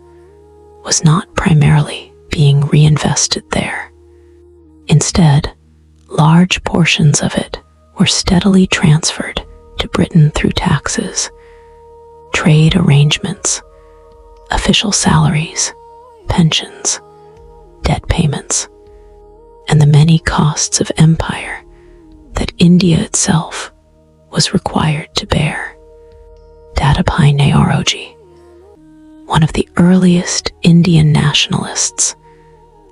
was not primarily being reinvested there. Instead, large portions of it were steadily transferred to Britain through taxes, trade arrangements, official salaries, pensions, debt payments, and the many costs of empire that India itself was required to bear. Dadabhai Naoroji, one of the earliest Indian nationalists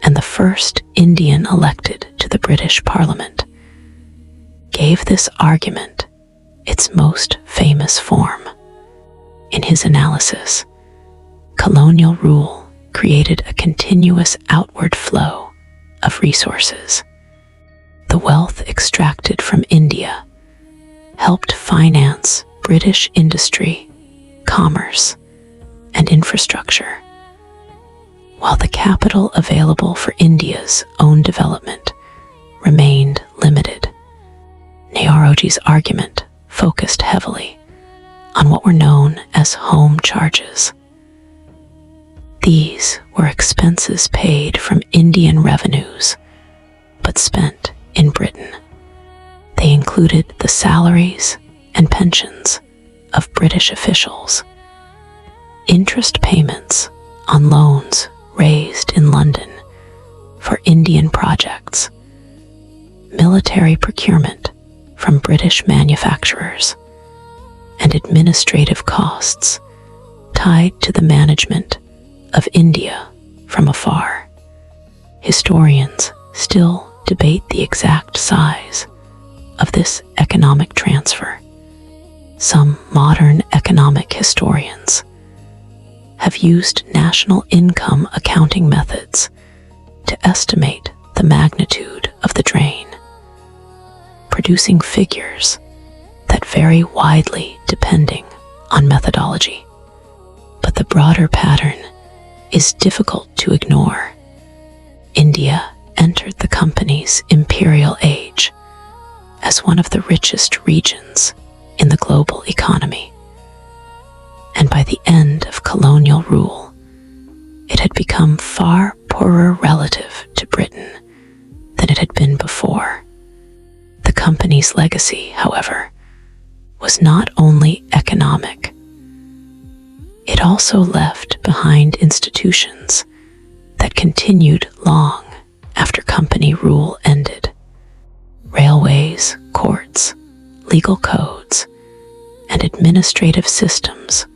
and the first Indian elected to the British Parliament, gave this argument its most famous form. In his analysis, colonial rule created a continuous outward flow of resources. The wealth extracted from India helped finance British industry, commerce, and infrastructure, while the capital available for India's own development remained limited. Naoroji's argument focused heavily on what were known as home charges. These were expenses paid from Indian revenues, but spent in Britain. They included the salaries and pensions of British officials, interest payments on loans raised in London for Indian projects, military procurement from British manufacturers, and administrative costs tied to the management of India from afar. Historians still debate the exact size of this economic transfer. Some modern economic historians have used national income accounting methods to estimate the magnitude of the drain, producing figures that vary widely depending on methodology. But the broader pattern is difficult to ignore. India entered the company's imperial age as one of the richest regions in the global economy. And by the end of colonial rule, it had become far poorer relative to Britain than it had been before. The company's legacy, however, was not only economic. It also left behind institutions that continued long after company rule ended. Railways, courts, legal codes, and administrative systems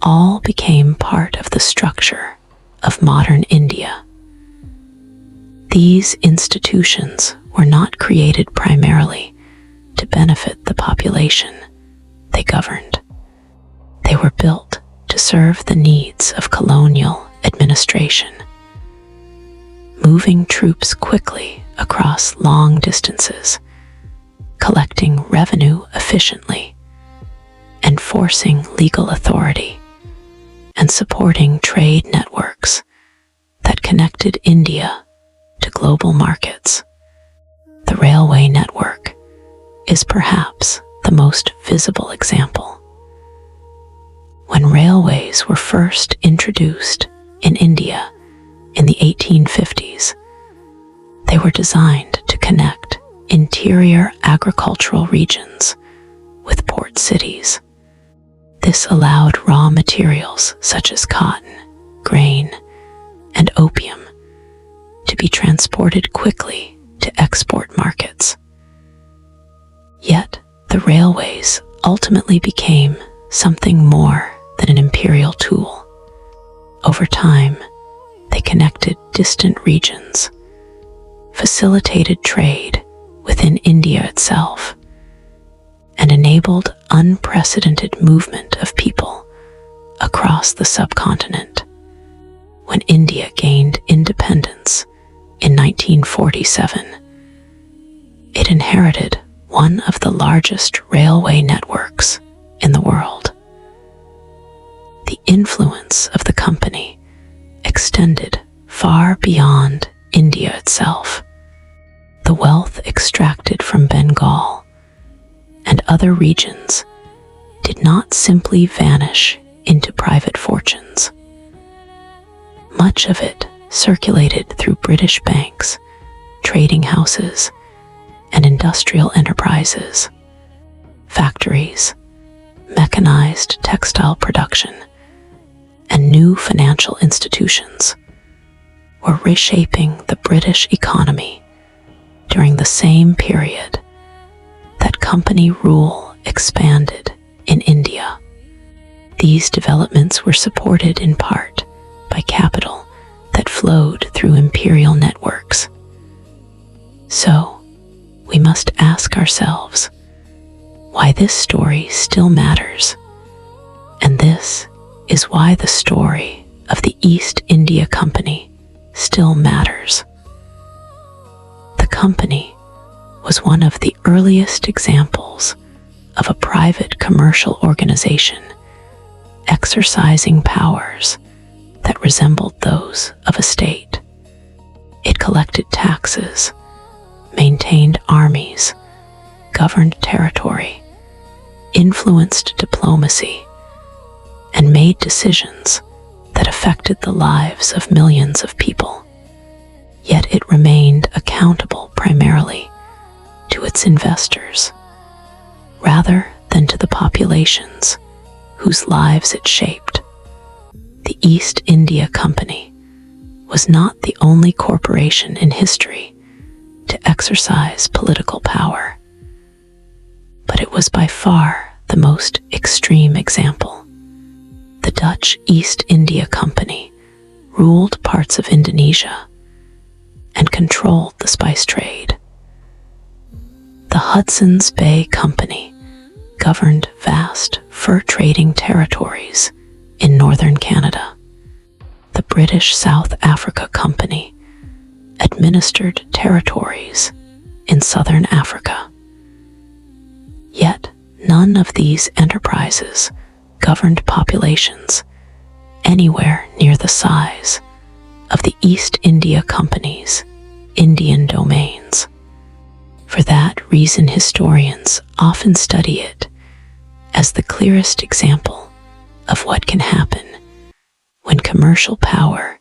all became part of the structure of modern India. These institutions were not created primarily to benefit the population they governed. They were built to serve the needs of colonial administration, moving troops quickly across long distances, collecting revenue efficiently, enforcing legal authority, and supporting trade networks that connected India to global markets. The railway network is perhaps the most visible example. When railways were first introduced in India in the 1850s, they were designed to connect interior agricultural regions with port cities. This allowed raw materials such as cotton, grain, and opium to be transported quickly to export markets. Yet, the railways ultimately became something more than an imperial tool. Over time, they connected distant regions, facilitated trade within India itself, and enabled unprecedented movement of people across the subcontinent. When India gained independence in 1947, it inherited one of the largest railway networks in the world. The influence of the company extended far beyond India itself. The wealth extracted from Bengal and other regions did not simply vanish into private fortunes. Much of it circulated through British banks, trading houses, and industrial enterprises. Factories, mechanized textile production, and new financial institutions were reshaping the British economy during the same period that company rule expanded in India. These developments were supported in part by capital that flowed through imperial networks. So, we must ask ourselves why this story still matters. And this is why the story of the East India Company still matters. The company was one of the earliest examples of a private commercial organization exercising powers that resembled those of a state. It collected taxes, maintained armies, governed territory, influenced diplomacy, and made decisions that affected the lives of millions of people. Yet it remained accountable primarily to its investors, rather than to the populations whose lives it shaped. The East India Company was not the only corporation in history to exercise political power, but it was by far the most extreme example. The Dutch East India Company ruled parts of Indonesia and controlled the spice trade. The Hudson's Bay Company governed vast fur trading territories in northern Canada. The British South Africa Company administered territories in southern Africa. Yet none of these enterprises governed populations anywhere near the size of the East India Company's Indian domains. For that reason, historians often study it as the clearest example of what can happen when commercial power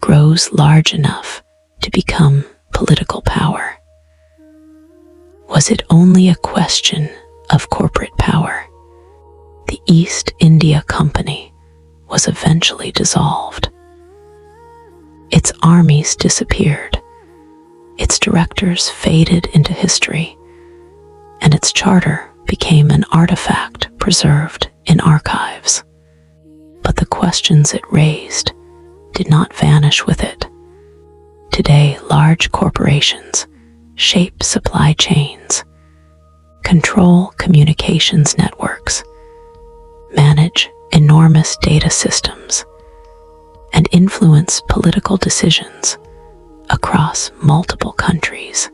grows large enough to become political power. Was it only a question of corporate power? The East India Company was eventually dissolved. Its armies disappeared, its directors faded into history, and its charter became an artifact preserved in archives. But the questions it raised did not vanish with it. Today, large corporations shape supply chains, control communications networks, manage enormous data systems, and influence political decisions across multiple countries.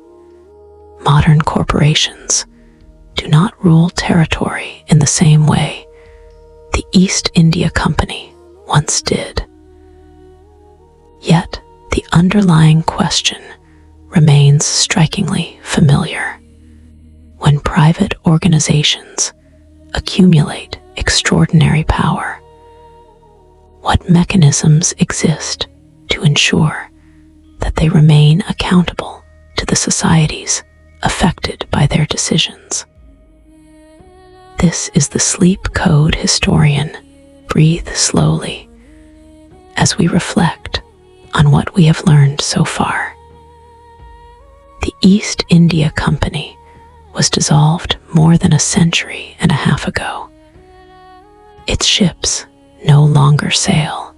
Modern corporations do not rule territory in the same way the East India Company once did. Yet, the underlying question remains strikingly familiar. When private organizations accumulate extraordinary power, what mechanisms exist to ensure that they remain accountable to the societies affected by their decisions? This is the Sleep Code historian. Breathe slowly as we reflect on what we have learned so far. The East India Company was dissolved more than a century and a half ago. Its ships no longer sail.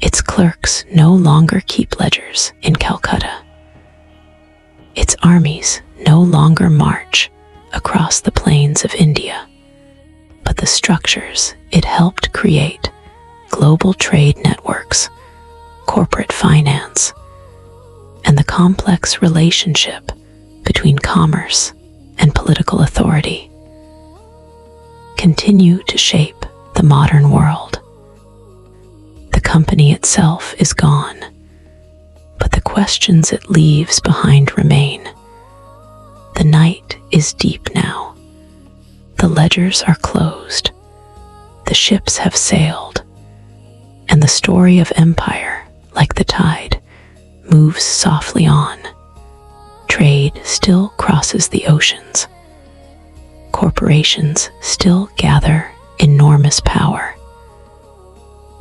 Its clerks no longer keep ledgers in Calcutta. Its armies no longer march across the plains of India, but the structures it helped create, global trade networks, corporate finance, and the complex relationship between commerce and political authority, continue to shape the modern world. The company itself is gone, but the questions it leaves behind remain. The night is deep now. The ledgers are closed. The ships have sailed, and the story of empire, like the tide, moves softly on. Trade still crosses the oceans. Corporations still gather enormous power.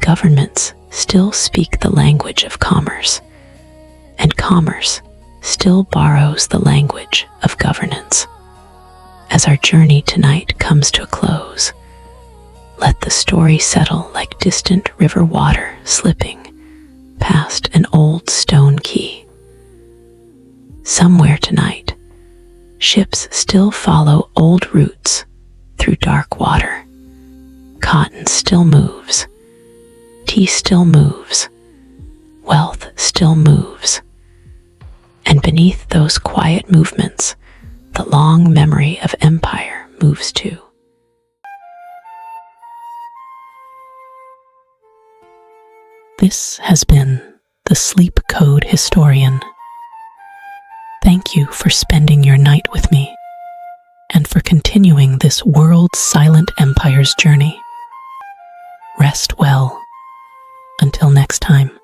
Governments still speak the language of commerce, and commerce still borrows the language of governance. As our journey tonight comes to a close, let the story settle like distant river water slipping past an old stone quay. Somewhere tonight, ships still follow old routes through dark water. Cotton still moves. Tea still moves. Wealth still moves. And beneath those quiet movements, the long memory of empire moves too. This has been the Sleep Code Historian. Thank you for spending your night with me and for continuing this world's silent empire's journey. Rest well Until next time.